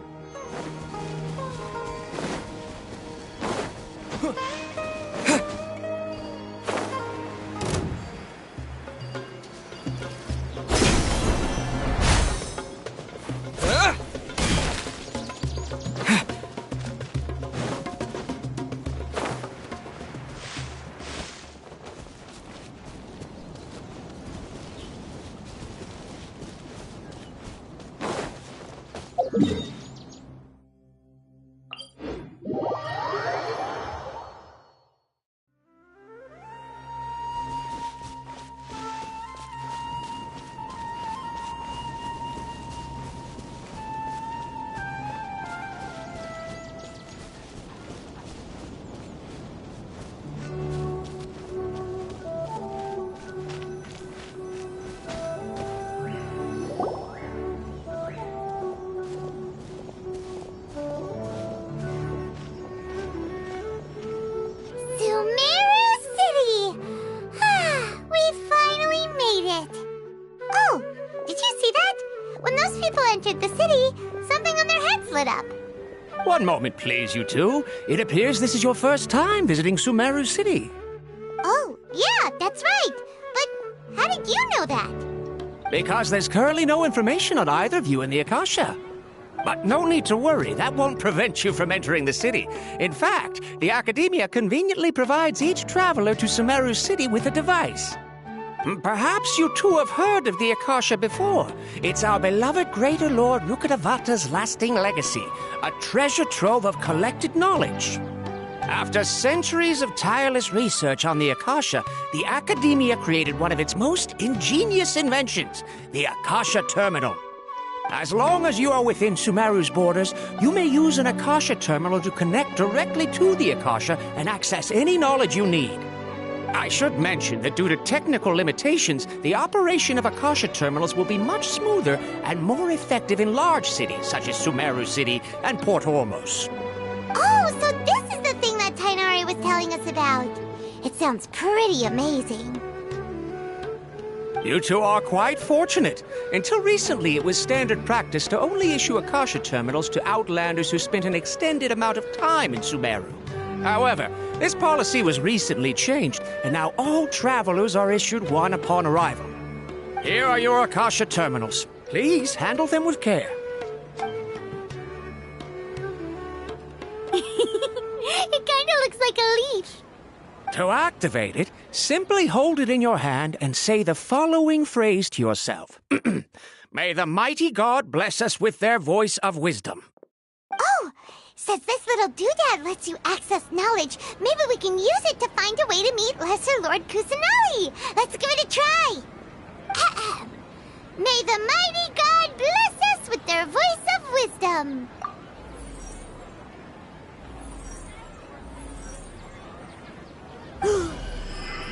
city, something on their heads lit up. One moment, please, you two. It appears this is your first time visiting Sumeru City. Oh, yeah, that's right. But how did you know that? Because there's currently no information on either of you in the Akasha. But no need to worry, that won't prevent you from entering the city. In fact, the Academia conveniently provides each traveler to Sumeru City with a device. Perhaps you two have heard of the Akasha before. It's our beloved Greater Lord Rukkhadevata's lasting legacy, a treasure trove of collected knowledge. After centuries of tireless research on the Akasha, the Academia created one of its most ingenious inventions, the Akasha Terminal. As long as you are within Sumeru's borders, you may use an Akasha Terminal to connect directly to the Akasha and access any knowledge you need. I should mention that due to technical limitations, the operation of Akasha Terminals will be much smoother and more effective in large cities such as Sumeru City and Port Ormos. Oh, so this is the thing that Tainari was telling us about. It sounds pretty amazing. You two are quite fortunate. Until recently, it was standard practice to only issue Akasha Terminals to outlanders who spent an extended amount of time in Sumeru. However, this policy was recently changed, and now all travelers are issued one upon arrival. Here are your Akasha Terminals. Please handle them with care. It kinda looks like a leaf. To activate it, simply hold it in your hand and say the following phrase to yourself. May the mighty God bless us with their voice of wisdom. Oh, since this little doodad lets you access knowledge, maybe we can use it to find a way to meet Lesser Lord Kusanali. Let's give it a try. Ahem. May the mighty God bless us with their voice of wisdom.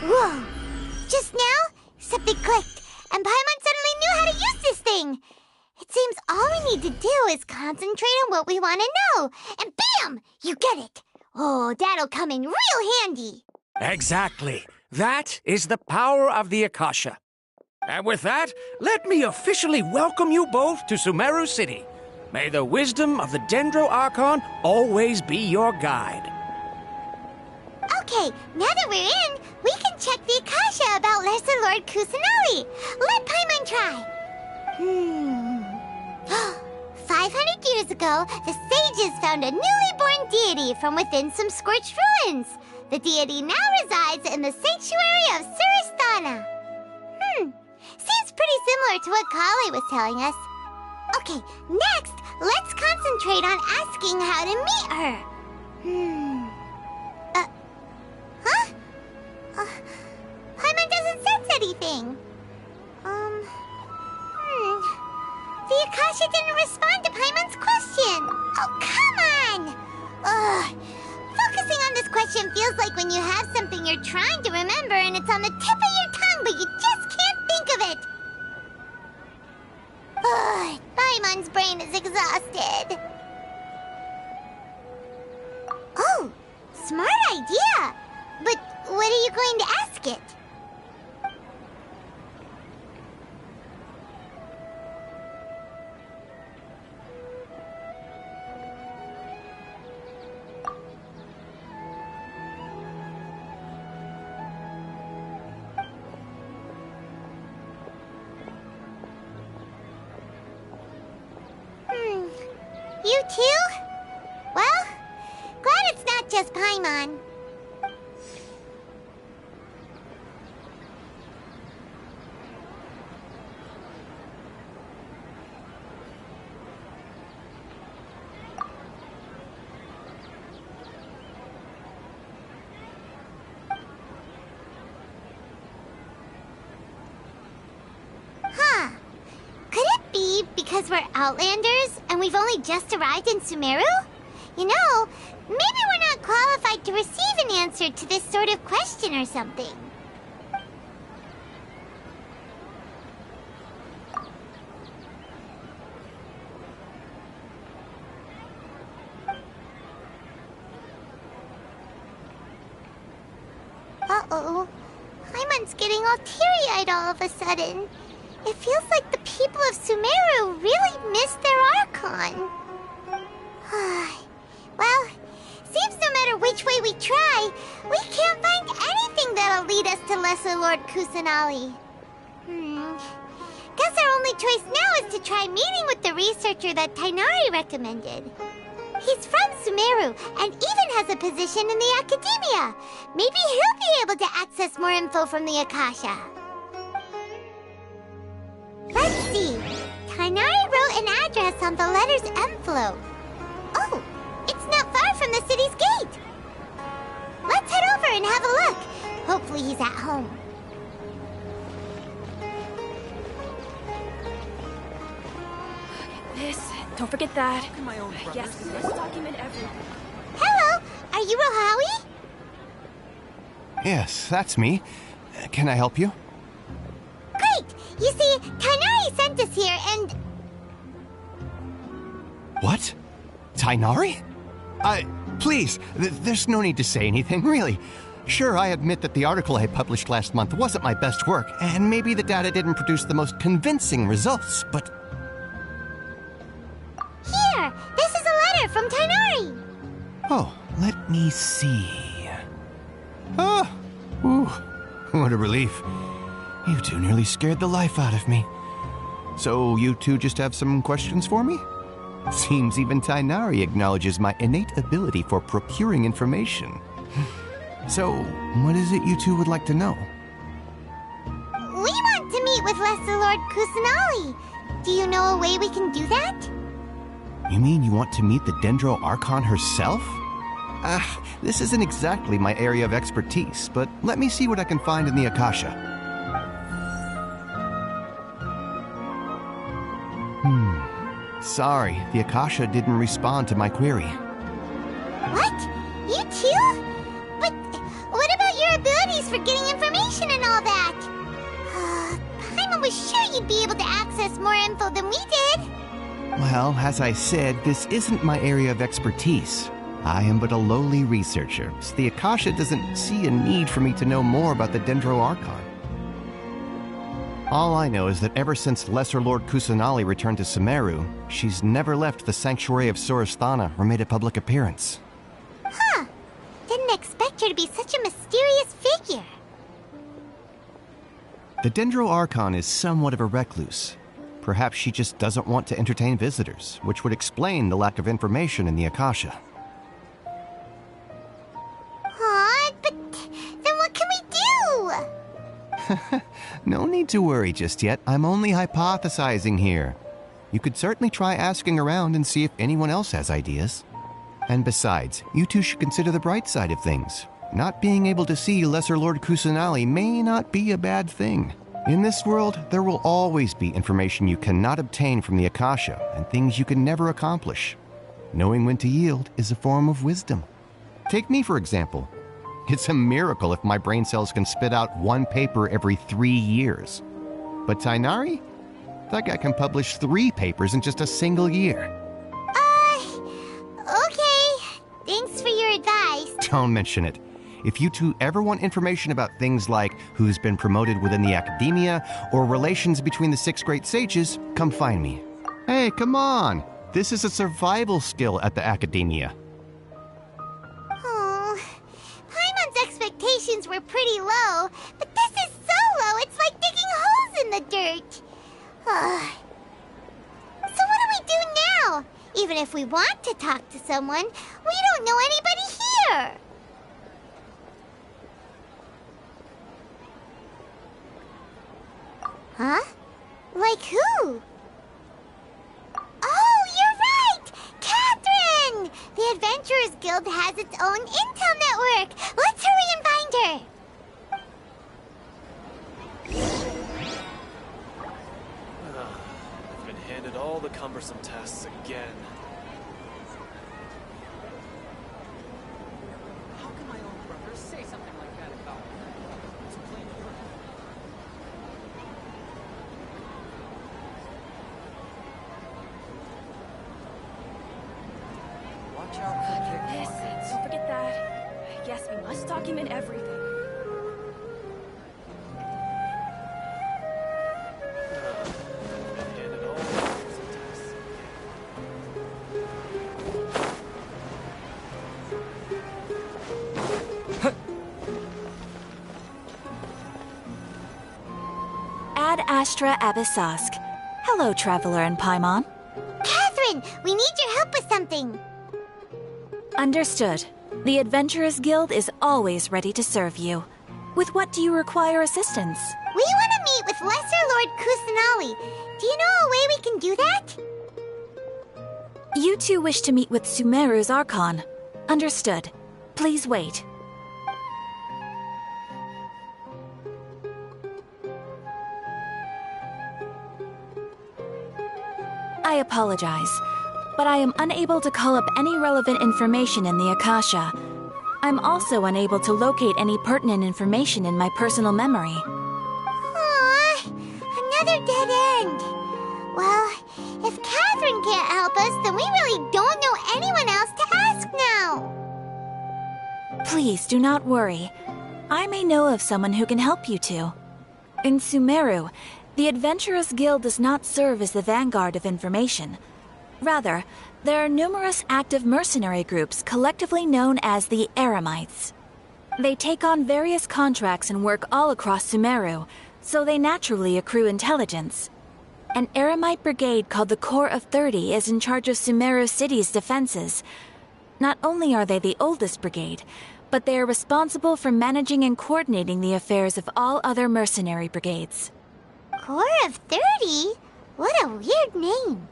Whoa! Just now, something clicked, and Paimon suddenly knew how to use this thing. It seems all we need to do is concentrate on what we want to know, and bam! You get it. Oh, that'll come in real handy. Exactly. That is the power of the Akasha. And with that, let me officially welcome you both to Sumeru City. May the wisdom of the Dendro Archon always be your guide. Okay, now that we're in, we can check the Akasha about Lesser Lord Kusanali. Let Paimon try. 500 years ago, the sages found a newly born deity from within some scorched ruins. The deity now resides in the sanctuary of Suristana. Seems pretty similar to what Kali was telling us. Okay, next, let's concentrate on asking how to meet her. Paimon doesn't sense anything. The Akasha didn't respond to Paimon's question. Oh, come on! Ugh. Focusing on this question feels like when you have something you're trying to remember and it's on the tip of your tongue, but you just can't think of it. Ugh. Paimon's brain is exhausted. Oh, smart idea. But what are you going to ask it? You too? Well, glad it's not just Paimon. Huh. Could it be because we're Outlanders and we've only just arrived in Sumeru? You know, maybe we're not qualified to receive an answer to this sort of question or something. Uh-oh. Paimon's getting all teary-eyed all of a sudden. It feels like the people of Sumeru really missed their Archon. Well, seems no matter which way we try, we can't find anything that'll lead us to Lesser Lord Kusanali. Guess our only choice now is to try meeting with the researcher that Tainari recommended. He's from Sumeru and even has a position in the Academia. Maybe he'll be able to access more info from the Akasha. Let's see. Tainari wrote an address on the letter's envelope. Oh, it's not far from the city's gate. Let's head over and have a look. Hopefully he's at home. This. Don't forget that. Yes, we must document everything. Hello, are you Rohawi? Yes, that's me. Can I help you? Great! You see, Tainari sent us here and... What? Tainari? Please, there's no need to say anything, really. Sure, I admit that the article I published last month wasn't my best work, and maybe the data didn't produce the most convincing results, but... Here! This is a letter from Tainari! Oh, let me see... Oh! Ooh, what a relief. You two nearly scared the life out of me. So you two just have some questions for me? Seems even Tainari acknowledges my innate ability for procuring information. So, what is it you two would like to know? We want to meet with Lesser Lord Kusanali. Do you know a way we can do that? You mean you want to meet the Dendro Archon herself? This isn't exactly my area of expertise, but let me see what I can find in the Akasha. Sorry, the Akasha didn't respond to my query. What? You too? But what about your abilities for getting information and all that? Paimon was sure you'd be able to access more info than we did. Well, as I said, this isn't my area of expertise. I am but a lowly researcher, so the Akasha doesn't see a need for me to know more about the Dendro Archon. All I know is that ever since Lesser Lord Kusanali returned to Sumeru, she's never left the Sanctuary of Sorasthana or made a public appearance. Huh. Didn't expect her to be such a mysterious figure. The Dendro Archon is somewhat of a recluse. Perhaps she just doesn't want to entertain visitors, which would explain the lack of information in the Akasha. But then what can we do? No need to worry just yet. I'm only hypothesizing here. You could certainly try asking around and see if anyone else has ideas. And besides, you two should consider the bright side of things. Not being able to see Lesser Lord Kusanali may not be a bad thing. In this world, there will always be information you cannot obtain from the Akasha and things you can never accomplish. Knowing when to yield is a form of wisdom. Take me, for example. It's a miracle if my brain cells can spit out one paper every 3 years. But Tainari? That guy can publish 3 papers in just a single year. Okay. Thanks for your advice. Don't mention it. If you two ever want information about things like who's been promoted within the Academia or relations between the 6 great sages, come find me. Hey, come on! This is a survival skill at the Academia. Expectations were pretty low, but this is so low, it's like digging holes in the dirt. So what do we do now? Even if we want to talk to someone, we don't know anybody here. Huh? Like who? Oh, you're right! Catherine! The Adventurers Guild has its own intel network. Let's hurry and find her. I've been handed all the cumbersome tasks again. How can my own brother say something like that about me? It's plain Watch out for this. Don't forget that. Yes, we must document everything. Astra Abyssosk. Hello, Traveler and Paimon. Catherine, we need your help with something. Understood. The Adventurers Guild is always ready to serve you. With what do you require assistance? We want to meet with Lesser Lord Kusanali. Do you know a way we can do that? You two wish to meet with Sumeru's Archon. Understood. Please wait. I apologize, but I am unable to call up any relevant information in the Akasha. I'm also unable to locate any pertinent information in my personal memory. Aww, another dead end. Well, if Catherine can't help us, then we really don't know anyone else to ask now. Please do not worry. I may know of someone who can help you two. In Sumeru, the Adventurers Guild does not serve as the vanguard of information. Rather, there are numerous active mercenary groups collectively known as the Eremites. They take on various contracts and work all across Sumeru, so they naturally accrue intelligence. An Eremite brigade called the Corps of 30 is in charge of Sumeru City's defenses. Not only are they the oldest brigade, but they are responsible for managing and coordinating the affairs of all other mercenary brigades. Corps of 30? What a weird name.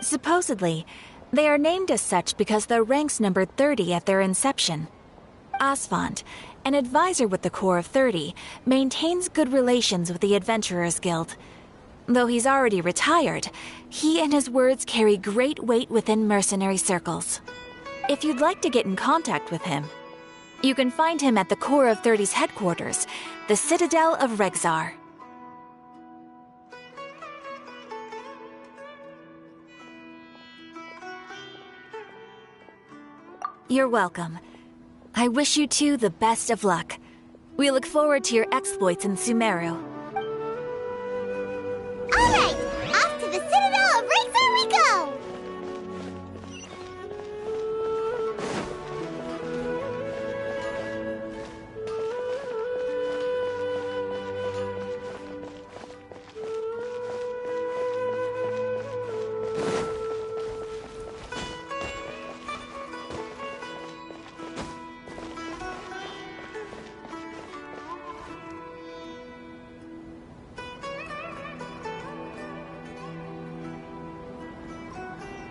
Supposedly, they are named as such because their ranks numbered 30 at their inception. Asfand, an advisor with the Corps of 30, maintains good relations with the Adventurers Guild. Though he's already retired, he and his words carry great weight within mercenary circles. If you'd like to get in contact with him, you can find him at the Corps of 30's headquarters, the Citadel of Regzar. You're welcome. I wish you two the best of luck. We look forward to your exploits in Sumeru. All right, off to the Citadel of Regzar we go!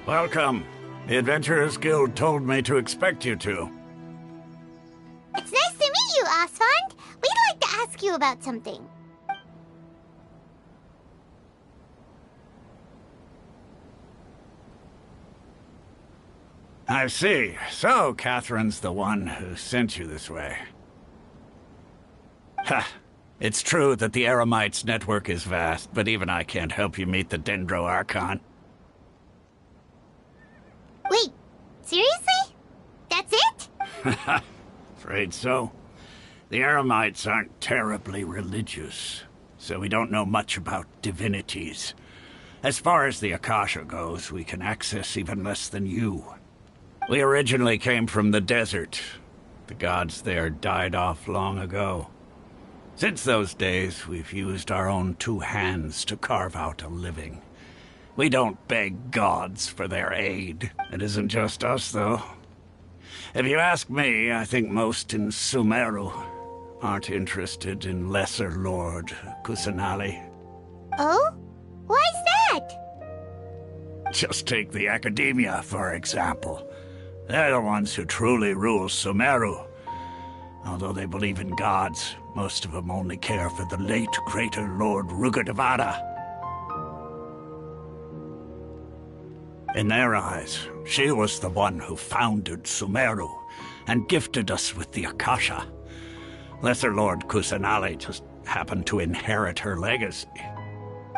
Welcome. The Adventurers Guild told me to expect you two. It's nice to meet you, Asfand. We'd like to ask you about something. I see. So, Catherine's the one who sent you this way. Ha! It's true that the Eremites' network is vast, but even I can't help you meet the Dendro Archon. Wait, seriously? That's it? Afraid so. The Eremites aren't terribly religious, so we don't know much about divinities. As far as the Akasha goes, we can access even less than you. We originally came from the desert. The gods there died off long ago. Since those days, we've used our own two hands to carve out a living. We don't beg gods for their aid. It isn't just us, though. If you ask me, I think most in Sumeru aren't interested in Lesser Lord Kusanali. Oh? Why's that? Just take the Academia, for example. They're the ones who truly rule Sumeru. Although they believe in gods, most of them only care for the late Greater Lord Rukkhadevata. In their eyes, she was the one who founded Sumeru and gifted us with the Akasha. Lesser Lord Kusanali just happened to inherit her legacy.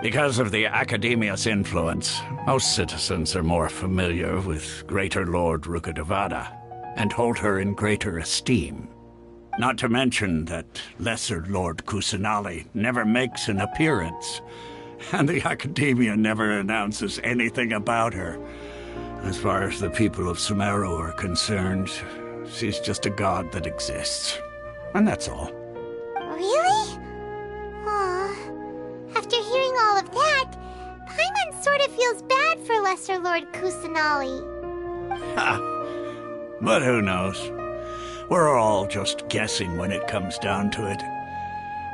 Because of the Academia's influence, most citizens are more familiar with Greater Lord Rukkhadevata and hold her in greater esteem. Not to mention that Lesser Lord Kusanali never makes an appearance, and the Academia never announces anything about her. As far as the people of Sumeru are concerned, she's just a god that exists. And that's all. Really? Lesser Lord Kusanali. Ha! But who knows? We're all just guessing when it comes down to it.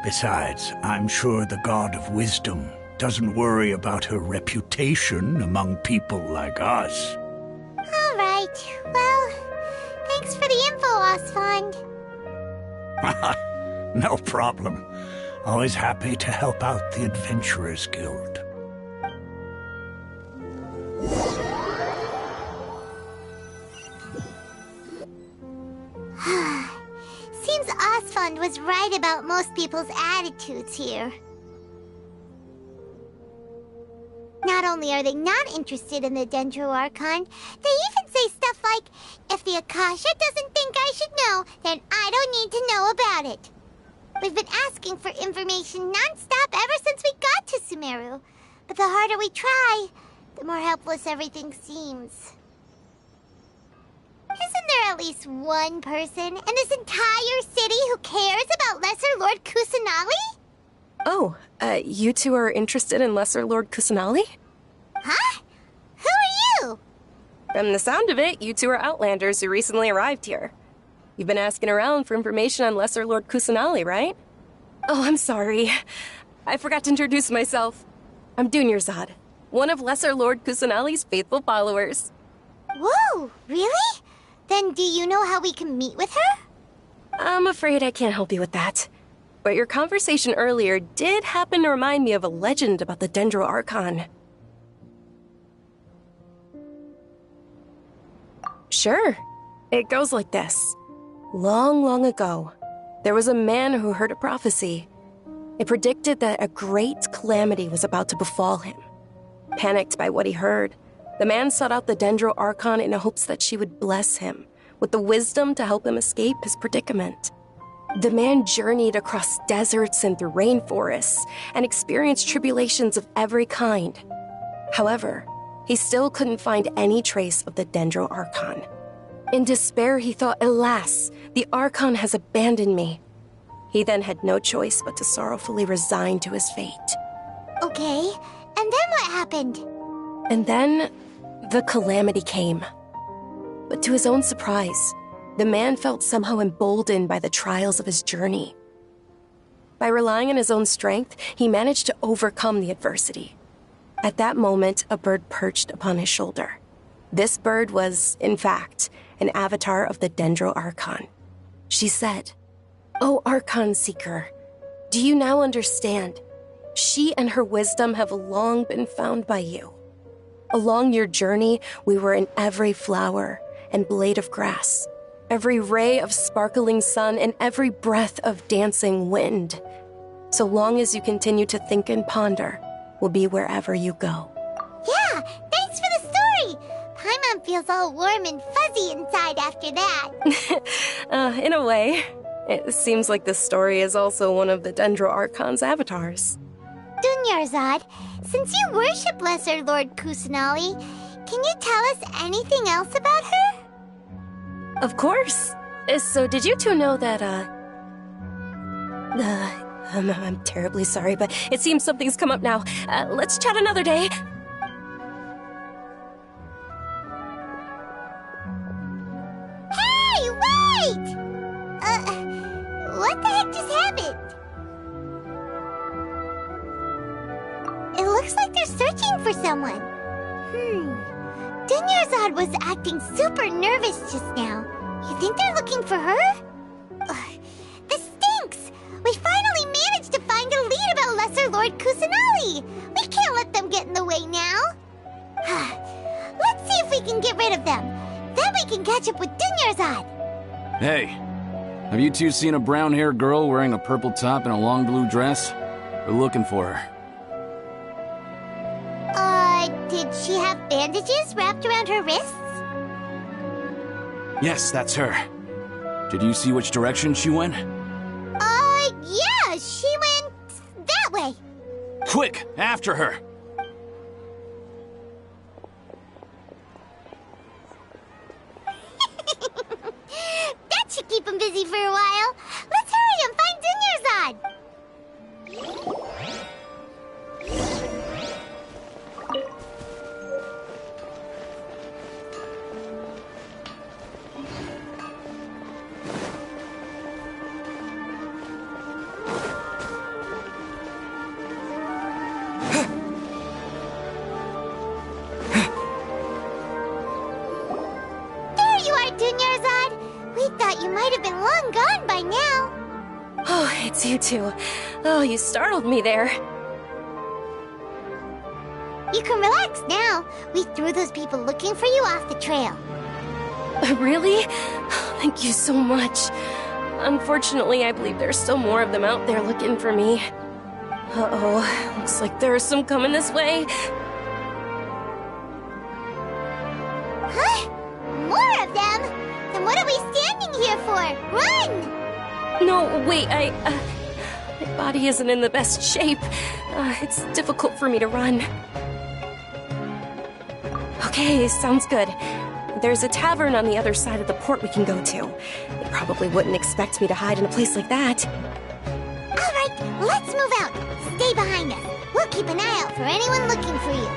Besides, I'm sure the God of Wisdom doesn't worry about her reputation among people like us. All right. Well, thanks for the info, Osfond. No problem. Always happy to help out the Adventurers Guild. Seems Osfond was right about most people's attitudes here. Not only are they not interested in the Dendro Archon, they even say stuff like, if the Akasha doesn't think I should know, then I don't need to know about it. We've been asking for information non-stop ever since we got to Sumeru. But the harder we try, the more helpless everything seems. Isn't there at least one person in this entire city who cares about Lesser Lord Kusanali? Oh, you two are interested in Lesser Lord Kusanali? Huh? Who are you? From the sound of it, you two are Outlanders who recently arrived here. You've been asking around for information on Lesser Lord Kusanali, right? Oh, I'm sorry. I forgot to introduce myself. I'm Dunyarzad, one of Lesser Lord Kusanali's faithful followers. Whoa, really? Then do you know how we can meet with her? I'm afraid I can't help you with that. But your conversation earlier did happen to remind me of a legend about the Dendro Archon. Sure. It goes like this. Long, long ago, there was a man who heard a prophecy. It predicted that a great calamity was about to befall him. Panicked by what he heard, the man sought out the Dendro Archon in hopes that she would bless him with the wisdom to help him escape his predicament. The man journeyed across deserts and through rainforests and experienced tribulations of every kind. However, he still couldn't find any trace of the Dendro Archon. In despair, he thought, alas, the Archon has abandoned me. He then had no choice but to sorrowfully resign to his fate. Okay, and then what happened? And then, the calamity came. But to his own surprise, the man felt somehow emboldened by the trials of his journey. By relying on his own strength, he managed to overcome the adversity. At that moment, a bird perched upon his shoulder. This bird was, in fact, an avatar of the Dendro Archon. She said, "O Archon Seeker, do you now understand? She and her wisdom have long been found by you. Along your journey, we were in every flower and blade of grass, every ray of sparkling sun, and every breath of dancing wind. So long as you continue to think and ponder, we'll be wherever you go." Yeah, thanks for the story! Paimon feels all warm and fuzzy inside after that. In a way. It seems like this story is also one of the Dendro Archon's avatars. Dunyarzad, since you worship Lesser Lord Kusanali, can you tell us anything else about her? Of course. So did you two know that, I'm terribly sorry, but it seems something's come up now. Let's chat another day. Hey, wait! What the heck just happened? It looks like they're searching for someone. Dunyarzad was acting super nervous just now. You think they're looking for her? This stinks! We finally managed to find a lead about Lesser Lord Kusanali! We can't let them get in the way now! Let's see if we can get rid of them. Then we can catch up with Dunyarzad! Hey, have you two seen a brown-haired girl wearing a purple top and a long blue dress? We're looking for her. Did she have bandages wrapped around her wrists? Yes, that's her. Did you see which direction she went? Yeah, she went that way. Quick, after her! That should keep him busy for a while. Let's hurry and find Dunyarzad. it's you two. Oh, you startled me there. You can relax now. We threw those people looking for you off the trail. Really? Thank you so much. Unfortunately, I believe there's still more of them out there looking for me. Uh-oh, looks like there's some coming this way. Huh? More of them? Then what are we standing here for? Run! No, wait, my body isn't in the best shape. It's difficult for me to run. Okay, sounds good. There's a tavern on the other side of the port we can go to. They probably wouldn't expect me to hide in a place like that. All right, let's move out. Stay behind us. We'll keep an eye out for anyone looking for you.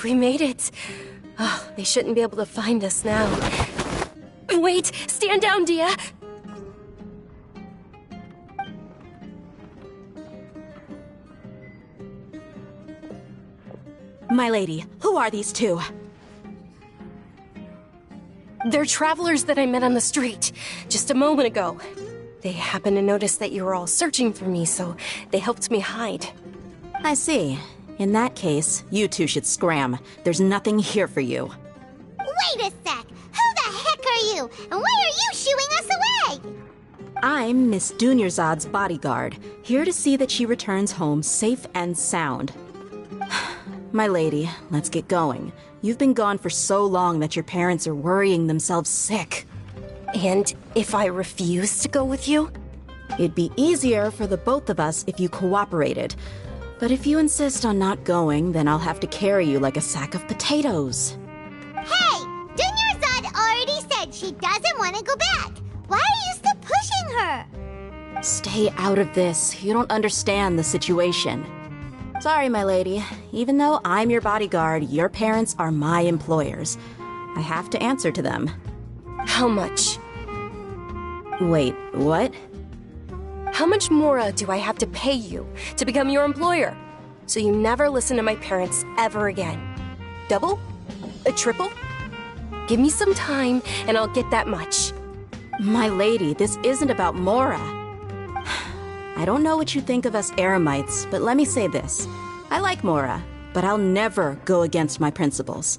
We made it. Oh, they shouldn't be able to find us now. Wait! Stand down, Dia! My lady, who are these two? They're travelers that I met on the street just a moment ago. They happened to notice that you were all searching for me, so they helped me hide. I see. In that case, you two should scram. There's nothing here for you. Wait a sec! Who the heck are you? And why are you shooing us away? I'm Miss Dunyarzad's bodyguard, here to see that she returns home safe and sound. My lady, let's get going. You've been gone for so long that your parents are worrying themselves sick. And if I refuse to go with you? It'd be easier for the both of us if you cooperated. But if you insist on not going, then I'll have to carry you like a sack of potatoes. Hey! Dunyarzad already said she doesn't want to go back. Why are you still pushing her? Stay out of this. You don't understand the situation. Sorry, my lady. Even though I'm your bodyguard, your parents are my employers. I have to answer to them. How much? Wait, what? How much more do I have to pay you to become your employer? So you never listen to my parents ever again. Double? A triple? Give me some time and I'll get that much. My lady, this isn't about Mora. I don't know what you think of us Eremites, but let me say this. I like Mora, but I'll never go against my principles.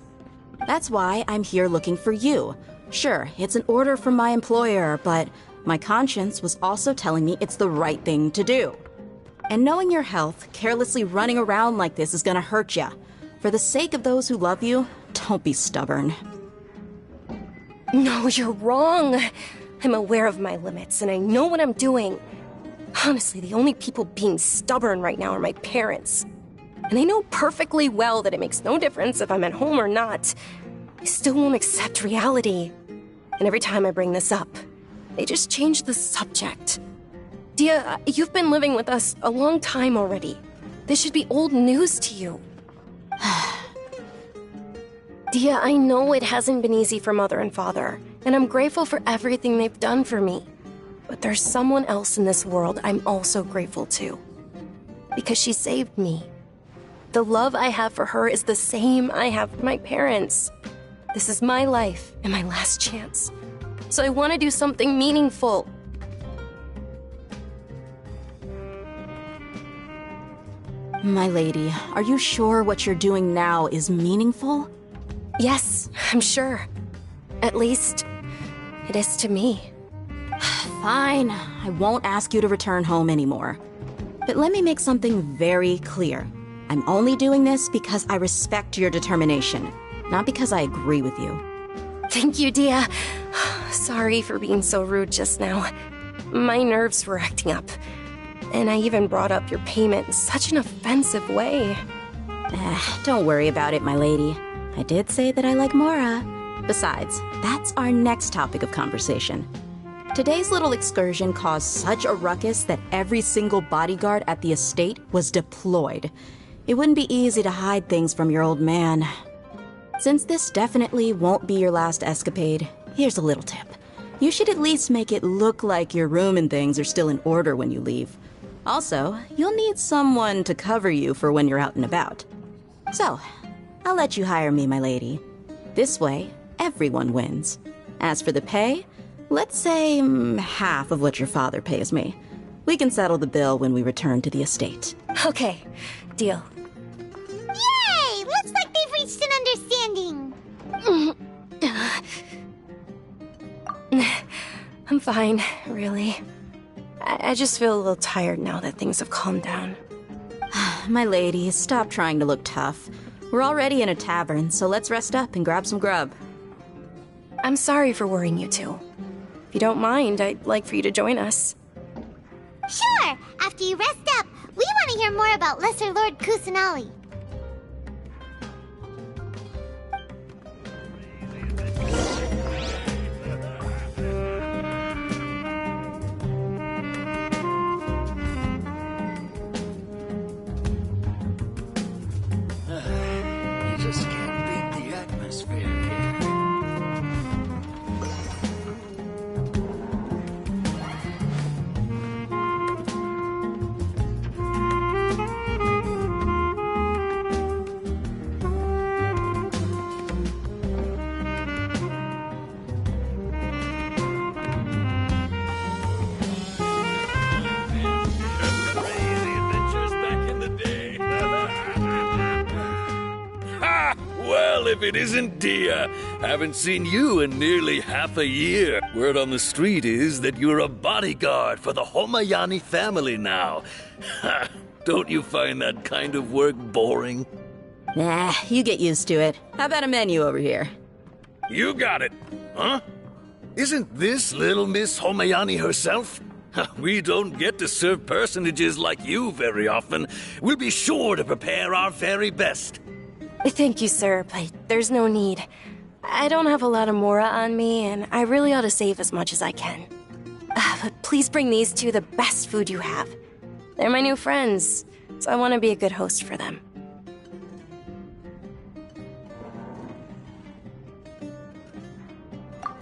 That's why I'm here looking for you. Sure, it's an order from my employer, but my conscience was also telling me it's the right thing to do. And knowing your health, carelessly running around like this is gonna hurt ya. For the sake of those who love you, don't be stubborn. No, you're wrong. I'm aware of my limits, and I know what I'm doing. Honestly, the only people being stubborn right now are my parents. And they know perfectly well that it makes no difference if I'm at home or not. They still won't accept reality. And every time I bring this up, they just change the subject. Dia, you've been living with us a long time already. This should be old news to you. Dia, I know it hasn't been easy for Mother and Father, and I'm grateful for everything they've done for me. But there's someone else in this world I'm also grateful to. Because she saved me. The love I have for her is the same I have for my parents. This is my life and my last chance. So I want to do something meaningful. My lady, are you sure what you're doing now is meaningful? Yes, I'm sure. At least, it is to me. Fine, I won't ask you to return home anymore. But let me make something very clear. I'm only doing this because I respect your determination, not because I agree with you. Thank you, Dia. Sorry for being so rude just now. My nerves were acting up. And I even brought up your payment in such an offensive way. Don't worry about it, my lady. I did say that I like Mora. Besides, that's our next topic of conversation. Today's little excursion caused such a ruckus that every single bodyguard at the estate was deployed. It wouldn't be easy to hide things from your old man. Since this definitely won't be your last escapade, here's a little tip. You should at least make it look like your room and things are still in order when you leave. Also, you'll need someone to cover you for when you're out and about. So, I'll let you hire me, my lady. This way, everyone wins. As for the pay, let's say half of what your father pays me. We can settle the bill when we return to the estate. Okay, deal. Yay! Looks like they've reached an understanding. I'm fine, really. I just feel a little tired now that things have calmed down. My lady, stop trying to look tough. We're already in a tavern, so let's rest up and grab some grub. I'm sorry for worrying you two. If you don't mind, I'd like for you to join us. Sure! After you rest up, we want to hear more about Lesser Lord Kusanali. You just can't beat the atmosphere here. Well, if it isn't Dia. Haven't seen you in nearly half a year. Word on the street is that you're a bodyguard for the Homayani family now. Don't you find that kind of work boring? Nah, you get used to it. How about a menu over here? You got it. Huh? Isn't this little Miss Homayani herself? We don't get to serve personages like you very often. We'll be sure to prepare our very best. Thank you, sir, but there's no need. I don't have a lot of Mora on me, and I really ought to save as much as I can. But please bring these two the best food you have. They're my new friends, so I want to be a good host for them.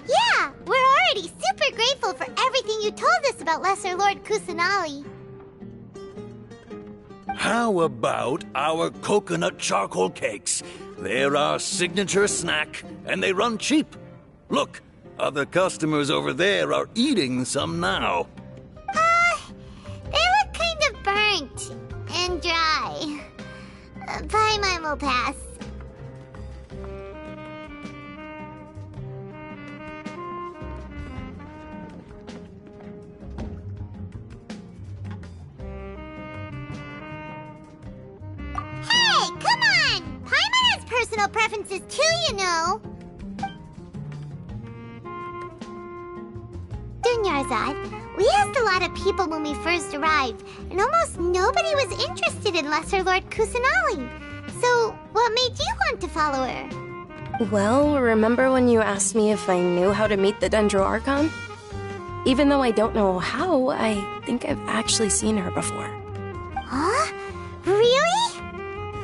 Yeah, we're already super grateful for everything you told us about Lesser Lord Kusanali. How about our coconut charcoal cakes? They're our signature snack, and they run cheap. Look, other customers over there are eating some now. They look kind of burnt and dry. Paimon will pass. Hey, come on! Paimon has personal preferences too, you know. Dunyarzad, we asked a lot of people when we first arrived, and almost nobody was interested in Lesser Lord Kusanali. So, what made you want to follow her? Well, remember when you asked me if I knew how to meet the Dendro Archon? Even though I don't know how, I think I've actually seen her before. Huh? Really?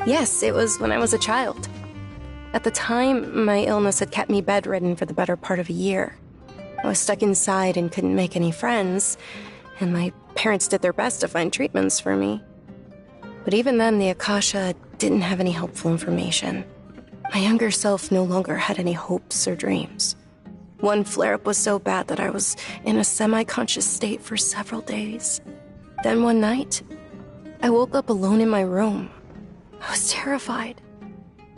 Yes, it was when I was a child. At the time, my illness had kept me bedridden for the better part of a year. I was stuck inside and couldn't make any friends, and my parents did their best to find treatments for me. But even then, the Akasha didn't have any helpful information. My younger self no longer had any hopes or dreams. One flare-up was so bad that I was in a semi-conscious state for several days. Then one night, I woke up alone in my room. I was terrified.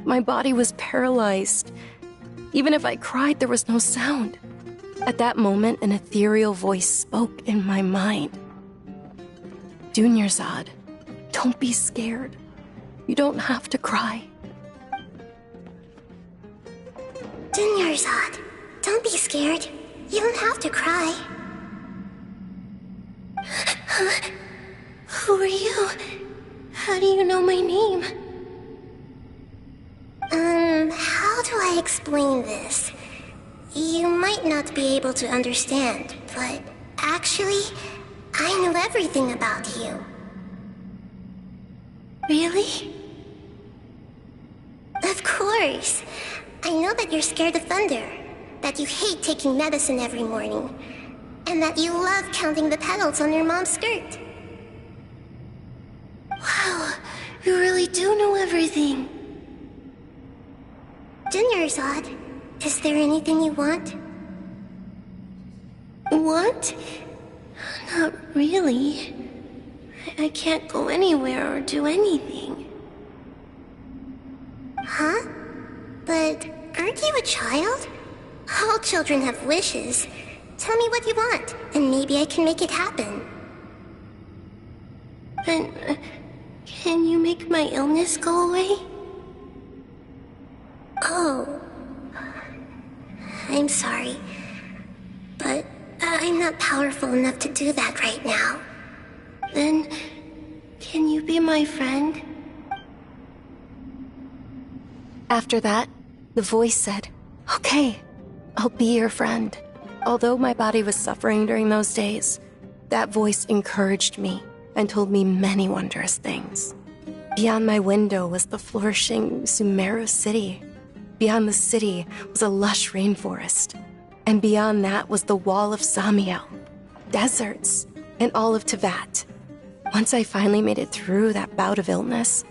My body was paralyzed. Even if I cried, there was no sound. At that moment, an ethereal voice spoke in my mind. Dunyarzad, don't be scared. You don't have to cry. Dunyarzad, don't be scared. You don't have to cry. Who are you? How do you know my name? do I explain this? You might not be able to understand, but actually, I know everything about you. Really? Of course. I know that you're scared of thunder, that you hate taking medicine every morning, and that you love counting the petals on your mom's skirt. Wow, you really do know everything. Dunyarzad, is there anything you want? Want? Not really. I can't go anywhere or do anything. Huh? But aren't you a child? All children have wishes. Tell me what you want, and maybe I can make it happen. But, can you make my illness go away? Oh. I'm sorry. But I'm not powerful enough to do that right now. Then, can you be my friend? After that, the voice said, "Okay, I'll be your friend." Although my body was suffering during those days, that voice encouraged me and told me many wondrous things. Beyond my window was the flourishing Sumeru city. Beyond the city was a lush rainforest. And beyond that was the wall of Samiel, deserts, and all of Tevat. Once I finally made it through that bout of illness,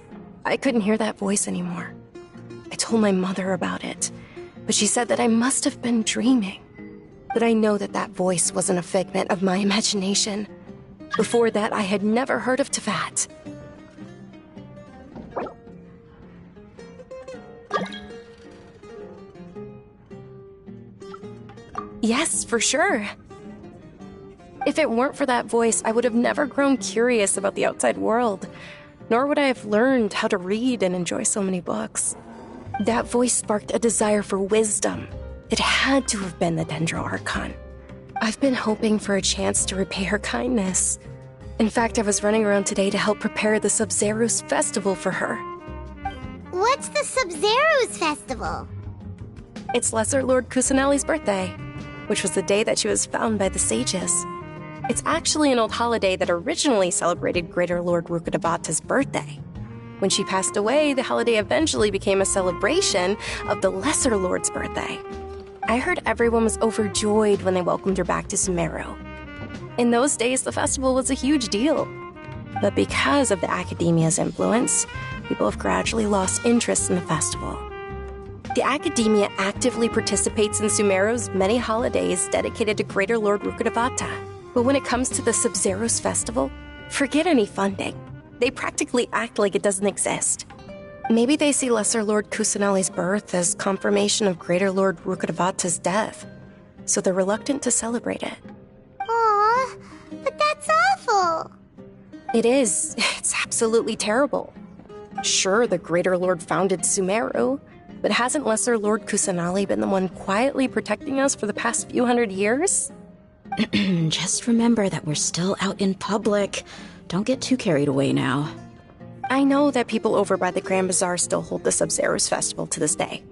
I couldn't hear that voice anymore. I told my mother about it, but she said that I must have been dreaming. But I know that that voice wasn't a figment of my imagination. Before that, I had never heard of Tevat. Yes, for sure. If it weren't for that voice, I would have never grown curious about the outside world, nor would I have learned how to read and enjoy so many books. That voice sparked a desire for wisdom. It had to have been the Dendro Archon. I've been hoping for a chance to repay her kindness. In fact, I was running around today to help prepare the Sub-Zerus festival for her. What's the Sub-Zerus festival? It's Lesser Lord Kusanali's birthday, which was the day that she was found by the sages. It's actually an old holiday that originally celebrated Greater Lord Rukkhadevata's birthday. When she passed away, the holiday eventually became a celebration of the Lesser Lord's birthday. I heard everyone was overjoyed when they welcomed her back to Sumeru. In those days, the festival was a huge deal. But because of the Academia's influence, people have gradually lost interest in the festival. The Academia actively participates in Sumeru's many holidays dedicated to Greater Lord Rukkhadevata. But when it comes to the Sub-Zerus festival, forget any funding. They practically act like it doesn't exist. Maybe they see Lesser Lord Kusanali's birth as confirmation of Greater Lord Rukkhadevata's death, so they're reluctant to celebrate it. Aww, but that's awful. It is. It's absolutely terrible. Sure, the Greater Lord founded Sumeru, but hasn't Lesser Lord Kusanali been the one quietly protecting us for the past few hundred years? Just remember that we're still out in public. Don't get too carried away now. I know that people over by the Grand Bazaar still hold the Sub-Zerus festival to this day.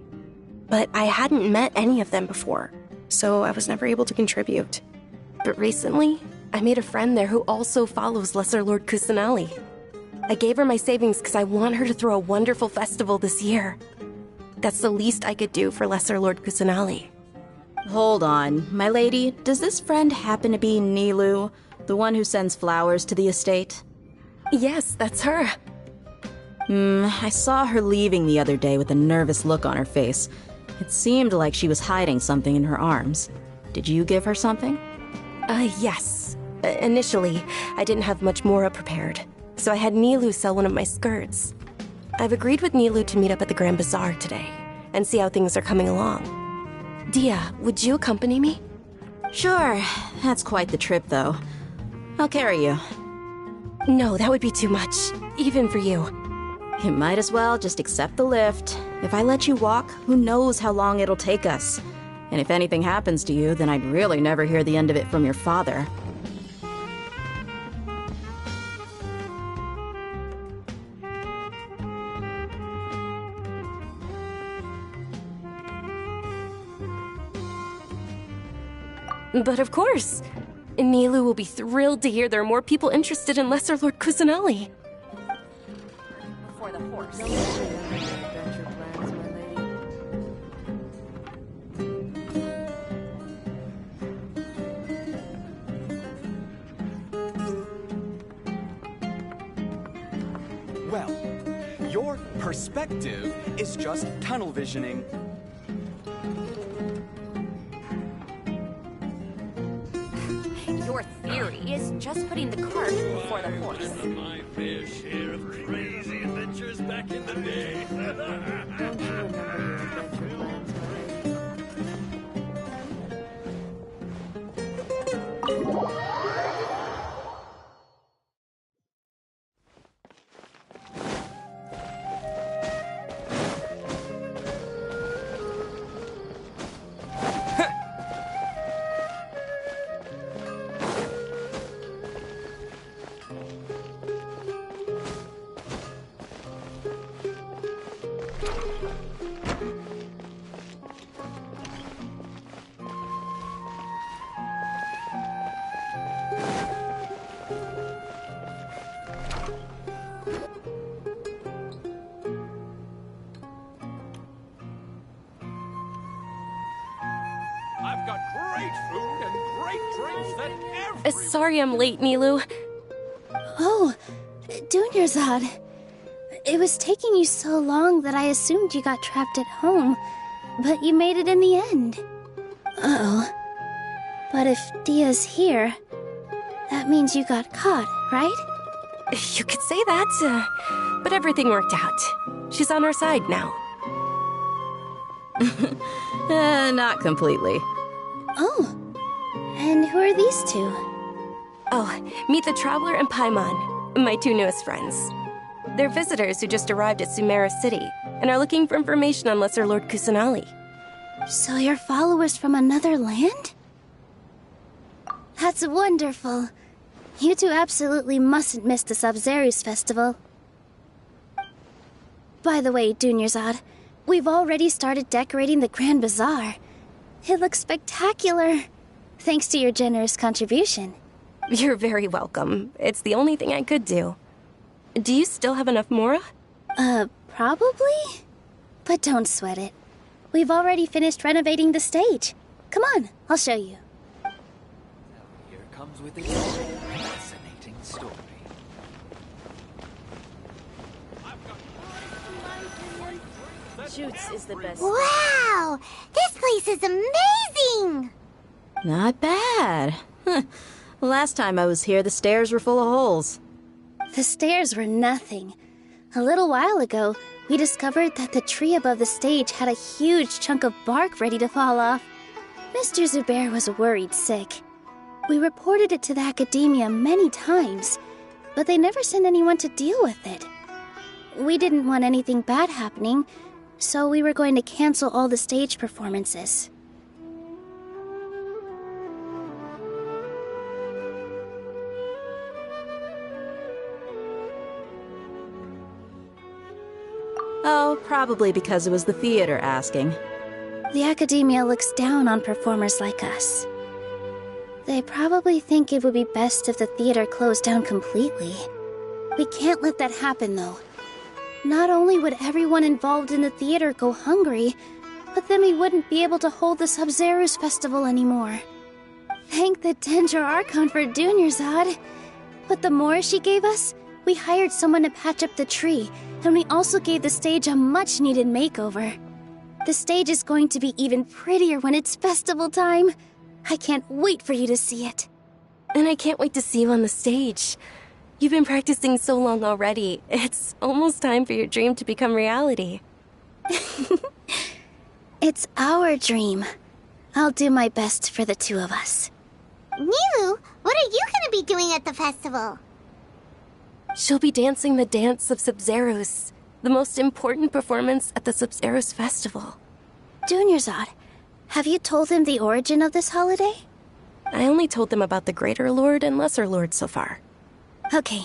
But I hadn't met any of them before, so I was never able to contribute. But recently, I made a friend there who also follows Lesser Lord Kusanali. I gave her my savings because I want her to throw a wonderful festival this year. That's the least I could do for Lesser Lord Kusanali. Hold on, my lady. Does this friend happen to be Nilu, the one who sends flowers to the estate? Yes, that's her. I saw her leaving the other day with a nervous look on her face. It seemed like she was hiding something in her arms. Did you give her something? Yes. Initially, I didn't have much Mora prepared, so I had Nilu sell one of my skirts. I've agreed with Nilu to meet up at the Grand Bazaar today and see how things are coming along. Dia, would you accompany me? Sure. That's quite the trip, though. I'll carry you. No, that would be too much, even for you. You might as well just accept the lift. If I let you walk, who knows how long it'll take us. And if anything happens to you, then I'd really never hear the end of it from your father. But of course, Nilu will be thrilled to hear there are more people interested in Lesser Lord Kusanali. Before the horse. Well, your perspective is just tunnel visioning. Your theory is just putting the cart before the horse. My fair share of crazy adventures back in the day. Don't you remember your adventure plans, my lady? I've got great food and great drinks that Sorry I'm late, Nilu. Oh, Dunyarzad. It was taking you so long that I assumed you got trapped at home, but you made it in the end. Uh-oh. But if Dia's here, that means you got caught, right? You could say that, but everything worked out. She's on our side now. Not completely. Oh, and who are these two? Oh, meet the Traveler and Paimon, my two newest friends. They're visitors who just arrived at Sumeru City and are looking for information on Lesser Lord Kusanali. So you're followers from another land? That's wonderful. You two absolutely mustn't miss the Sub-Zerus festival. By the way, Dunyarzad, we've already started decorating the Grand Bazaar. It looks spectacular, thanks to your generous contribution. You're very welcome. It's the only thing I could do. Do you still have enough Mora? Probably? But don't sweat it. We've already finished renovating the stage. Come on, I'll show you. Here comes with its own fascinating story. Shoots is the best. Wow! This place is amazing! Not bad. Last time I was here, the stairs were full of holes. The stairs were nothing. A little while ago, we discovered that the tree above the stage had a huge chunk of bark ready to fall off. Mr. Zubair was worried sick. We reported it to the academia many times, but they never sent anyone to deal with it. We didn't want anything bad happening, so we were going to cancel all the stage performances. Oh, probably because it was the theater asking. The academia looks down on performers like us. They probably think it would be best if the theater closed down completely. We can't let that happen, though. Not only would everyone involved in the theater go hungry, but then we wouldn't be able to hold the Sub-Zerus festival anymore. Thank the Dendra Archon for Dunyarzad. With the Mora she gave us, we hired someone to patch up the tree, and we also gave the stage a much-needed makeover. The stage is going to be even prettier when it's festival time. I can't wait for you to see it. And I can't wait to see you on the stage. You've been practicing so long already. It's almost time for your dream to become reality. It's our dream. I'll do my best for the two of us. Nilu, what are you gonna be doing at the festival? She'll be dancing the dance of Sub-Zerus, the most important performance at the Sub-Zerus festival. Dunyarzad, have you told them the origin of this holiday? I only told them about the Greater Lord and Lesser Lord so far. Okay,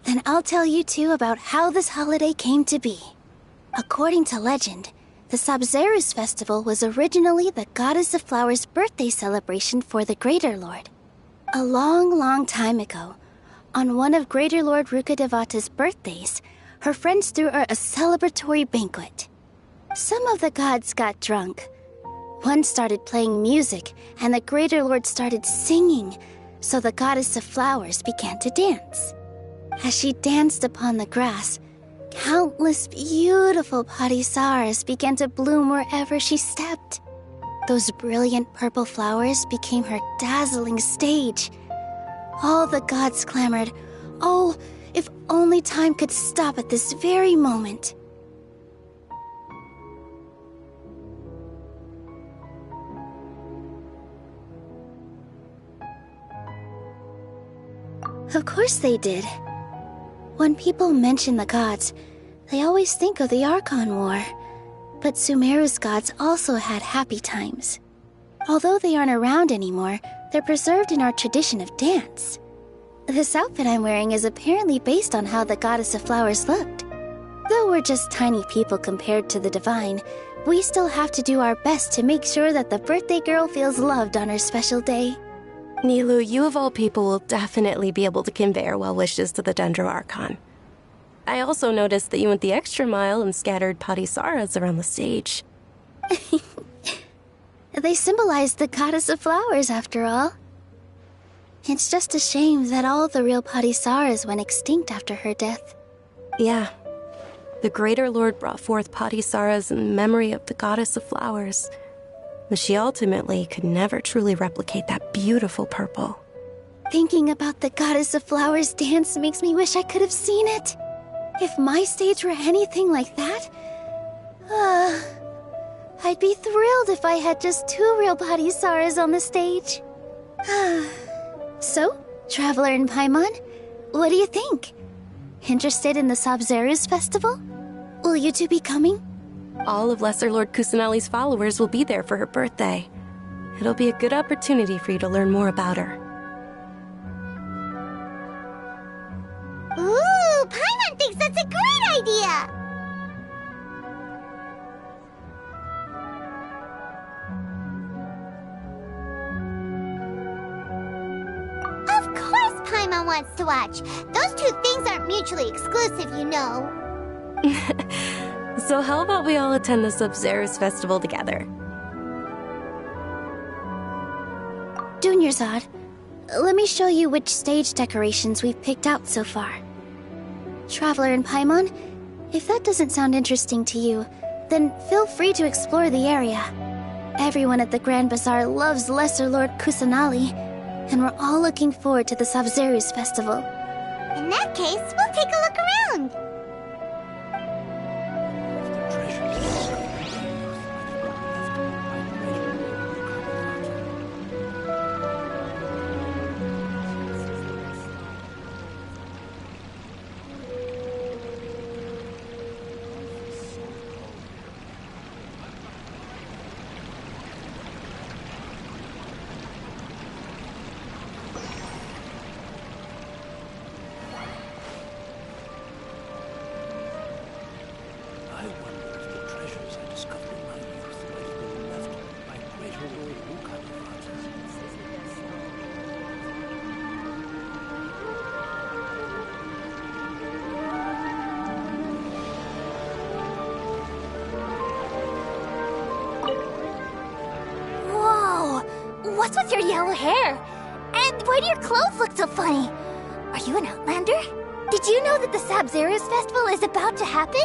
then I'll tell you two about how this holiday came to be. According to legend, The Sabzeruz festival was originally the Goddess of Flowers' birthday celebration for the Greater Lord. A long, long time ago, on one of Greater Lord Rukkhadevata's birthdays, her friends threw her a celebratory banquet. Some of the gods got drunk. One started playing music, and the Greater Lord started singing, so the Goddess of Flowers began to dance. As she danced upon the grass, countless beautiful parisaras began to bloom wherever she stepped. Those brilliant purple flowers became her dazzling stage. All the gods clamored, "Oh, if only time could stop at this very moment." Of course they did. When people mention the gods, they always think of the Archon War. But Sumeru's gods also had happy times. Although they aren't around anymore, they're preserved in our tradition of dance. This outfit I'm wearing is apparently based on how the Goddess of Flowers looked. Though we're just tiny people compared to the divine, we still have to do our best to make sure that the birthday girl feels loved on her special day. Nilu, you of all people will definitely be able to convey our well wishes to the Dendro Archon. I also noticed that you went the extra mile and scattered Padisaras around the stage. They symbolize the Goddess of Flowers, after all. It's just a shame that all the real Padisaras went extinct after her death. Yeah. The Greater Lord brought forth Padisaras in memory of the Goddess of Flowers. But she ultimately could never truly replicate that beautiful purple. Thinking about the Goddess of Flowers dance makes me wish I could have seen it. If my stage were anything like that, I'd be thrilled if I had just 2 real Padisaras on the stage. So, Traveler and Paimon, what do you think? Interested in the Sabzeruz festival? Will you two be coming? All of Lesser Lord Kusanali's followers will be there for her birthday. It'll be a good opportunity for you to learn more about her. Ooh, Paimon thinks that's a great idea! Of course Paimon wants to watch. Those 2 things aren't mutually exclusive, you know. So how about we all attend the Sabzeruz festival together? Dunyarzad, let me show you which stage decorations we've picked out so far. Traveler and Paimon, if that doesn't sound interesting to you, then feel free to explore the area. Everyone at the Grand Bazaar loves Lesser Lord Kusanali, and we're all looking forward to the Sabzeruz festival. In that case, we'll take a look around. What's with your yellow hair? And why do your clothes look so funny? Are you an Outlander? Did you know that the Sabzeruz festival is about to happen?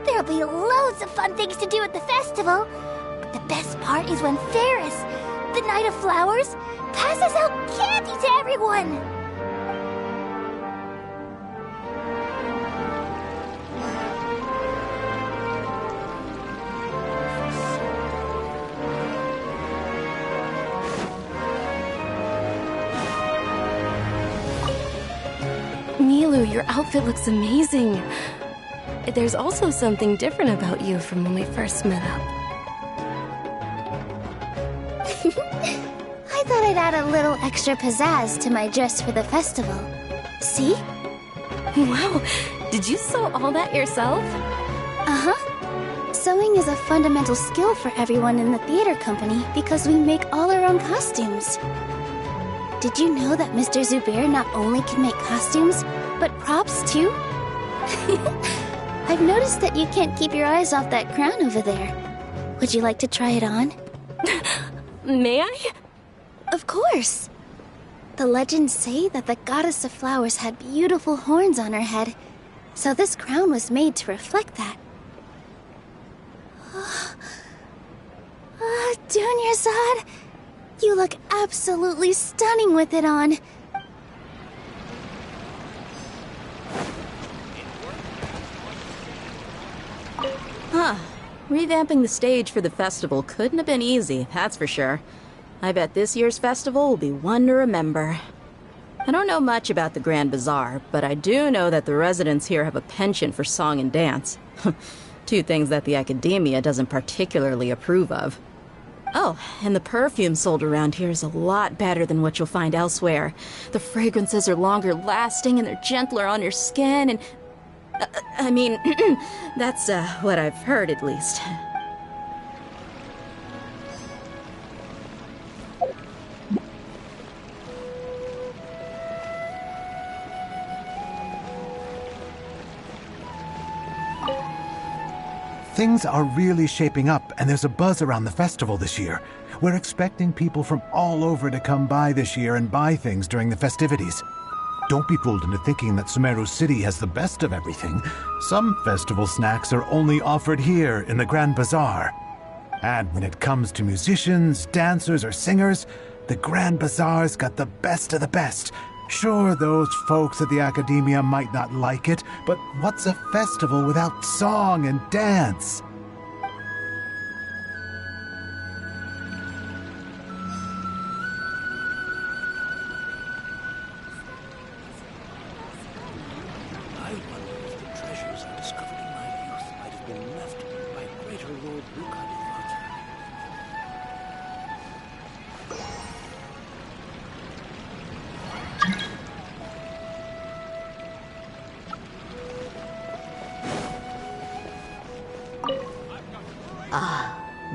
There'll be loads of fun things to do at the festival. But the best part is when Ferris, the Knight of Flowers, passes out candy to everyone. Nilu, your outfit looks amazing. There's also something different about you from when we first met up. I thought I'd add a little extra pizzazz to my dress for the festival. See? Wow, did you sew all that yourself? Uh-huh. Sewing is a fundamental skill for everyone in the theater company because we make all our own costumes. Did you know that Mr. Zubair not only can make costumes, but props too? I've noticed that you can't keep your eyes off that crown over there. Would you like to try it on? May I? Of course. The legends say that the goddess of flowers had beautiful horns on her head, so this crown was made to reflect that. Dunyarzad, you look absolutely stunning with it on. Huh. Revamping the stage for the festival couldn't have been easy, that's for sure. I bet this year's festival will be one to remember. I don't know much about the Grand Bazaar, but I do know that the residents here have a penchant for song and dance. Two things that the Academia doesn't particularly approve of. Oh, and the perfume sold around here is a lot better than what you'll find elsewhere. The fragrances are longer lasting and they're gentler on your skin and... I mean, that's what I've heard at least. Things are really shaping up, and there's a buzz around the festival this year. We're expecting people from all over to come by this year and buy things during the festivities. Don't be fooled into thinking that Sumeru City has the best of everything. Some festival snacks are only offered here in the Grand Bazaar. And when it comes to musicians, dancers, or singers, the Grand Bazaar's got the best of the best. Sure, those folks at the Academia might not like it, but what's a festival without song and dance? I wonder if the treasures I discovered in my youth might have been left by Greater Lord Ruka Devata.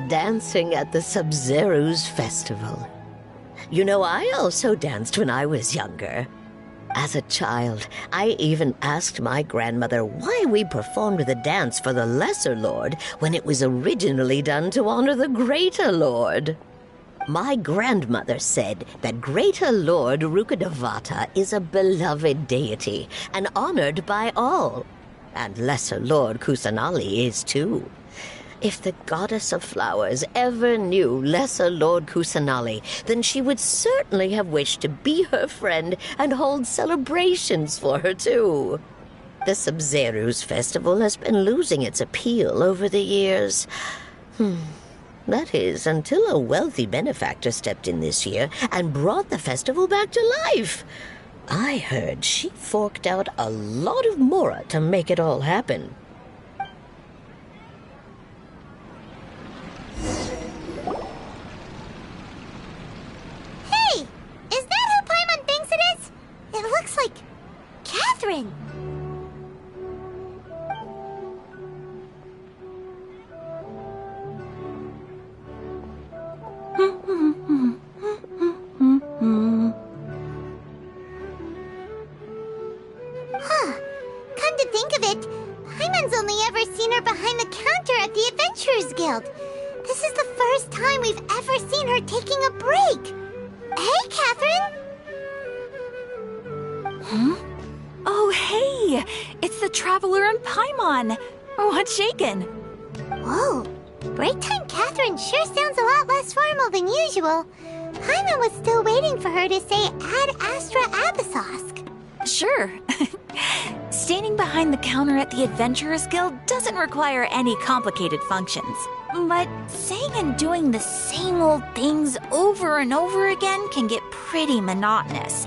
Dancing at the Sub-Zero's festival. You know, I also danced when I was younger. As a child, I even asked my grandmother why we performed the dance for the Lesser Lord when it was originally done to honor the Greater Lord. My grandmother said that Greater Lord Rukkhadevata is a beloved deity and honored by all. And Lesser Lord Kusanali is too. If the goddess of flowers ever knew Lesser Lord Kusanali, then she would certainly have wished to be her friend and hold celebrations for her too. The Sub-Zero's festival has been losing its appeal over the years. That is, until a wealthy benefactor stepped in this year and brought the festival back to life. I heard she forked out a lot of mora to make it all happen. Hey! Is that who Paimon thinks it is? It looks like Catherine. Come to think of it, Paimon's only ever seen her behind the counter at the Adventurers Guild. This is the first time we've ever seen her taking a break. Hey, Catherine! Oh, hey! It's the Traveler and Paimon! What's shaken? Whoa! Break time Catherine sure sounds a lot less formal than usual. Paimon was still waiting for her to say Ad Astra Abyssosque. Sure. Standing behind the counter at the Adventurers Guild doesn't require any complicated functions. But saying and doing the same old things over and over again can get pretty monotonous.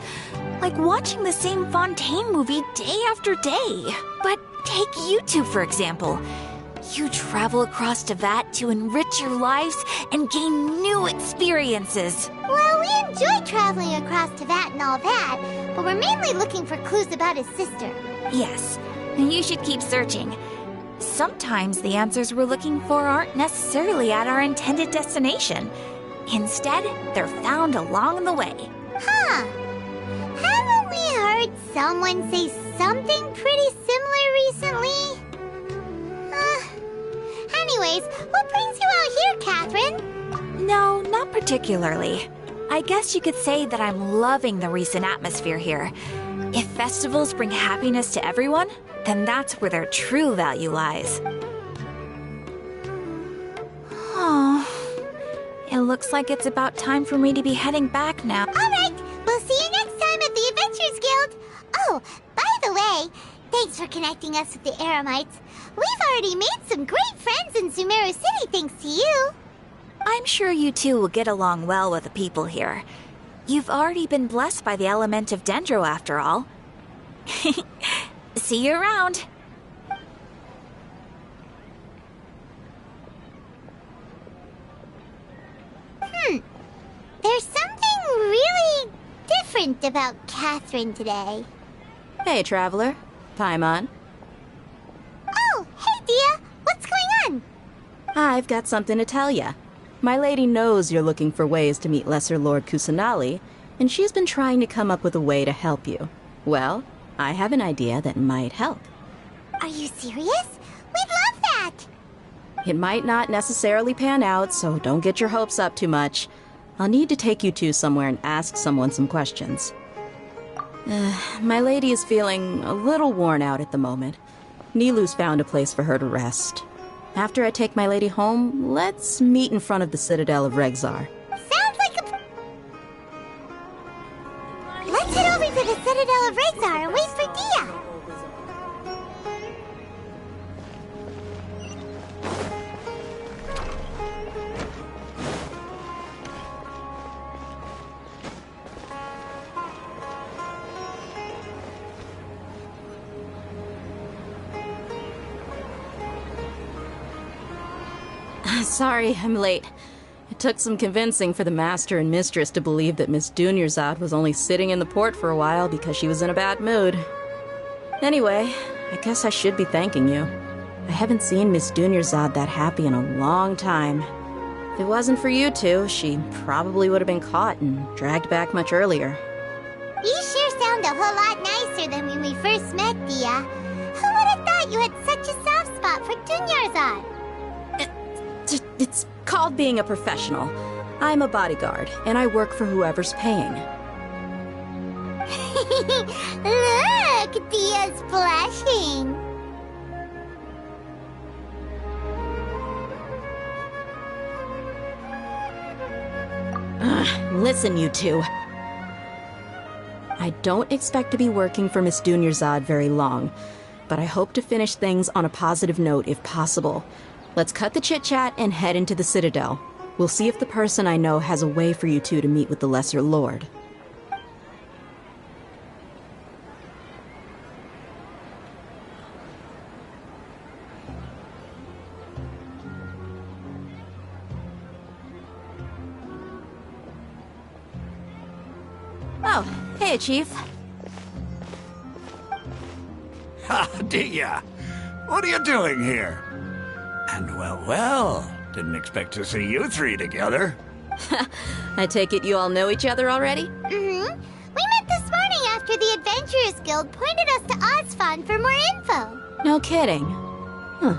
Like watching the same Fontaine movie day after day. But take you two, for example. You travel across Tevat to enrich your lives and gain new experiences. Well, we enjoy traveling across Tevat and all that, but we're mainly looking for clues about his sister. Yes, you should keep searching. Sometimes the answers we're looking for aren't necessarily at our intended destination. Instead, they're found along the way. Huh. Haven't we heard someone say something pretty similar recently? Anyways, what brings you out here, Catherine? No, not particularly. I guess you could say that I'm loving the recent atmosphere here. If festivals bring happiness to everyone, then that's where their true value lies. Oh, it looks like it's about time for me to be heading back now. Alright, we'll see you next time at the Adventurers Guild. Oh, by the way, thanks for connecting us with the Eremites. We've already made some great friends in Sumeru City thanks to you. I'm sure you two will get along well with the people here. You've already been blessed by the element of Dendro after all. See you around. There's something really different about Catherine today. Hey, Traveler. Paimon. Oh, hey, Dia. What's going on? I've got something to tell ya. My lady knows you're looking for ways to meet Lesser Lord Kusanali, and she's been trying to come up with a way to help you. Well, I have an idea that might help. Are you serious? We'd love that! It might not necessarily pan out, so don't get your hopes up too much. I'll need to take you two somewhere and ask someone some questions. My lady is feeling a little worn out at the moment. Nilu's found a place for her to rest. After I take my lady home, let's meet in front of the Citadel of Regzar. Sounds like a... Let's head over to the Citadel of Regzar and wait for Dia. Sorry, I'm late. It took some convincing for the Master and Mistress to believe that Miss Dunyarzad was only sitting in the port for a while because she was in a bad mood. Anyway, I guess I should be thanking you. I haven't seen Miss Dunyarzad that happy in a long time. If it wasn't for you two, she probably would have been caught and dragged back much earlier. You sure sound a whole lot nicer than when we first met, Dia. Who would have thought you had such a soft spot for Dunyarzad? It's called being a professional. I'm a bodyguard, and I work for whoever's paying. Look, Dia's blushing. Listen, you two. I don't expect to be working for Miss Dunyarzad very long, but I hope to finish things on a positive note if possible. Let's cut the chit-chat and head into the Citadel. We'll see if the person I know has a way for you two to meet with the Lesser Lord. Oh, hey, Chief. Ha, Dia! What are you doing here? And well, didn't expect to see you three together. I take it you all know each other already? Mm-hmm. We met this morning after the Adventurers Guild pointed us to Ozfon for more info. No kidding. Huh.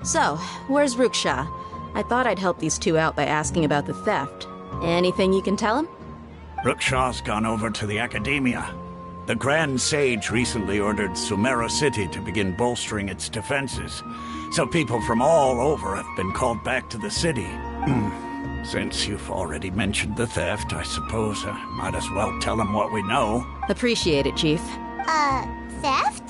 So, where's Ruksha? I thought I'd help these two out by asking about the theft. Anything you can tell him? Ruksha's gone over to the Academia. The Grand Sage recently ordered Sumeru City to begin bolstering its defenses. So people from all over have been called back to the city. Since you've already mentioned the theft, I suppose I might as well tell them what we know. Appreciate it, Chief. Theft?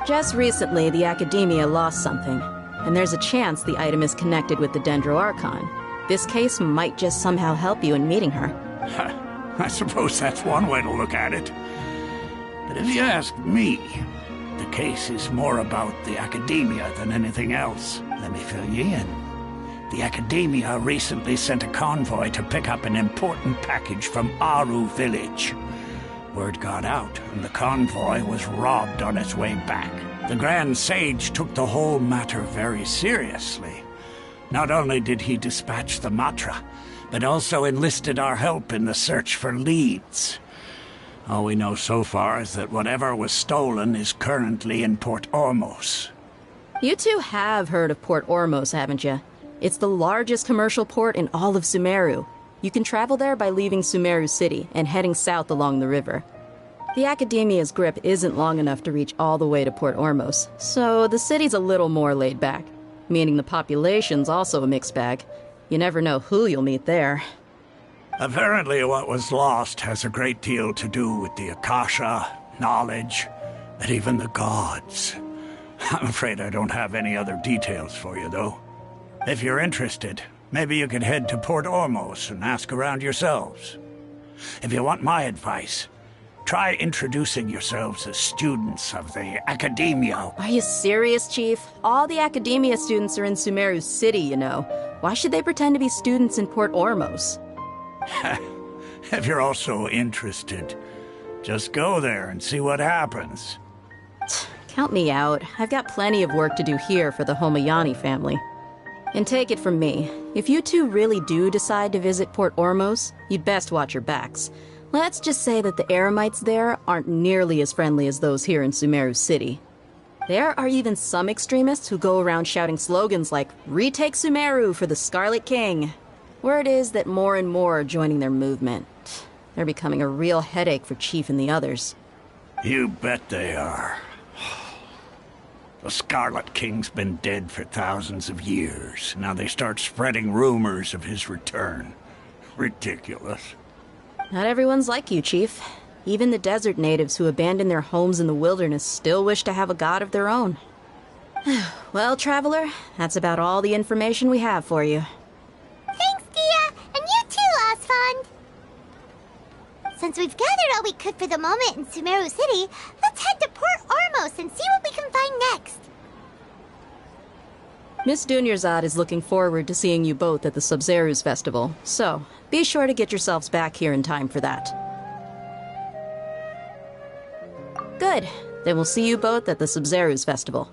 Just recently, the Academia lost something, and there's a chance the item is connected with the Dendro Archon. This case might just somehow help you in meeting her. I suppose that's one way to look at it. But if you ask me, the case is more about the Academia than anything else. Let me fill you in. The Academia recently sent a convoy to pick up an important package from Aru village. Word got out, and the convoy was robbed on its way back. The Grand Sage took the whole matter very seriously. Not only did he dispatch the Matra, but also enlisted our help in the search for leads. All we know so far is that whatever was stolen is currently in Port Ormos. You two have heard of Port Ormos, haven't you? It's the largest commercial port in all of Sumeru. You can travel there by leaving Sumeru City and heading south along the river. The Academia's grip isn't long enough to reach all the way to Port Ormos, so the city's a little more laid back, meaning the population's also a mixed bag. You never know who you'll meet there. Apparently what was lost has a great deal to do with the Akasha, knowledge, and even the gods. I'm afraid I don't have any other details for you, though. If you're interested, maybe you could head to Port Ormos and ask around yourselves. If you want my advice, try introducing yourselves as students of the Academia. Are you serious, Chief? All the Academia students are in Sumeru City, you know. Why should they pretend to be students in Port Ormos? If you're also interested, just go there and see what happens. Count me out. I've got plenty of work to do here for the Homayani family. And take it from me, if you two really do decide to visit Port Ormos, you'd best watch your backs. Let's just say that the Eremites there aren't nearly as friendly as those here in Sumeru City. There are even some extremists who go around shouting slogans like, "Retake Sumeru for the Scarlet King." Word is that more and more are joining their movement. They're becoming a real headache for Chief and the others. You bet they are. The Scarlet King's been dead for thousands of years. Now they start spreading rumors of his return. Ridiculous. Not everyone's like you, Chief. Even the desert natives who abandoned their homes in the wilderness still wish to have a god of their own. Well, Traveler, that's about all the information we have for you. Thanks, Dia! And you too, Osfond! Since we've gathered all we could for the moment in Sumeru City, let's head to Port Ormos and see what we can find next. Miss Dunyarzad is looking forward to seeing you both at the Sub-Zerus Festival, so be sure to get yourselves back here in time for that. Good. Then we'll see you both at the Sub-Zerus Festival.